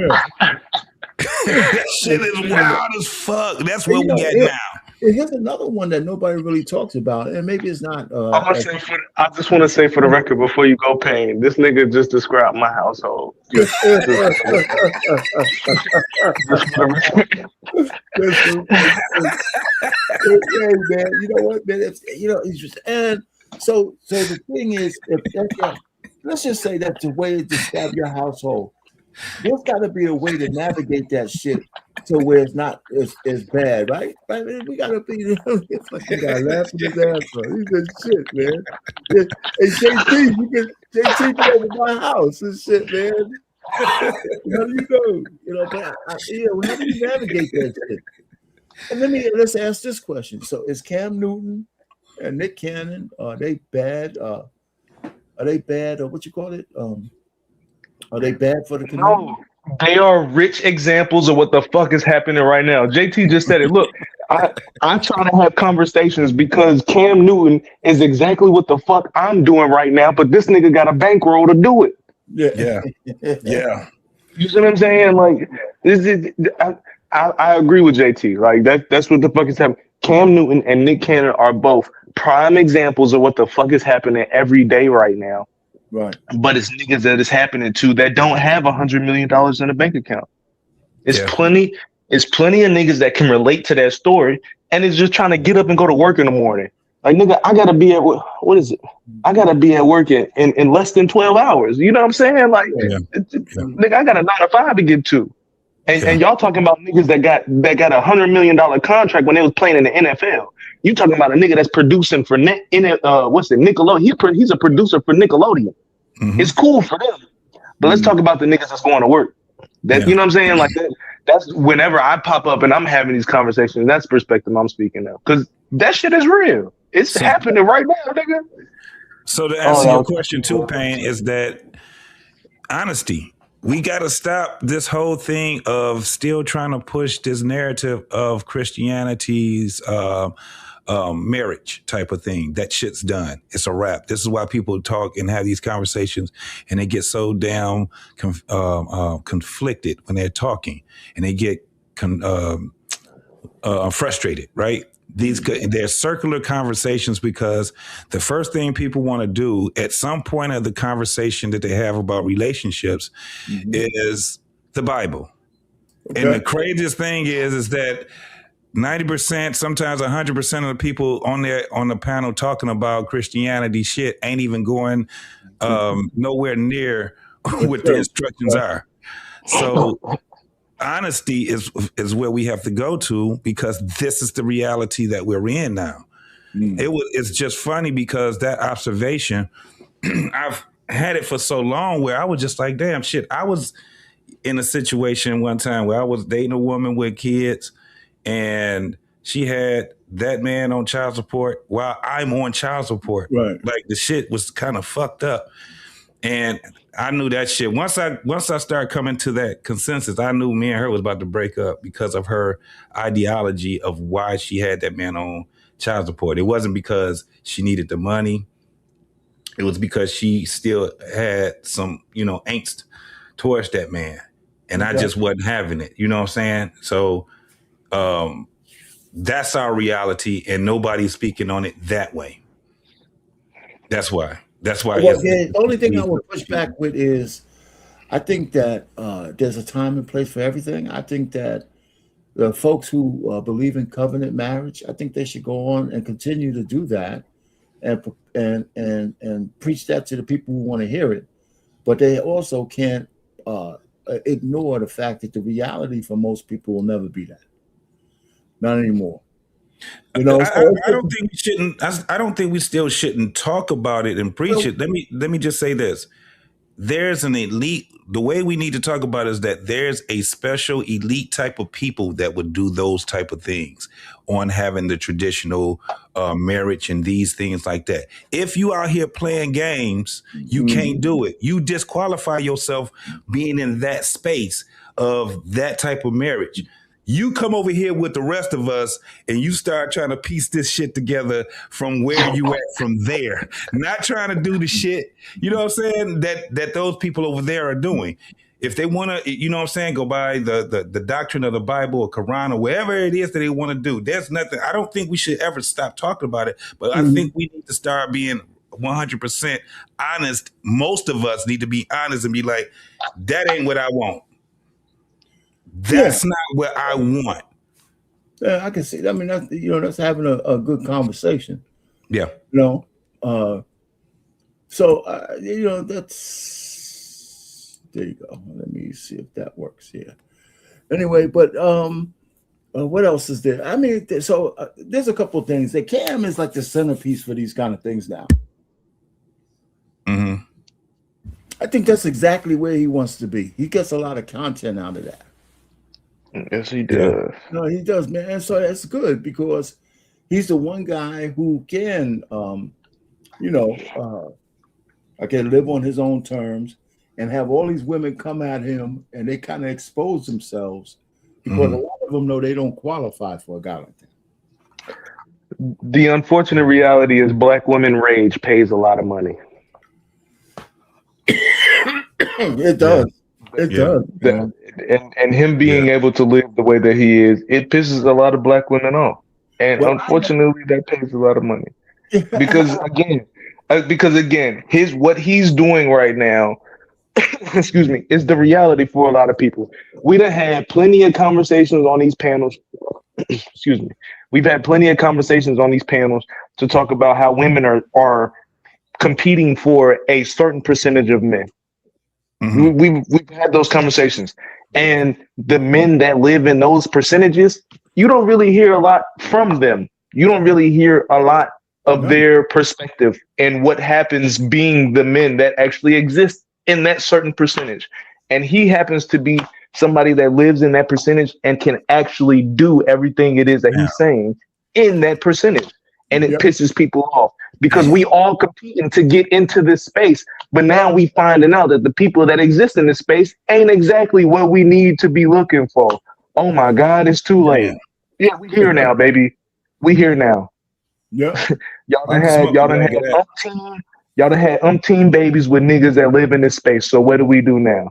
That shit is wild as fuck. That's where we at now. Here's another one that nobody really talks about, and maybe it's not. I just want to say for the record before you go, Payne, this nigga just described my household. Just for the record. Hey, man, you know what, man? It's just, and so the thing is, if that's let's just say that's the way to describe your household. There's got to be a way to navigate that shit to where it's not as bad, right? I mean, we got to be. Fucking guy laughing his ass off. He said, "Shit, man." Hey, JT, JT come over my house and shit, man. How do you know? But how do you navigate that shit? And let's ask this question. So, is Cam Newton and Nick Cannon are they bad? Are they bad? Or what you call it? Are they bad for the community? No, they are rich examples of what the fuck is happening right now. JT just said it. Look, I'm trying to have conversations because Cam Newton is exactly what the fuck I'm doing right now, but this nigga got a bankroll to do it. Yeah. You see what I'm saying? Like, I agree with JT. Like, that's what the fuck is happening. Cam Newton and Nick Cannon are both prime examples of what the fuck is happening every day right now. Right. But it's niggas that it's happening to that don't have $100 million in a bank account. It's plenty of niggas that can relate to that story and is just trying to get up and go to work in the morning. Like, nigga, I gotta be at what is it? I gotta be at work in less than 12 hours. You know what I'm saying? Like, nigga, I got a 9 to 5 to get to. And y'all talking about niggas that got $100 million contract when they was playing in the NFL. You talking about a nigga that's producing for Nickelodeon. He's a producer for Nickelodeon. Mm-hmm. It's cool for them. But let's talk about the niggas that's going to work. You know what I'm saying? Like that's whenever I pop up and I'm having these conversations, that's the perspective I'm speaking of. Because that shit is real. It's happening right now, nigga. So to answer your question too, Payne, is that honesty. We got to stop this whole thing of still trying to push this narrative of Christianity's marriage type of thing. That shit's done. It's a wrap. This is why people talk and have these conversations and they get so damn conflicted when they're talking and they get frustrated, right? They're circular conversations because the first thing people want to do at some point of the conversation that they have about relationships is the Bible. Okay. And the craziest thing is that 90%, sometimes 100% of the people on the panel talking about Christianity shit ain't even going nowhere near what the instructions are. So honesty is where we have to go to because this is the reality that we're in now. It's just funny because that observation, I've had it for so long where I was just like, damn shit. I was in a situation one time where I was dating a woman with kids and she had that man on child support while I'm on child support. Right. Like the shit was kind of fucked up. And I knew that shit. Once I started coming to that consensus, I knew me and her was about to break up because of her ideology of why she had that man on child support. It wasn't because she needed the money. It was because she still had some, angst towards that man. And I just wasn't having it. You know what I'm saying? So that's our reality and nobody's speaking on it that way. That's why. The only thing I would push back with is I think that there's a time and place for everything. I think that the folks who believe in covenant marriage, I think they should go on and continue to do that and preach that to the people who want to hear it. But they also can't ignore the fact that the reality for most people will never be that. Not anymore. I don't think we shouldn't. I don't think we still shouldn't talk about it and preach it. Let me just say this: there's an elite. The way we need to talk about it is that there's a special elite type of people that would do those type of things on having the traditional marriage and these things like that. If you out here playing games, you can't do it. You disqualify yourself being in that space of that type of marriage. You come over here with the rest of us and you start trying to piece this shit together from where you at from there. Not trying to do the shit, you know what I'm saying, that those people over there are doing. If they want to, you know what I'm saying, go by the doctrine of the Bible or Quran or whatever it is that they want to do. There's nothing. I don't think we should ever stop talking about it, but I think we need to start being 100% honest. Most of us need to be honest and be like, that ain't what I want. That's not what I want. Yeah, I can see. I mean, that's, that's having a good conversation. Yeah. So that's, there you go. Let me see if that works here. Anyway, but what else is there? I mean, so there's a couple of things. The Cam is like the centerpiece for these kind of things now. Mm-hmm. I think that's exactly where he wants to be. He gets a lot of content out of that. Yes, he does. No, he does, man. And so that's good because he's the one guy who can, I can live on his own terms and have all these women come at him and they kind of expose themselves because a lot of them know they don't qualify for a guy like that. The unfortunate reality is black women rage pays a lot of money. It does. It does. And him being able to live the way that he is, it pisses a lot of black women off. And unfortunately, that pays a lot of money. Because again, what he's doing right now, excuse me, is the reality for a lot of people. We done had plenty of conversations on these panels. Excuse me. We've had plenty of conversations on these panels to talk about how women are competing for a certain percentage of men. We've had those conversations, and the men that live in those percentages, you don't really hear a lot from them. You don't really hear a lot of their perspective and what happens being the men that actually exist in that certain percentage. And he happens to be somebody that lives in that percentage and can actually do everything it is that he's saying in that percentage. And it pisses people off because we all competing to get into this space. But now we finding out that the people that exist in this space ain't exactly what we need to be looking for. Oh my God, it's too late. Yeah, we here now, baby. We here now. Yeah. Y'all done had umpteen babies with niggas that live in this space. So what do we do now?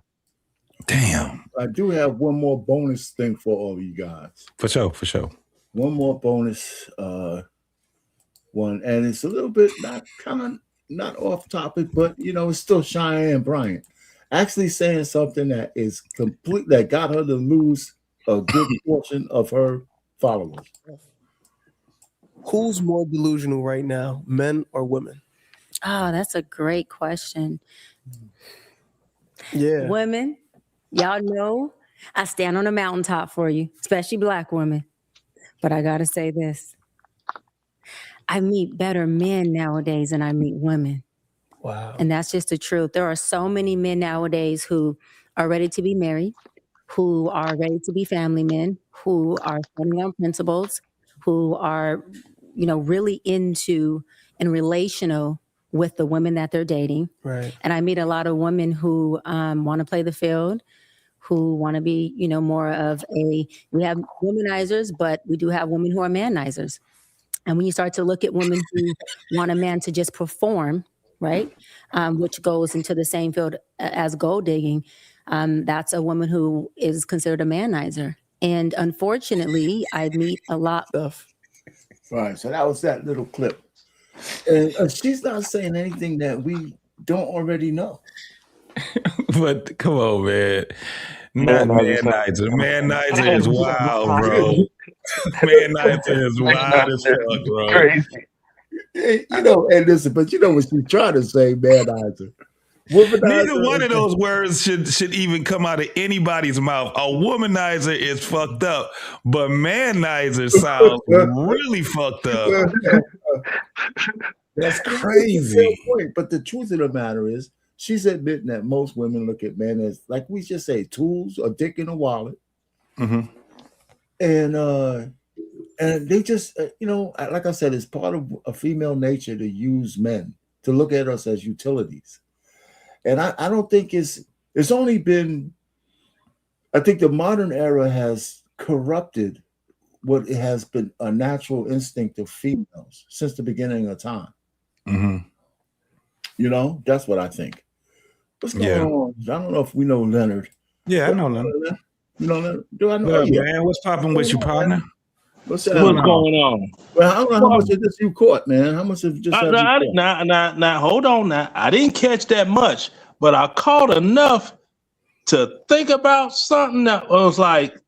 Damn. I do have one more bonus thing for all of you guys. For sure. One more bonus one, and it's a little bit not off topic, but it's still Cheyenne Bryant actually saying something that is complete that got her to lose a good portion of her followers. Who's more delusional right now, men or women? Oh, that's a great question. Yeah. Women, y'all know I stand on a mountaintop for you, especially black women. But I got to say this. I meet better men nowadays than I meet women. Wow. And that's just the truth. There are so many men nowadays who are ready to be married, who are ready to be family men, who are standing on principles, who are, really into and relational with the women that they're dating. Right. And I meet a lot of women who want to play the field, who want to be, more of we have womanizers, but we do have women who are manizers. And when you start to look at women who want a man to just perform, right, which goes into the same field as gold digging, that's a woman who is considered a manizer. And unfortunately, I meet a lot of. Right. So that was that little clip. And she's not saying anything that we don't already know. But come on, man. Not Manizer. Manizer is wild, bro. Manizer is wild as fuck, bro. Crazy. And listen, but what she's trying to say, Manizer. Neither one of those words should even come out of anybody's mouth. A womanizer is fucked up, but manizer sounds really fucked up. That's crazy. But the truth of the matter is, she's admitting that most women look at men as, like we just say, tools, a dick in a wallet. Mm-hmm. And they just, like I said, it's part of a female nature to use men, to look at us as utilities. And I don't think it's only been, I think the modern era has corrupted what it has been a natural instinct of females since the beginning of time. Mm-hmm. That's what I think. What's going on? I don't know if we know Leonard. Yeah, I know Leonard. You know Leonard? Do I know? What up, man? What's popping with you, partner? What's going on? Well, I don't know how much of this you caught, man. How much of just now, hold on now. I didn't catch that much, but I caught enough to think about something that was like,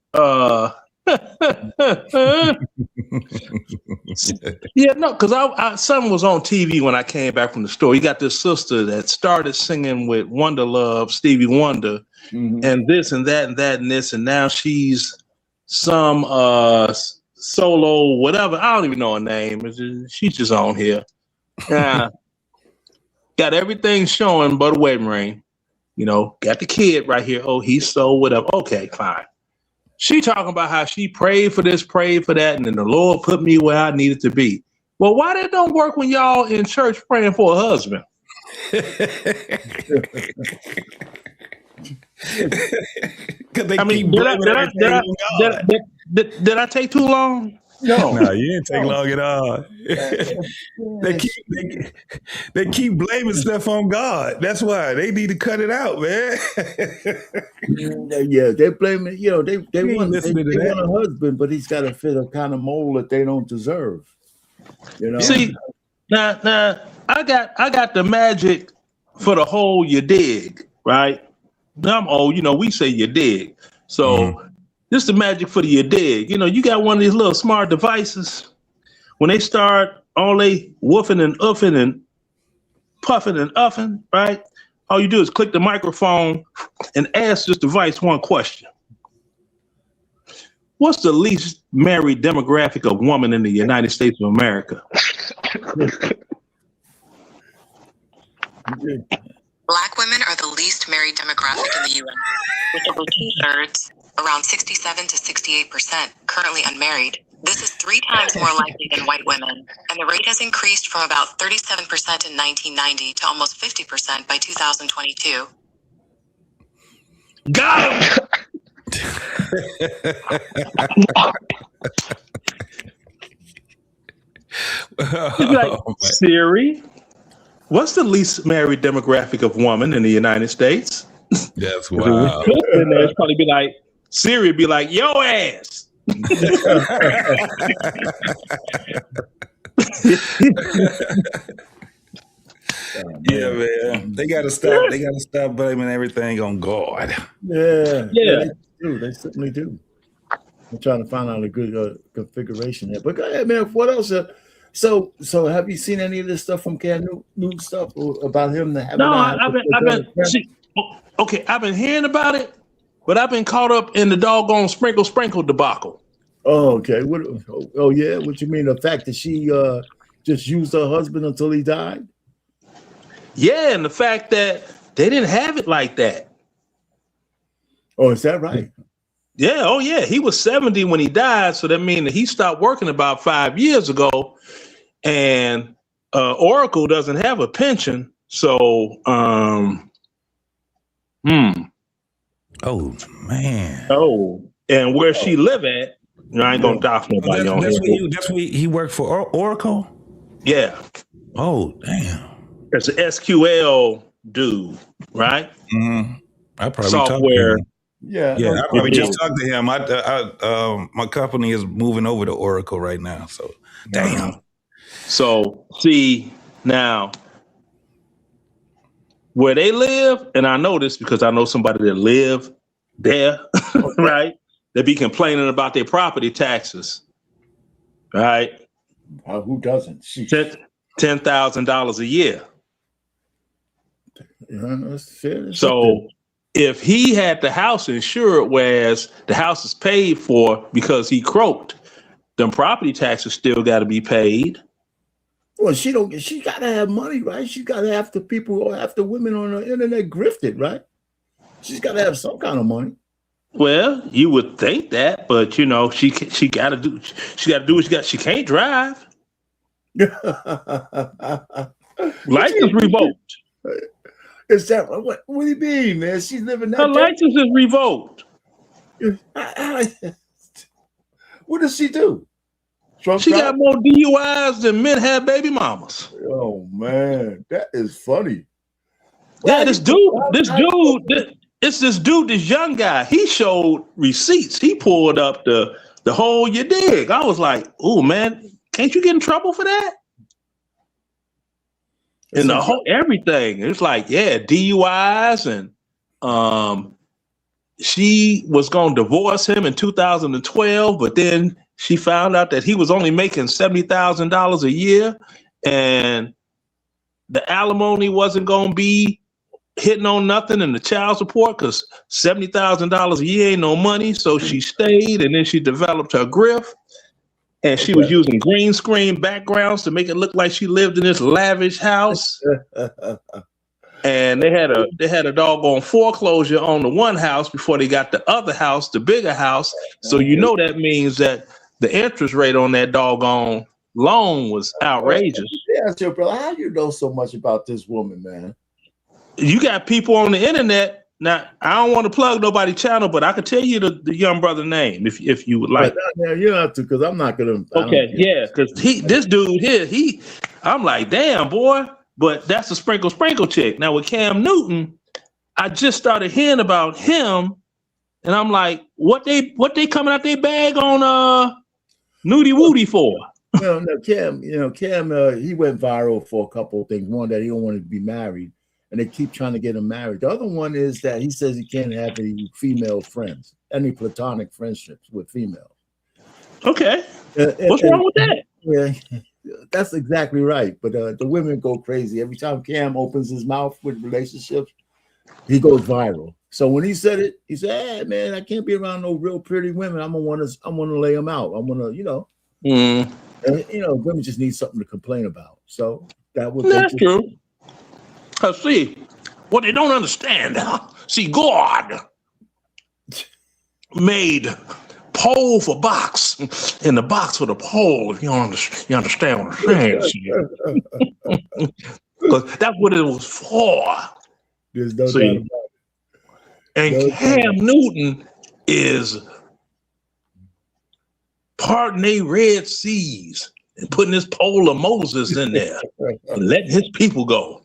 yeah, no, because something was on TV when I came back from the store. You got this sister that started singing with Wonder Love, Stevie Wonder, and this and that and that and this, and now she's some solo whatever. I don't even know her name. She's just on here. Got everything showing but a wedding ring. Got the kid right here. Oh, he's so whatever. Okay, fine. She talking about how she prayed for this, prayed for that, and then the Lord put me where I needed to be. Well, why that don't work when y'all in church praying for a husband? Did I take too long? No, you didn't take long at all. They keep blaming stuff on God. That's why they need to cut it out, man. Yeah, they blame it. They want a husband, but he's got to fit a kind of mold that they don't deserve. See, now I got the magic for the whole you dig, right? Now I'm old, we say you dig. So this is the magic for the you dig. You got one of these little smart devices. When they start all they woofing and uffing and puffing and uffing, right? All you do is click the microphone and ask this device one question. What's the least married demographic of woman in the United States of America? Black women are the least married demographic in the U.S., with over 2/3, around 67 to 68%, currently unmarried. This is 3 times more likely than white women, and the rate has increased from about 37% in 1990 to almost 50% by 2022. Got him! Siri, what's the least married demographic of woman in the United States? That's wild. It's probably be like, Siri be like, yo ass. Yeah, man. They gotta stop. They gotta stop blaming everything on God. Yeah. They certainly do. I'm trying to find out a good configuration there. But go ahead, man. What else? So have you seen any of this stuff from Cam Newton stuff about him? I've been hearing about it, but I've been caught up in the doggone sprinkle debacle. Oh, okay. What you mean? The fact that she just used her husband until he died? Yeah, and the fact that they didn't have it like that. Oh, is that right? Yeah. Oh, yeah. He was 70 when he died, so that means that he stopped working about 5 years ago, and Oracle doesn't have a pension, so Oh man. Oh, and where she live at? I ain't gonna dock nobody on here. That's what he worked for Oracle. Yeah. Oh damn. It's an SQL dude, right? Mm-hmm. I probably software. Yeah. I probably just talked to him. My company is moving over to Oracle right now. So damn. So see now where they live, and I know this because I know somebody that live there, right? They be complaining about their property taxes, right? Who doesn't? $10,000 a year. Yeah, that's fair. So if he had the house insured, whereas the house is paid for because he croaked, then property taxes still got to be paid. Well, she gotta have money, right? She gotta have the people or have the women on the internet grifted, right? She's gotta have some kind of money. Well, you would think that, but she gotta do what she got. She can't drive. License revoked. Is that what do you mean, man? She's living that. Her license is revoked. What does she do? She got more DUIs than men have baby mamas. Oh man, that is funny. Yeah, this young guy. He showed receipts. He pulled up the whole you dig. I was like, oh man, can't you get in trouble for that? And the whole everything. It's like, yeah, DUIs, and she was gonna divorce him in 2012, but then she found out that he was only making $70,000 a year, and the alimony wasn't gonna be hitting on nothing, and the child support, because $70,000 a year ain't no money. So she stayed, and then she developed her grift, and she was using green screen backgrounds to make it look like she lived in this lavish house. And they had a doggone foreclosure on the one house before they got the other house, the bigger house. So that means that the interest rate on that doggone loan was outrageous. Yeah, so bro, how do you know so much about this woman, man? You got people on the internet. Now, I don't want to plug nobody's channel, but I could tell you the young brother name if you would like. Yeah, you have to, because I'm not gonna. Okay, yeah, because this dude here, I'm like, damn boy, but that's a sprinkle chick. Now with Cam Newton, I just started hearing about him, and I'm like, what they coming out their bag on Nudie Woody for? Well, no, Cam, he went viral for a couple of things. One, that he don't want to be married, and they keep trying to get him married. The other one is that he says he can't have any female friends, any platonic friendships with females. Okay. What's wrong with that? Yeah, that's exactly right. But the women go crazy. Every time Cam opens his mouth with relationships, he goes viral. So when he said it, he said, "Hey, man, I can't be around no real pretty women. I'm gonna lay them out. I'm gonna, and, women just need something to complain about." So that's true. See, what they don't understand, see, God made pole for box, and the box for the pole. If you understand what I'm saying, because that's what it was for. There's no doubt about it. And Cam Newton is parting they Red Seas and putting this pole of Moses in there and letting his people go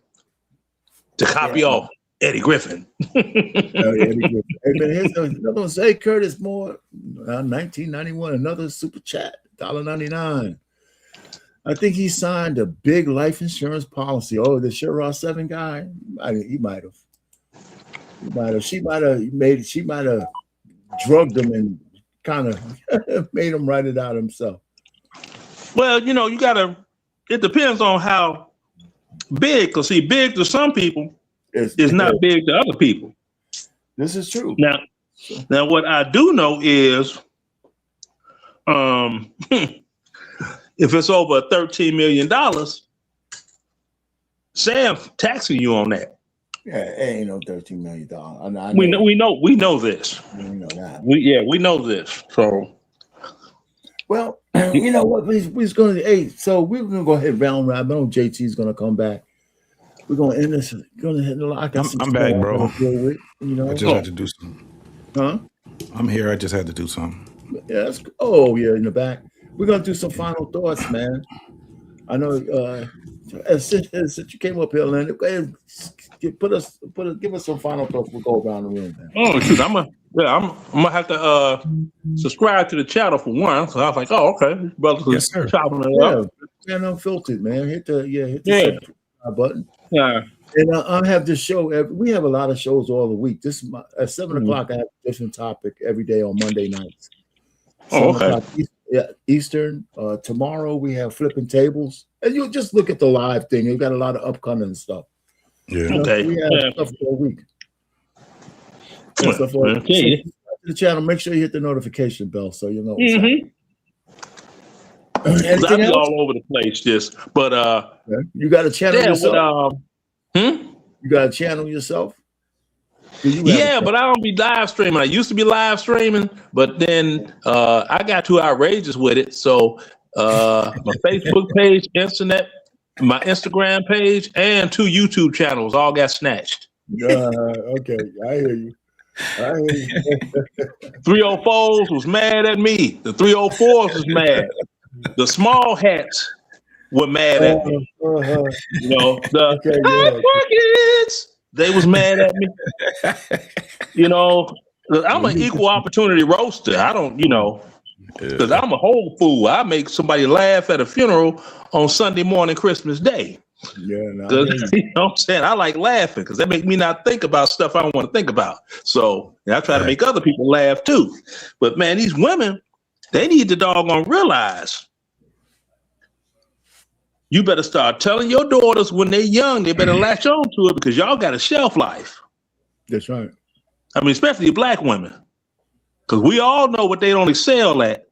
to copy off Eddie Griffin. Eddie Griffin. Hey, man, here's another one. Say Curtis Moore, 1991, another super chat, $1.99. I think he signed a big life insurance policy. Oh, the Sherrod 7 guy? He might have. She might have drugged him and kind of made him write it out himself. Well, it depends on how big, because see, big to some people is not big to other people. This is true. Now what I do know is if it's over $13 million, Sam taxing you on that. Yeah, it ain't no $13 million. We know this. We know that. We know this. So, well, you know what? We're going to. Hey, so we're going to go ahead round robin. I know JT's going to come back. We're going to end this. Going to hit the lock. I'm back, bro. I just had to do something. Huh? I'm here. I just had to do something. Yeah. In the back. We're going to do some final thoughts, man. I know. Since you came up here, Leonard, go ahead, give us some final thoughts. We'll go around the room, man. Oh, shoot, I'm gonna have to subscribe to the channel for one. So I was like, oh, okay, brothers chopping it up. Man, Unfiltered, man. Hit the subscribe button. Yeah. And I have this show. We have a lot of shows all the week. This at 7 o'clock. I have a different topic every day on Monday nights. Oh, okay. Eastern. Tomorrow we have Flippin Tables, and you just look at the live thing. You've got a lot of upcoming stuff. Yeah. Okay. We have stuff all week. The channel. Make sure you hit the notification bell so you know what's happening. 'Cause I Anything be else? all over the place, but You got a channel yeah, yourself? You got a channel yourself? Do you have a Yeah, channel? but I don't be live streaming. I used to be live streaming, but then I got too outrageous with it. So my Facebook page, my Instagram page, and 2 YouTube channels all got snatched. Okay, I hear you. 304s was mad at me. The 304s was mad. The small hats were mad at me. You know, the hot pockets, they was mad at me. You know, I'm an equal opportunity roaster. I don't, because I'm a whole fool. I make somebody laugh at a funeral on Sunday morning, Christmas Day. Yeah, no, Because you know what I'm saying? I like laughing because that make me not think about stuff I don't want to think about. So I try to make other people laugh too. But man, these women, they need to doggone realize you better start telling your daughters when they're young, they better latch on to it because y'all got a shelf life. That's right. I mean, especially black women. Because we all know what they don't excel at.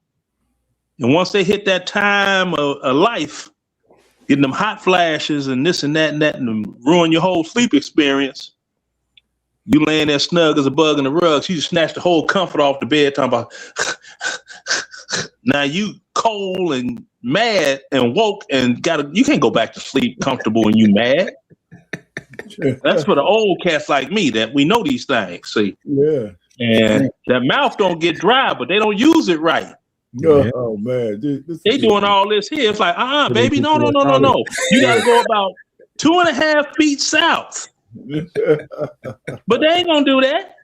And once they hit that time of life, getting them hot flashes and this and and ruin your whole sleep experience. You laying there snug as a bug in the rug, so you just snatch the whole comfort off the bed talking about now you cold and mad and woke and you can't go back to sleep comfortable when you mad. That's for the old cats like me that we know these things. See? Yeah. And that mouth don't get dry, but they don't use it right. Oh man, They doing all this here. It's like, baby, no. You gotta go about 2.5 feet south. But they ain't gonna do that.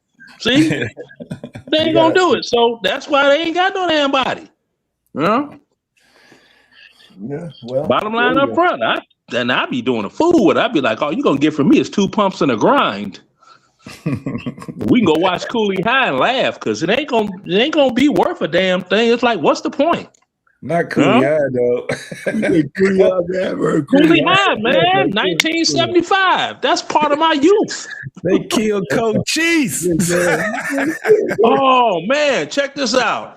See? They ain't gonna do it. So that's why they ain't got no damn body. Yeah. Well, bottom line up front, I be doing a fool with it. I be like, all you gonna get from me is 2 pumps and a grind. We can go watch Cooley High and laugh because it ain't gonna be worth a damn thing. It's like, what's the point? Not Cooley High though. Cooley High, man, 1975. That's part of my youth. They killed Cochise. Oh man, check this out.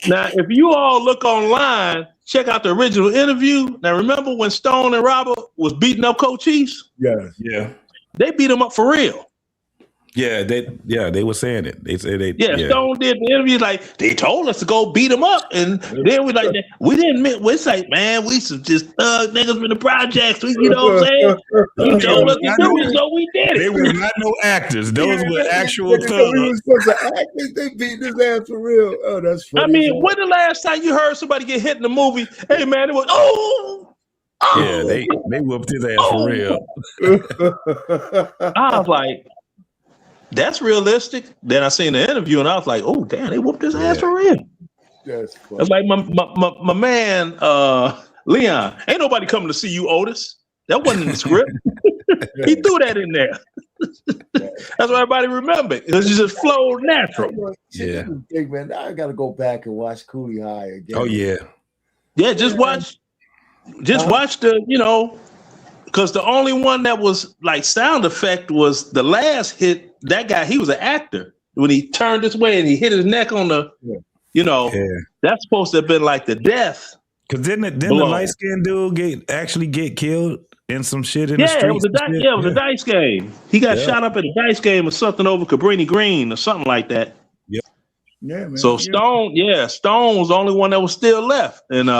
Now, if you all look online, check out the original interview. Now, remember when Stone and Robert was beating up Cochise? Yeah. They beat him up for real. Yeah, they were saying it. They said they. Yeah, Stone did the interview like they told us to go beat him up, and then we like we didn't admit. It's like, man, we some just thug niggas from the projects. You know what I'm saying? You told us to do it, so we did it. They were not no actors; those were actual thugs. We were supposed to act. They beat his ass for real. Oh, that's funny. I mean, when the last time you heard somebody get hit in the movie? Hey, man, it was yeah, they whooped his ass for real. I was like, that's realistic. Then I seen the interview and I was like, oh damn, they whooped his ass for real. That's It's like my man Leon. Ain't nobody coming to see you, Otis. That wasn't in the script. He threw that in there. That's why everybody remembered. It just flowed natural. Yeah. Big man, I gotta go back and watch Cooley High again. Oh yeah. Yeah, just watch the, because the only one that was like sound effect was the last hit. That guy, he was an actor. When he turned this way and he hit his neck on the, that's supposed to have been like the death. Because didn't the light skinned dude get killed in some shit in the streets? It was a dice game. He got shot up at a dice game or something over Cabrini Green or something like that. Yeah. Yeah, man. So Stone was the only one that was still left. And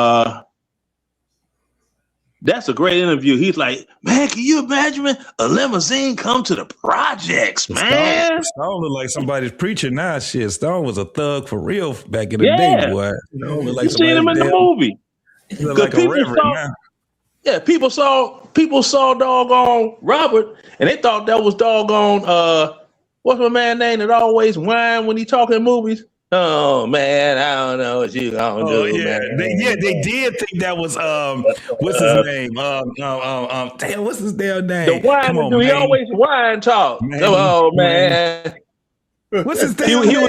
that's a great interview. He's like, man, can you imagine a limousine come to the projects, man? Stone looked like somebody's preacher now. Shit, Stone was a thug for real back in the day, boy. You seen him in the movie. He looked like a reverend now. Yeah, people saw doggone Robert, and they thought that was doggone what's my man name that always whine when he talking movies? Oh man, I don't know what you gonna do, man. They did think that was what's his name? Damn, what's his damn name? The wine dude, he always whine talk. Man, oh man. What's his name? He was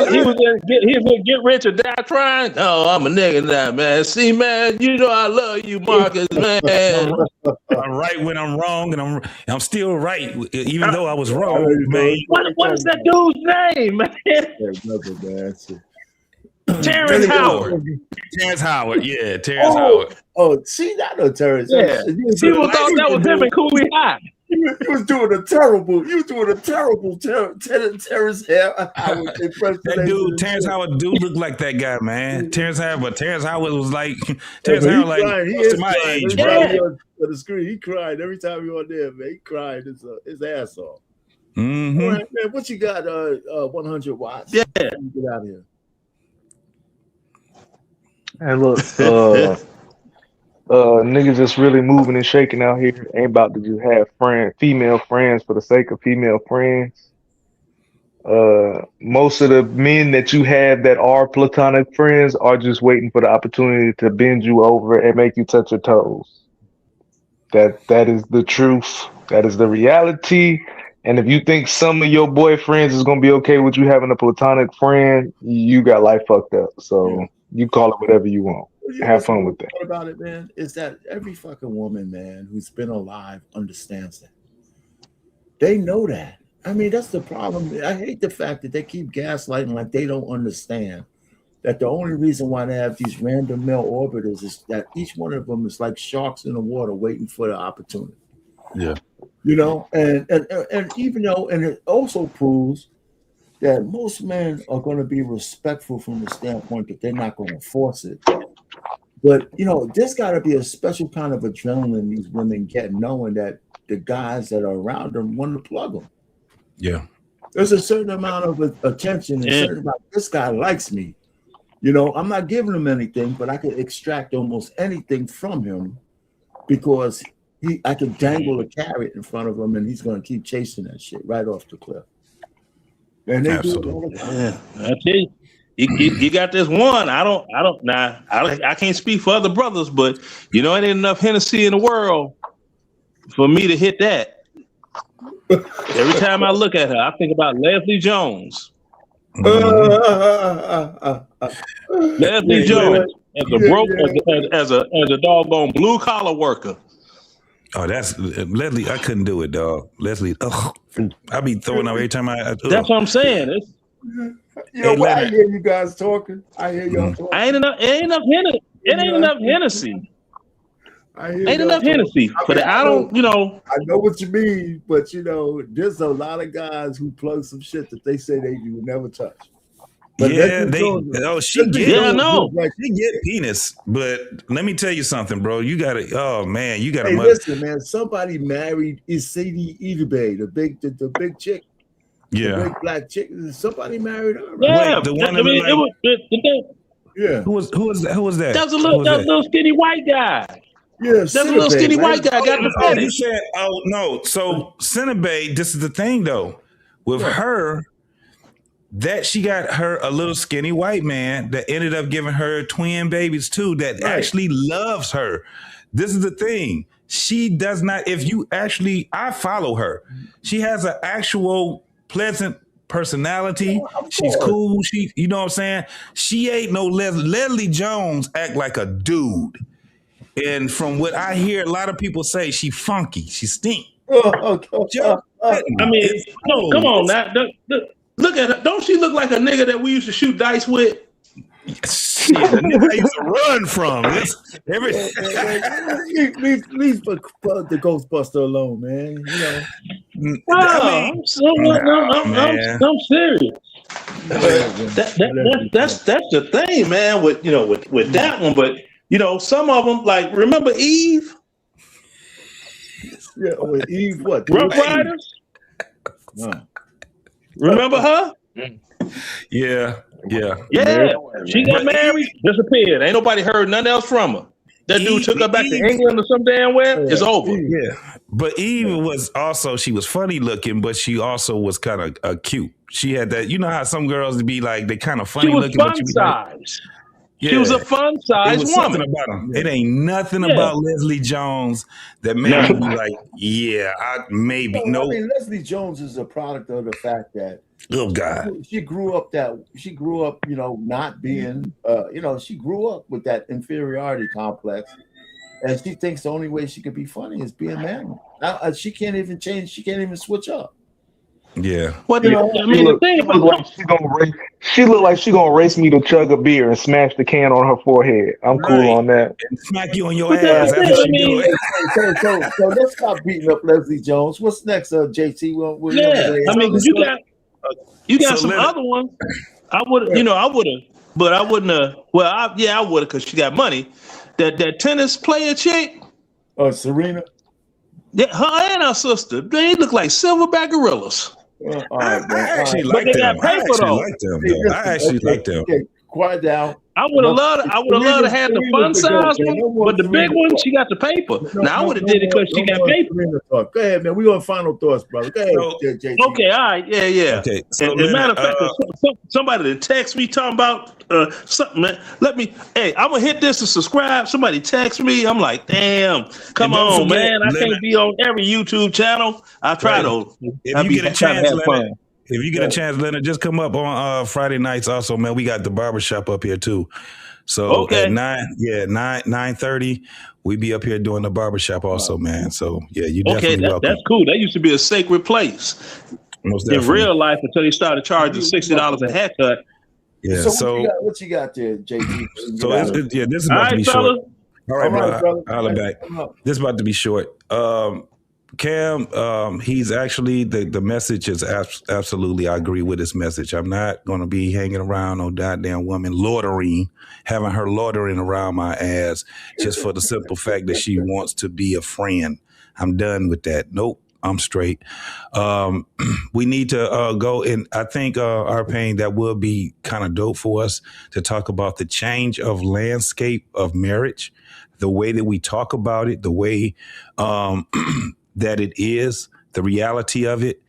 gonna get rich or die trying. Oh, I'm a nigga now, man. See, man, you know I love you, Marcus, man. I'm right when I'm wrong, and I'm still right, even though I was wrong, man. What is that dude's name, man? Terrence Howard. Terrence Howard. Yeah, Terrence Oh, Howard. oh, see, I know Terrence. Yeah. People thought that was him and Cooley High. You was doing a terrible. You was doing a terrible Terrence Howard impersonation. That dude, Terrence Howard, do look like that guy, man. Terrence Howard, but Terrence Howard was like Terrence Howard, like close to my age, bro. On the screen, he cried every time you're on there, man. He cried his ass off. Mm-hmm. All right, man. What you got? 100 watts. Yeah. Get out of here. And look, niggas just really moving and shaking out here. Ain't about to just have female friends for the sake of female friends. Most of the men that you have that are platonic friends are just waiting for the opportunity to bend you over and make you touch your toes. That is the truth. That is the reality. And if you think some of your boyfriends is gonna be okay with you having a platonic friend, you got life fucked up. So you call it whatever you want. Have fun with that. What about it, man? Is that every fucking woman, man, who's been alive understands that. They know that. I mean, that's the problem. I hate the fact that they keep gaslighting like they don't understand that the only reason why they have these random male orbiters is that each one of them is like sharks in the water waiting for the opportunity. Yeah. You know, and even though, and it also proves that most men are going to be respectful from the standpoint that they're not going to force it. But, you know, there's got to be a special kind of adrenaline these women get knowing that the guys that are around them want to plug them. Yeah. There's a certain amount of attention and certain amount, this guy likes me. You know, I'm not giving him anything, but I could extract almost anything from him because I could dangle a carrot in front of him and he's going to keep chasing that shit right off the cliff. And they do it all the time. Yeah, I tell you. You got this one. I can't speak for other brothers, but you know, it ain't enough Hennessy in the world for me to hit that. Every time I look at her, I think about Leslie Jones. Leslie Jones as a doggone blue collar worker. Oh, that's Leslie. I couldn't do it, dog. Leslie, I be throwing up every time That's what I'm saying. You know what? I hear you guys talking. I hear y'all talking. It ain't enough Hennessy. Ain't enough Hennessy. But I don't, you know. I know what you mean, but you know, there's a lot of guys who plug some shit that they say they will never touch. But yeah, she get penis. But let me tell you something, bro. You gotta, Hey, listen, man. Somebody married Sadie Edebay, the big chick. Yeah, the big black chick. Somebody married her. Right? Yeah, the one yeah. Who was that? That was a little skinny white guy. Yeah, that's a little skinny white guy. Got the you finish. said, oh no. So Cinnabay, this is the thing though, with her. That she got her a little skinny white man that ended up giving her twin babies too, that actually loves her. This is the thing. She does not, I follow her. She has an actual pleasant personality. She's cool. You know what I'm saying? She ain't no Leslie Jones act like a dude. And from what I hear, a lot of people say she funky. She stink. I mean, no, come on now. Look at her. Don't she look like a nigga that we used to shoot dice with? Shit, the nigga I used to run from. Leave the Ghostbuster alone, man. You know. I'm serious. That's the thing, man. With that one, but you know, some of them, like, remember Eve? Yeah, with Eve, what? Rough Riders. Wow. Remember her? Yeah. She got married, disappeared. Ain't nobody heard nothing else from her. That dude took her back to England or some damn where. It's over. Yeah. But Eve was also, she was funny looking, but she also was kind of cute. She had that, you know how some girls be like, they kind of funny looking. She was fun size. She was a fun size woman. About him. It ain't nothing about Leslie Jones that made me be like, I mean, Leslie Jones is a product of the fact that she grew up, you know, not being, she grew up with that inferiority complex, and she thinks the only way she could be funny is being married. Now, she can't even change. She can't even switch up. Yeah. What She I mean, the thing about she look like she gonna race me to chug a beer and smash the can on her forehead. I'm cool Right. on that. And smack you on your But that's ass the after thing. I she do mean, it. So let's stop beating up Leslie Jones. What's next, JT? We yeah. I mean, because you got So some Leonard, other ones. I would, I would have, but I wouldn't have. Well, I would have because she got money. That tennis player chick. Oh, Serena. Yeah, her and her sister. They look like silverback gorillas. All right, man. I actually But like they got them. I paper actually though. like them Hey, though. I listen, actually like them. okay, quiet down. I would have loved. I would have loved to have the fun Serena's the goat, size man. one, No more but the big Serena one, talk. she got the paper. Now I would have No did it because she no got more paper. Serena talk. Go ahead, man. We on final thoughts, brother. Go ahead, So, JT. Okay, all right, yeah. Okay, so And as a matter Leonard, of fact, somebody that text me talking about something, man. Hey, I'm gonna hit this and subscribe. Somebody text me. I'm like, damn, come and don't on, forget, man. I Leonard, can't be on every YouTube channel. I try right? though. If I you get a try to chance, have Leonard, fun. if you get a chance, Leonard, just come up on Friday nights. Also, man, we got the barbershop up here too. So at Okay. 9:30, we be up here doing the barbershop also, man. So yeah, you Okay, definitely welcome. that's cool. That used to be a sacred place Most in definitely. real life until they started charging $60 a haircut. Yeah. So what you got there, JT? So this is All about to right, be fellas. short. All right, brother. I'll back. This is about to be short. Cam, he's actually the message is absolutely. I agree with his message. I'm not going to be hanging around no goddamn woman having her loitering around my ass just for the simple fact that she wants to be a friend. I'm done with that. Nope. I'm straight. We need to go, and I think our pain that will be kind of dope for us to talk about the change of landscape of marriage, the way that we talk about it, the way that it is, the reality of it.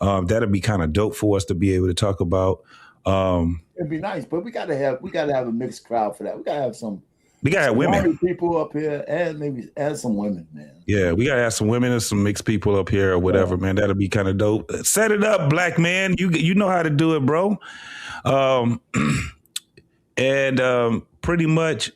That'll be kind of dope for us to be able to talk about. It'd be nice, but we gotta have a mixed crowd for that. We gotta have some women. married people up here and maybe add some women, man. Yeah, we gotta have some women and some mixed people up here or whatever, man. That'll be kind of dope. Set it up, black man. You know how to do it, bro. Pretty much.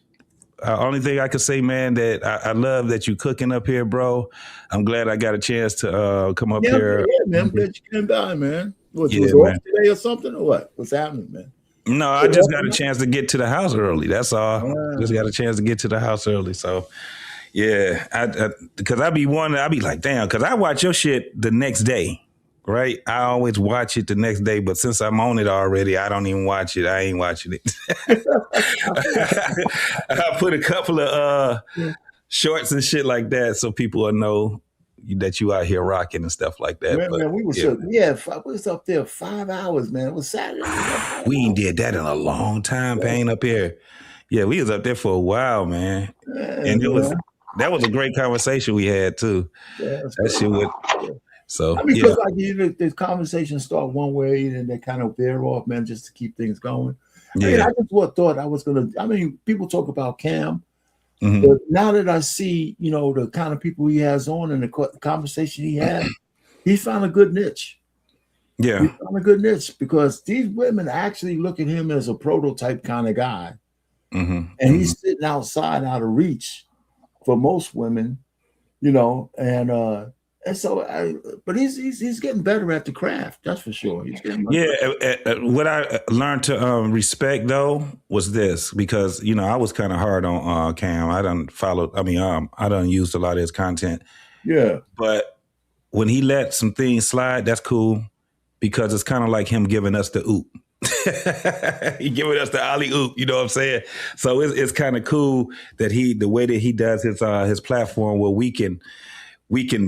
Only thing I could say, man, that I love that you cooking up here, bro. I'm glad I got a chance to come up here. Yeah, man. I'm glad you came by, man. What, you was man. off today or something, or what? What's happening, man? No, I just got a chance to get to the house early. That's all. Just got a chance to get to the house early. So, yeah, because I be like, damn, because I watch your shit the next day. Right, I always watch it the next day, but since I'm on it already, I don't even watch it. I ain't watching it. I put a couple of shorts and shit like that so people will know that you out here rocking and stuff like that. Man, we was we was up there 5 hours, man. It was Saturday. We ain't did that in a long time, Payne, up here. Yeah, we was up there for a while, man, and that was a great conversation we had too. That shit was. So I mean, because the conversations start one way and they kind of veer off, man, just to keep things going. Yeah. I mean, I just thought I was gonna. I mean, people talk about Cam, but now that I see, the kind of people he has on and the conversation he had, he found a good niche. Yeah, he found a good niche because these women actually look at him as a prototype kind of guy, and he's sitting outside, out of reach for most women, And so, but he's getting better at the craft. That's for sure. He's getting better. What I learned to respect though was this, because I was kind of hard on Cam. I done used a lot of his content. Yeah, but when he let some things slide, that's cool, because it's kind of like him giving us the oop. He giving us the alley oop. You know what I'm saying? So it's kind of cool that the way that he does his platform, where we can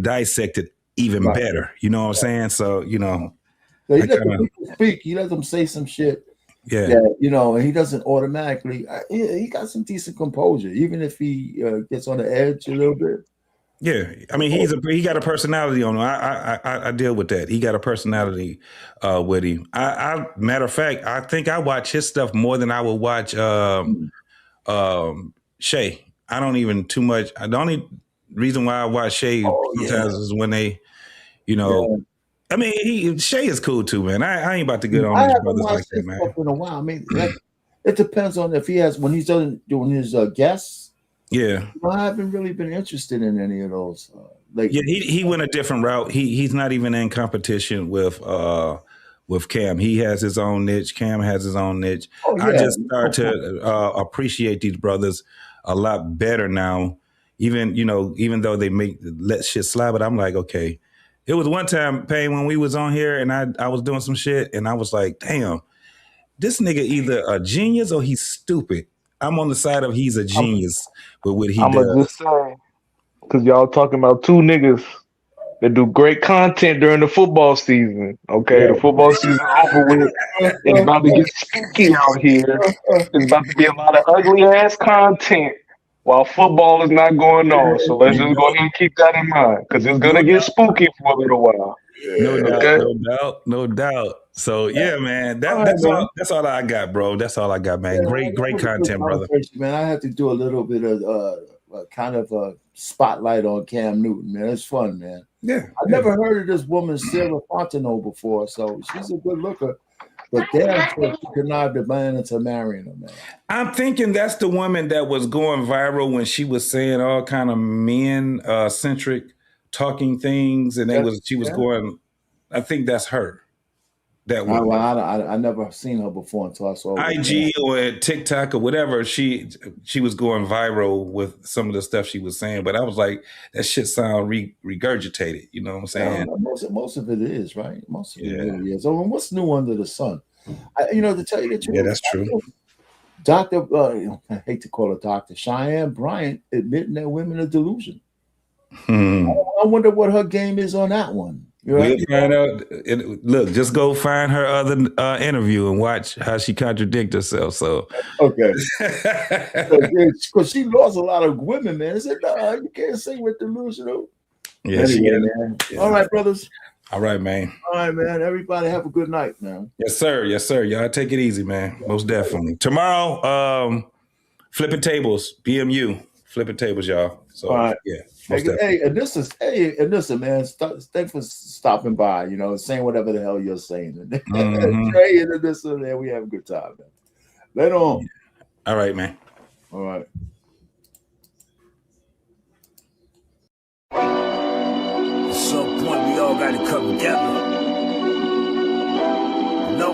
dissect it even better. You know what I'm saying? So, he let the people speak. He let them say some shit. Yeah. That, and he doesn't automatically. He got some decent composure, even if he gets on the edge a little bit. Yeah, I mean, he got a personality on him. I deal with that. He got a personality with him. Matter of fact, I think I watch his stuff more than I would watch Shay. I don't even too much. The only reason why I watch Shay sometimes is when they, I mean, Shay is cool too, man. I ain't about to get on these brothers like that, man. In a while, I mean, it depends on if he has when he's doing his guests. Yeah, I haven't really been interested in any of those. Yeah, he went a different route. He's not even in competition with Cam. He has his own niche. Cam has his own niche. Oh, yeah. I just start to appreciate these brothers a lot better now. Even though they let shit slide, but I'm like, okay. It was one time, Payne, when we was on here and I was doing some shit and I was like, damn, this nigga either a genius or he's stupid. I'm on the side of he's a genius with what he I'm does. gonna just say, because y'all talking about two niggas that do great content during the football season. Okay, the football season over with. It's about to get spooky out here. It's about to be a lot of ugly ass content while football is not going on. So let's just go ahead and keep that in mind, because it's gonna get spooky for a little while. No doubt. So yeah, man, that's all I got, bro. That's all I got, man. Great content, brother. Man, I have to do a little bit of kind of a spotlight on Cam Newton, man. It's fun, man. Yeah, I never heard of this woman Sarah Fontenot before, so she's a good looker. But damn sure she connived the man into marrying her, man. I'm thinking that's the woman that was going viral when she was saying all kind of men centric talking things, and she was going. I think that's her. That one. I never seen her before until I saw her IG or TikTok or whatever. She was going viral with some of the stuff she was saying, but I was like, that shit sound regurgitated. You know what I'm saying? Most of it is, right. Most of it really is. Oh, and what's new under the sun? To tell you the truth, that's true. Dr. I hate to call her Dr. Cheyenne Bryant admitting that women are delusional. I wonder what her game is on that one. We'll find out. Look, just go find her other interview and watch how she contradicts herself. So okay, because she lost a lot of women, man. I said, no, you can't say we're delusional. Yeah, anyway, man. Yeah. All right, brothers. All right, man. All right, man. Everybody have a good night, man. Yes, sir. Yes, sir. Y'all take it easy, man. Most definitely. Tomorrow, Flippin Tables, BMU. Flippin Tables, y'all. So all right. Yeah. Hey, and listen, man. Thanks for stopping by. Saying whatever the hell you're saying. Trey and Alyssa, man, we have a good time, man. Later on. All right, man. All right. At some point, we all got to come together. No.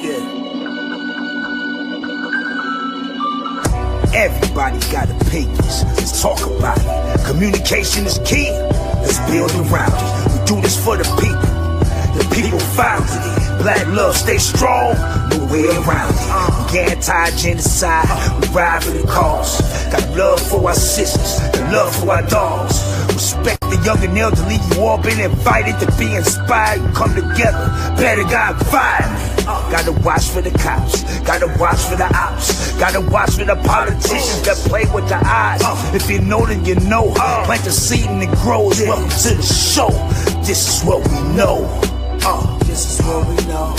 Yeah. Everybody got opinions. Let's talk about it. Communication is key. Let's build around it. We do this for the people. The people founded it. Black love, stay strong. No way around it. We anti-genocide. We ride for the cause. Got love for our sisters and love for our dogs. Respect the young and elderly. You all been invited to be inspired. Come together. Better God violent. Gotta watch for the cops. Gotta watch for the ops. Gotta watch for the politicians that play with the eyes. If you know, then you know. Plant the seed and it grows. Welcome to the show. This is what we know. This is what we know.